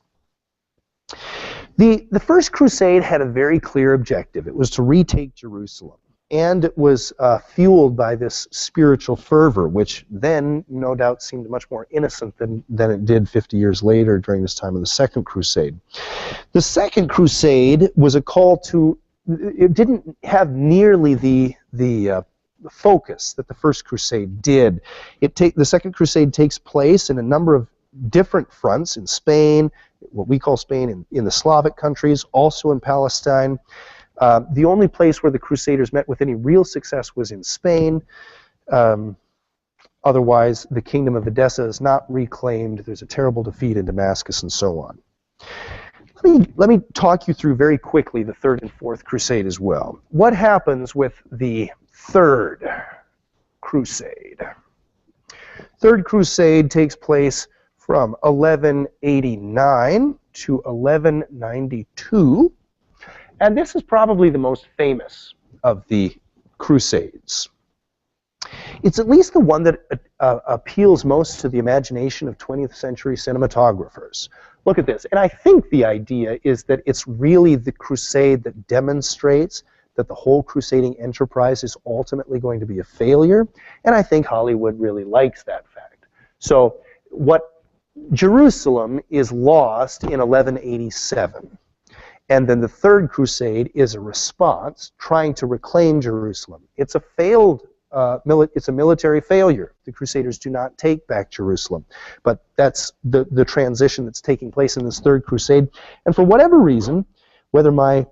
[SPEAKER 3] The First Crusade had a very clear objective. It was to retake Jerusalem. And it was fueled by this spiritual fervor, which then, no doubt, seemed much more innocent than it did 50 years later during this time of the Second Crusade. The Second Crusade was a call to, it didn't have nearly the focus that the First Crusade did. The Second Crusade takes place in a number of different fronts in Spain, what we call Spain, in the Slavic countries, also in Palestine. The only place where the Crusaders met with any real success was in Spain. Otherwise, the kingdom of Edessa is not reclaimed. There's a terrible defeat in Damascus and so on. Let me talk you through very quickly the Third and Fourth Crusade as well. What happens with the Third Crusade? Third Crusade takes place from 1189 to 1192. And this is probably the most famous of the Crusades. It's at least the one that appeals most to the imagination of 20th century cinematographers. Look at this. And I think the idea is that it's really the crusade that demonstrates that the whole crusading enterprise is ultimately going to be a failure. And I think Hollywood really likes that fact. So what Jerusalem is lost in 1187. And then the Third Crusade is a response trying to reclaim Jerusalem. It's a failed it's a military failure. The Crusaders do not take back Jerusalem. But that's the transition that's taking place in this Third Crusade. And for whatever reason, whether my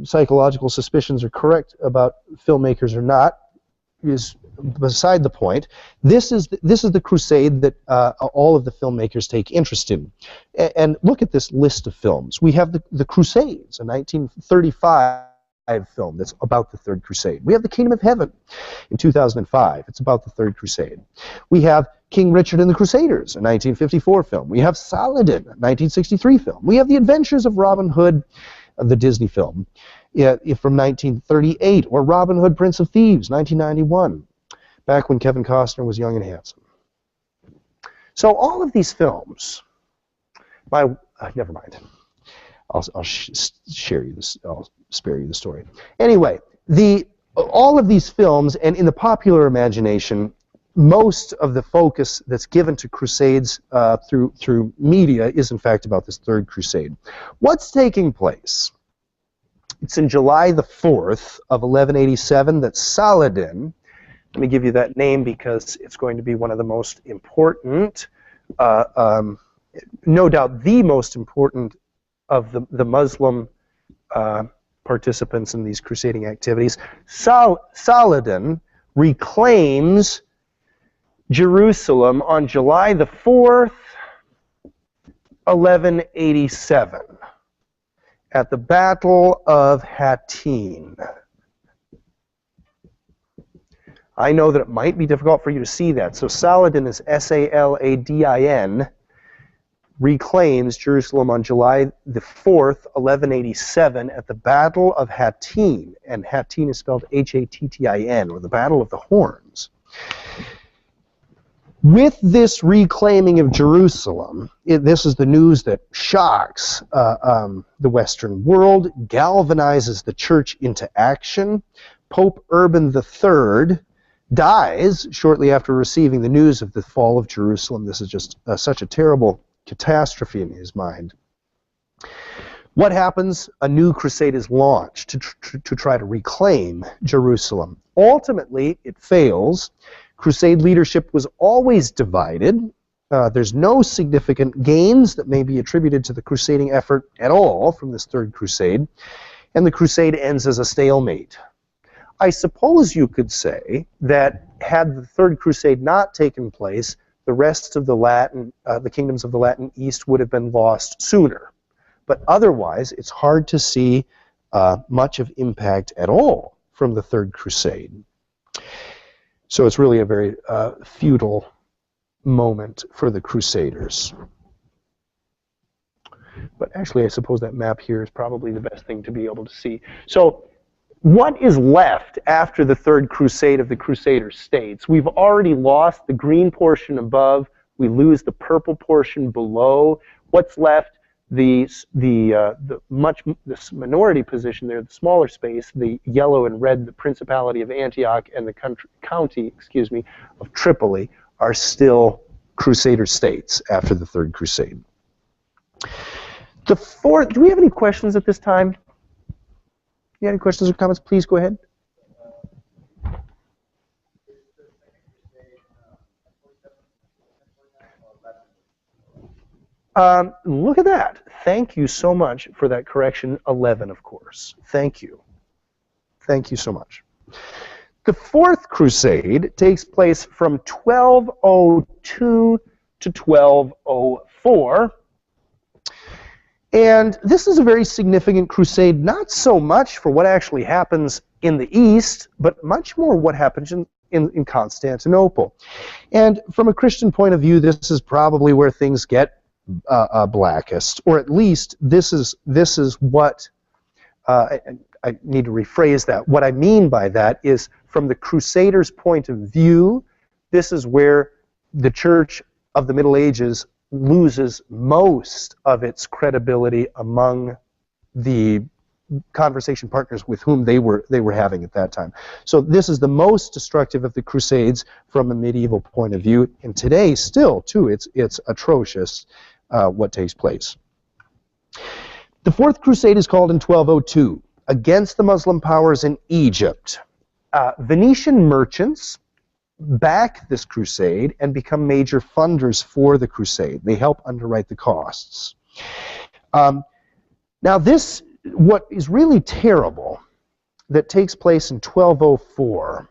[SPEAKER 3] psychological suspicions are correct about filmmakers or not is beside the point. This is the crusade that all of the filmmakers take interest in. And look at this list of films. We have the Crusades, a 1935 film that's about the Third Crusade. We have The Kingdom of Heaven in 2005. It's about the Third Crusade. We have King Richard and the Crusaders, a 1954 film. We have Saladin, a 1963 film. We have The Adventures of Robin Hood, the Disney film, from 1938, or Robin Hood, Prince of Thieves, 1991, back when Kevin Costner was young and handsome. So all of these films, never mind. I'll share you this. I'll spare you the story. Anyway, all of these films, and in the popular imagination, most of the focus that's given to Crusades through media is in fact about this Third Crusade. What's taking place? It's in July the 4th of 1187 that Saladin, let me give you that name because it's going to be one of the most important, no doubt the most important of the Muslim participants in these crusading activities. Saladin reclaims Jerusalem on July the 4th, 1187, at the Battle of Hattin. I know that it might be difficult for you to see that. So Saladin is S-A-L-A-D-I-N, reclaims Jerusalem on July the 4th, 1187, at the Battle of Hattin. And Hattin is spelled H-A-T-T-I-N, or the Battle of the Horns. With this reclaiming of Jerusalem, this is the news that shocks the Western world, galvanizes the church into action. Pope Urban III dies shortly after receiving the news of the fall of Jerusalem. This is just such a terrible catastrophe in his mind. What happens? A new crusade is launched to try to reclaim Jerusalem. Ultimately, it fails. Crusade leadership was always divided. There's no significant gains that may be attributed to the crusading effort at all from this Third Crusade, and the crusade ends as a stalemate. I suppose you could say that had the Third Crusade not taken place, the rest of the kingdoms of the Latin East would have been lost sooner. But otherwise, it's hard to see much of impact at all from the Third Crusade. So it's really a very futile moment for the Crusaders. But actually, I suppose that map here is probably the best thing to be able to see. So what is left after the Third Crusade of the Crusader states? We've already lost the green portion above. We lose the purple portion below. What's left? This minority position there, the smaller space, the yellow and red, the Principality of Antioch and the county, of Tripoli are still Crusader states after the Third Crusade. The fourth, do we have any questions at this time? You have any questions or comments? Please go ahead. Look at that. Thank you so much for that correction. 11, of course. Thank you. Thank you so much. The Fourth Crusade takes place from 1202 to 1204. And this is a very significant crusade, not so much for what actually happens in the East, but much more what happens in Constantinople. And from a Christian point of view, this is probably where things get blackest, or at least this is what I need to rephrase that. What I mean by that is, from the Crusaders' point of view, this is where the Church of the Middle Ages loses most of its credibility among the conversation partners with whom they were having at that time. So this is the most destructive of the Crusades from a medieval point of view, and today still too it's atrocious what takes place. The Fourth Crusade is called in 1202 against the Muslim powers in Egypt. Venetian merchants back this crusade and become major funders for the crusade. They help underwrite the costs. Now this, what is really terrible that takes place in 1204,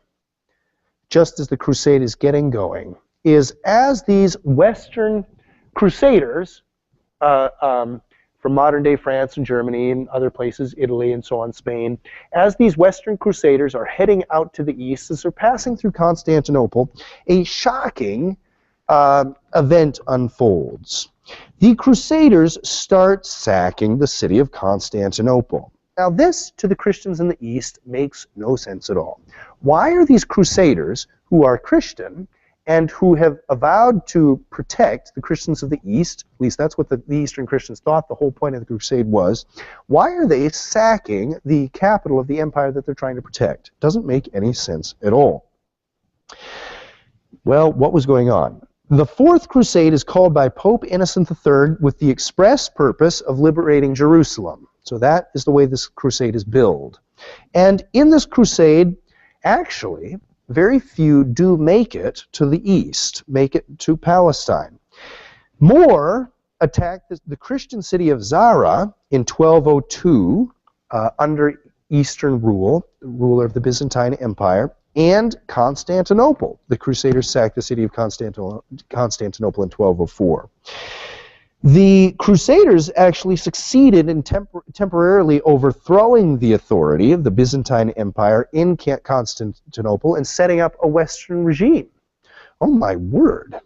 [SPEAKER 3] just as the crusade is getting going, is as these Western crusaders from modern-day France and Germany and other places, Italy and so on, Spain, as these Western crusaders are heading out to the east, as they're passing through Constantinople, a shocking event unfolds. The Crusaders start sacking the city of Constantinople. Now this, to the Christians in the East, makes no sense at all. Why are these Crusaders, who are Christian, and who have vowed to protect the Christians of the East, at least that's what the Eastern Christians thought the whole point of the crusade was, why are they sacking the capital of the empire that they're trying to protect? Doesn't make any sense at all. Well, what was going on? The Fourth Crusade is called by Pope Innocent III with the express purpose of liberating Jerusalem. So that is the way this crusade is billed. And in this crusade, actually, very few do make it to the east, make it to Palestine. More attack the Christian city of Zara in 1202 under Eastern rule, ruler of the Byzantine Empire, and Constantinople. The Crusaders sacked the city of Constantinople in 1204. The Crusaders actually succeeded in temporarily overthrowing the authority of the Byzantine Empire in Constantinople and setting up a Western regime. Oh my word.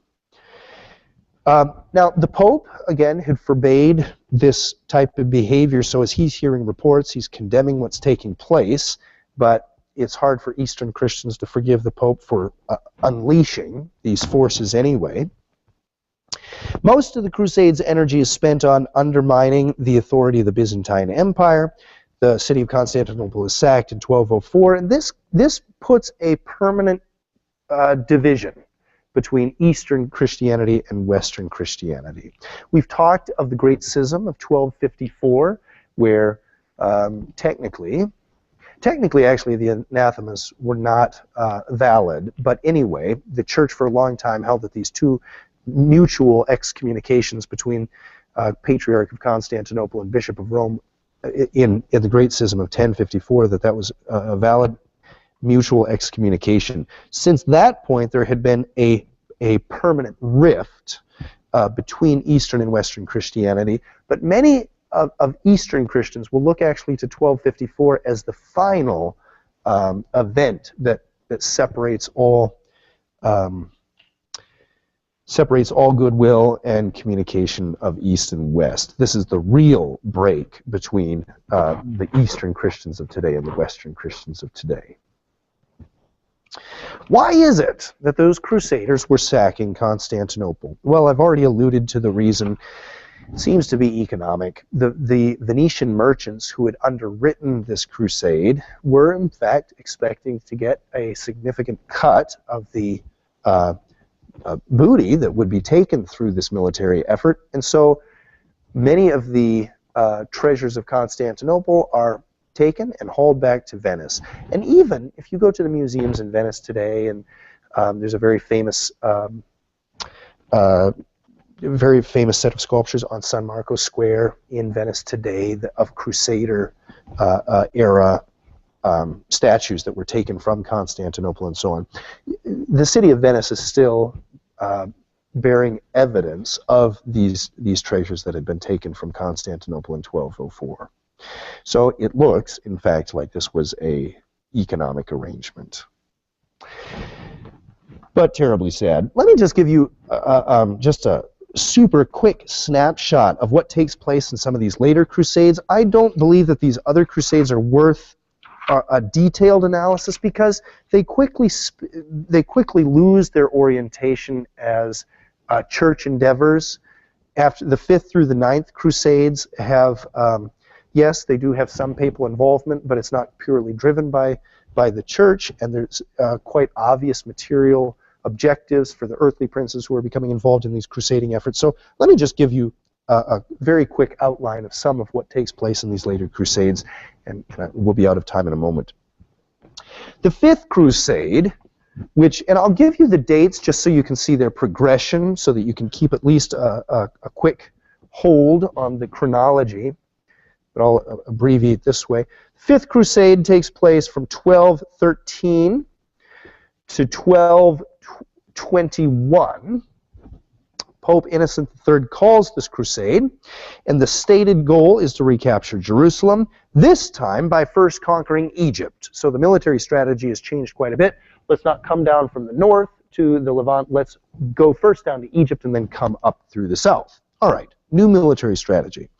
[SPEAKER 3] Now, the Pope, again, had forbade this type of behavior, so as he's hearing reports, he's condemning what's taking place, but it's hard for Eastern Christians to forgive the Pope for unleashing these forces anyway. Most of the Crusades' energy is spent on undermining the authority of the Byzantine Empire. The city of Constantinople is sacked in 1204, and this puts a permanent division between Eastern Christianity and Western Christianity. We've talked of the Great Schism of 1254, where technically actually the anathemas were not valid, but anyway, the church for a long time held that these two mutual excommunications between Patriarch of Constantinople and Bishop of Rome in the Great Schism of 1054, that was a valid mutual excommunication. Since that point, there had been a permanent rift between Eastern and Western Christianity, but many of Eastern Christians will look actually to 1254 as the final event that separates all goodwill and communication of East and West. This is the real break between the Eastern Christians of today and the Western Christians of today. Why is it that those Crusaders were sacking Constantinople? Well, I've already alluded to the reason. It seems to be economic. The Venetian merchants who had underwritten this crusade were in fact expecting to get a significant cut of the booty that would be taken through this military effort, and so many of the treasures of Constantinople are taken and hauled back to Venice. And even if you go to the museums in Venice today, and there's a very famous set of sculptures on San Marco Square in Venice today of Crusader era statues that were taken from Constantinople and so on. The city of Venice is still bearing evidence of these treasures that had been taken from Constantinople in 1204. So it looks, in fact, like this was an economic arrangement. But terribly sad. Let me just give you just a
[SPEAKER 1] super quick snapshot of what takes place in some of these later crusades. I don't believe that these other crusades are worth a detailed analysis because they quickly lose their orientation as church endeavors. After the 5th through the 9th crusades have, yes, they do have some papal involvement, but it's not purely driven by the church, and there's quite obvious material objectives for the earthly princes who are becoming involved in these crusading efforts. So let me just give you a very quick outline of some of what takes place in these later crusades, and we'll be out of time in a moment. The 5th crusade, and I'll give you the dates just so you can see their progression, so that you can keep at least a quick hold on the chronology, but I'll abbreviate this way. 5th crusade takes place from 1213 to 1221. Pope Innocent III calls this crusade, and the stated goal is to recapture Jerusalem, this time by first conquering Egypt. So the military strategy has changed quite a bit. Let's not come down from the north to the Levant. Let's go first down to Egypt and then come up through the south. All right, new military strategy.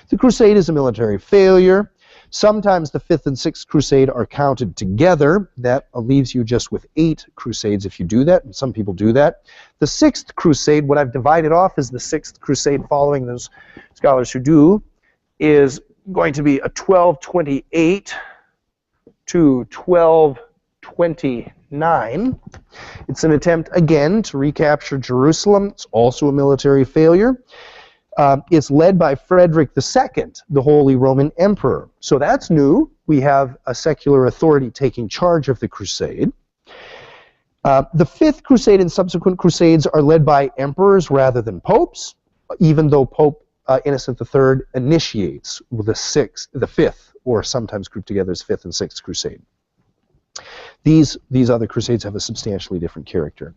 [SPEAKER 1] The crusade is a military failure. Sometimes the 5th and 6th crusade are counted together. That leaves you just with 8 crusades if you do that, and some people do that. The 6th crusade, what I've divided off as the 6th crusade, following those scholars who do, is going to be a 1228 to 1229. It's an attempt, again, to recapture Jerusalem. It's also a military failure. It's led by Frederick II, the Holy Roman Emperor. So that's new. We have a secular authority taking charge of the crusade. The 5th crusade and subsequent crusades are led by emperors rather than popes, even though Pope Innocent III initiates the 5th, or sometimes grouped together as 5th and 6th crusade. These other crusades have a substantially different character.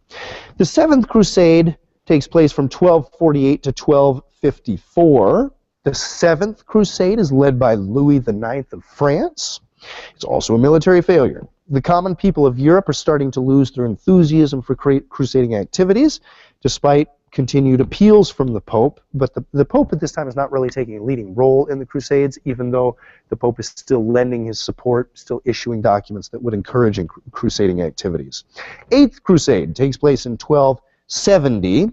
[SPEAKER 1] The 7th crusade takes place from 1248 to 1254. The 7th crusade is led by Louis IX of France. It's also a military failure. The common people of Europe are starting to lose their enthusiasm for crusading activities, despite continued appeals from the Pope. But the Pope at this time is not really taking a leading role in the Crusades, even though the Pope is still lending his support, still issuing documents that would encourage crusading activities. 8th crusade takes place in 1270.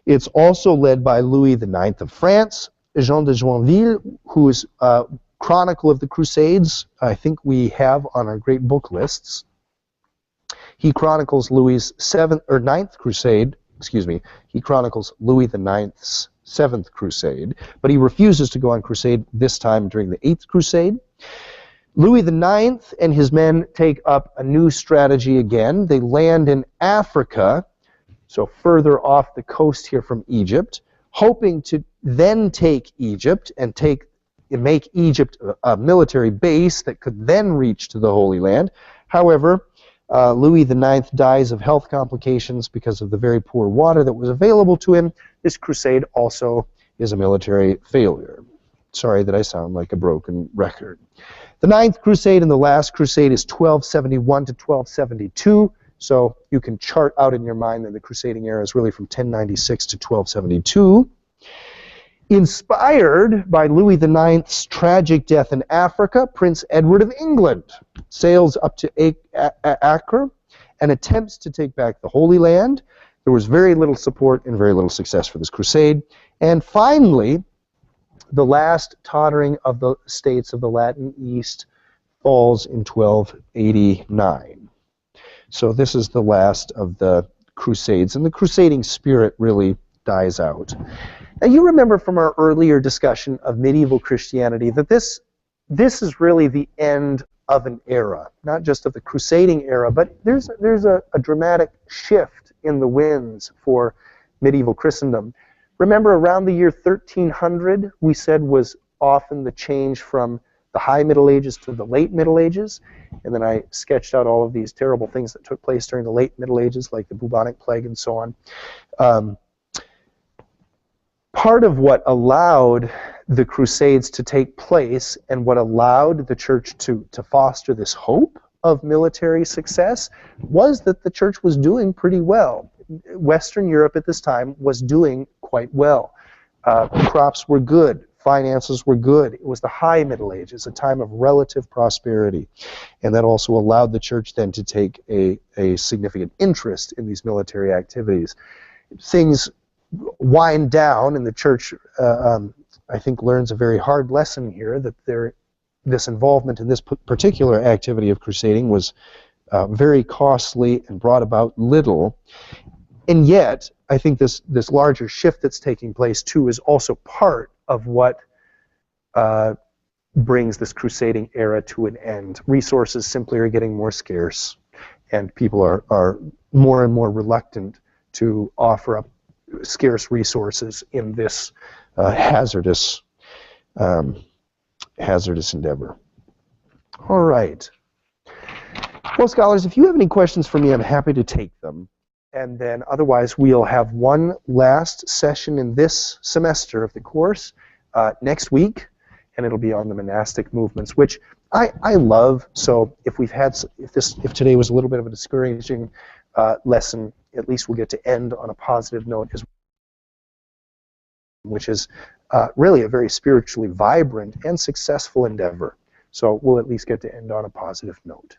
[SPEAKER 1] It's also led by Louis IX of France. Jean de Joinville, whose Chronicle of the Crusades I think we have on our great book lists. He chronicles Louis's 9th crusade. He chronicles Louis IX's 7th crusade, but he refuses to go on crusade this time during the 8th crusade. Louis IX and his men take up a new strategy again. They land in Africa, so further off the coast here from Egypt, hoping to then take Egypt and make Egypt a military base that could then reach to the Holy Land. However, Louis IX dies of health complications because of the very poor water that was available to him. This crusade also is a military failure. Sorry that I sound like a broken record. The 9th crusade and the last crusade is 1271 to 1272. So you can chart out in your mind that the crusading era is really from 1096 to 1272. Inspired by Louis IX's tragic death in Africa, Prince Edward of England sails up to Acre and attempts to take back the Holy Land. There was very little support and very little success for this crusade. And finally, the last tottering of the states of the Latin East falls in 1289. So this is the last of the Crusades, and the crusading spirit really dies out. Now you remember from our earlier discussion of medieval Christianity that this is really the end of an era, not just of the crusading era, but there's a dramatic shift in the winds for medieval Christendom. Remember, around the year 1300, we said was often the change from the High Middle Ages to the Late Middle Ages, and then I sketched out all of these terrible things that took place during the Late Middle Ages, like the bubonic plague and so on. Part of what allowed the Crusades to take place and what allowed the church to foster this hope of military success was that the church was doing pretty well.
[SPEAKER 3] Western Europe at this time was doing quite well. Crops were good. Finances were good. It was the high Middle Ages, a time of relative prosperity. And that also allowed the church then to take a significant interest in these military activities. Things wind down, and the church, I think, learns a very hard lesson here, that this involvement in this particular activity of crusading was very costly and brought about little. And yet, I think this larger shift that's taking place too is also part of what brings this crusading era to an end. Resources simply are getting more scarce, and people are more and more reluctant to offer up scarce resources in this hazardous endeavor. All right. Well, scholars, if you have any questions for me, I'm happy to take them. And then otherwise, we'll have one last session in this semester of the course next week, and it'll be on the monastic movements, which I love. So if today was a little bit of a discouraging lesson, at least we'll get to end on a positive note, which is really a very spiritually vibrant and successful endeavor. So we'll at least get to end on a positive note.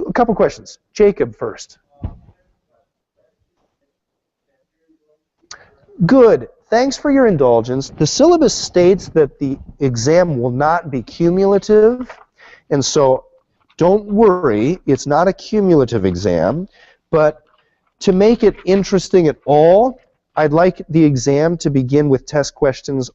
[SPEAKER 3] A couple questions. Jacob first. Good. Thanks for your indulgence. The syllabus states that the exam will not be cumulative, and so don't worry, it's not a cumulative exam, but to make it interesting at all, I'd like the exam to begin with test questions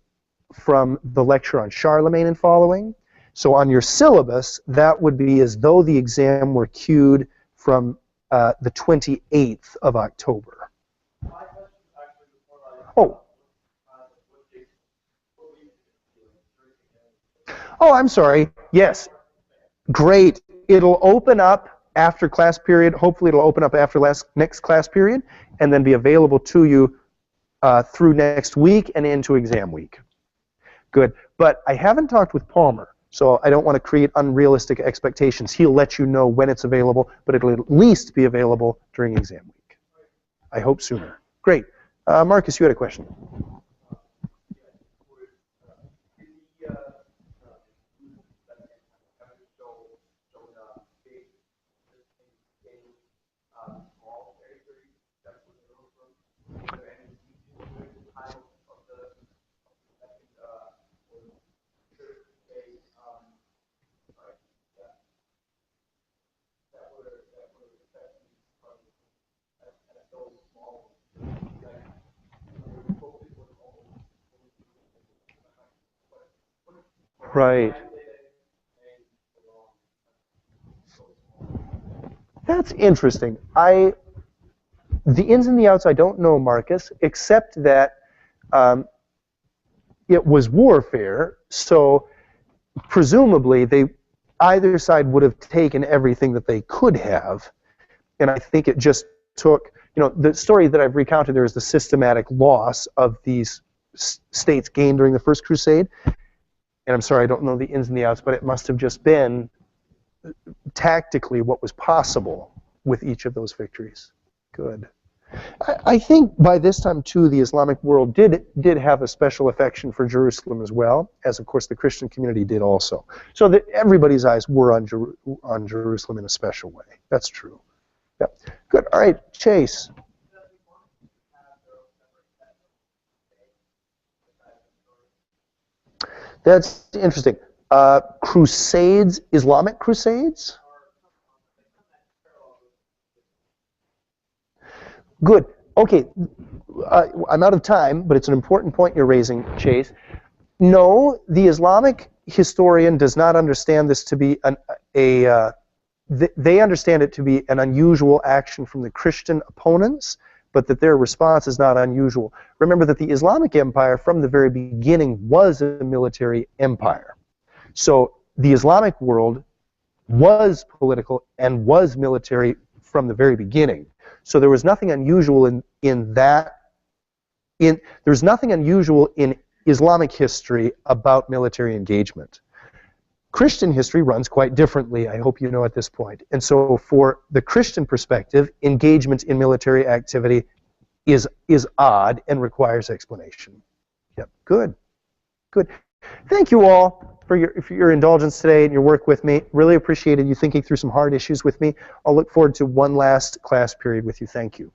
[SPEAKER 3] from the lecture on Charlemagne and following. So on your syllabus, that would be as though the exam were queued from the 28th of October. Oh. Oh, I'm sorry. Yes. Great. It'll open up after class period. Hopefully it'll open up after next class period and then be available to you through next week and into exam week. Good. But I haven't talked with Palmer, so I don't want to create unrealistic expectations. He'll let you know when it's available, but it'll at least be available during exam week. I hope sooner. Great. Marcus, you had a question. Right. That's interesting. The ins and the outs I don't know, Marcus, except that it was warfare, so presumably either side would have taken everything that they could have, and I think it just took, the story that I've recounted there is the systematic loss of these states gained during the First Crusade. And I'm sorry, I don't know the ins and the outs, but it must have just been tactically what was possible with each of those victories. Good. I think by this time, too, the Islamic world did have a special affection for Jerusalem as well, as, of course, the Christian community did also. So that everybody's eyes were on Jerusalem in a special way. That's true. Yep. Good. All right, Chase. That's interesting. Crusades, Islamic Crusades? Good. Okay. I'm out of time, but it's an important point you're raising, Chase. No, the Islamic historian does not understand this to be they understand it to be an unusual action from the Christian opponents, but that their response is not unusual. Remember that the Islamic Empire from the very beginning was a military empire. So the Islamic world was political and was military from the very beginning. So there was nothing unusual in that. There's nothing unusual in Islamic history about military engagement. Christian history runs quite differently, I hope you know at this point. And so for the Christian perspective, engagement in military activity is odd and requires explanation. Yep, good. Thank you all for your indulgence today and your work with me. Really appreciated you thinking through some hard issues with me. I'll look forward to one last class period with you. Thank you.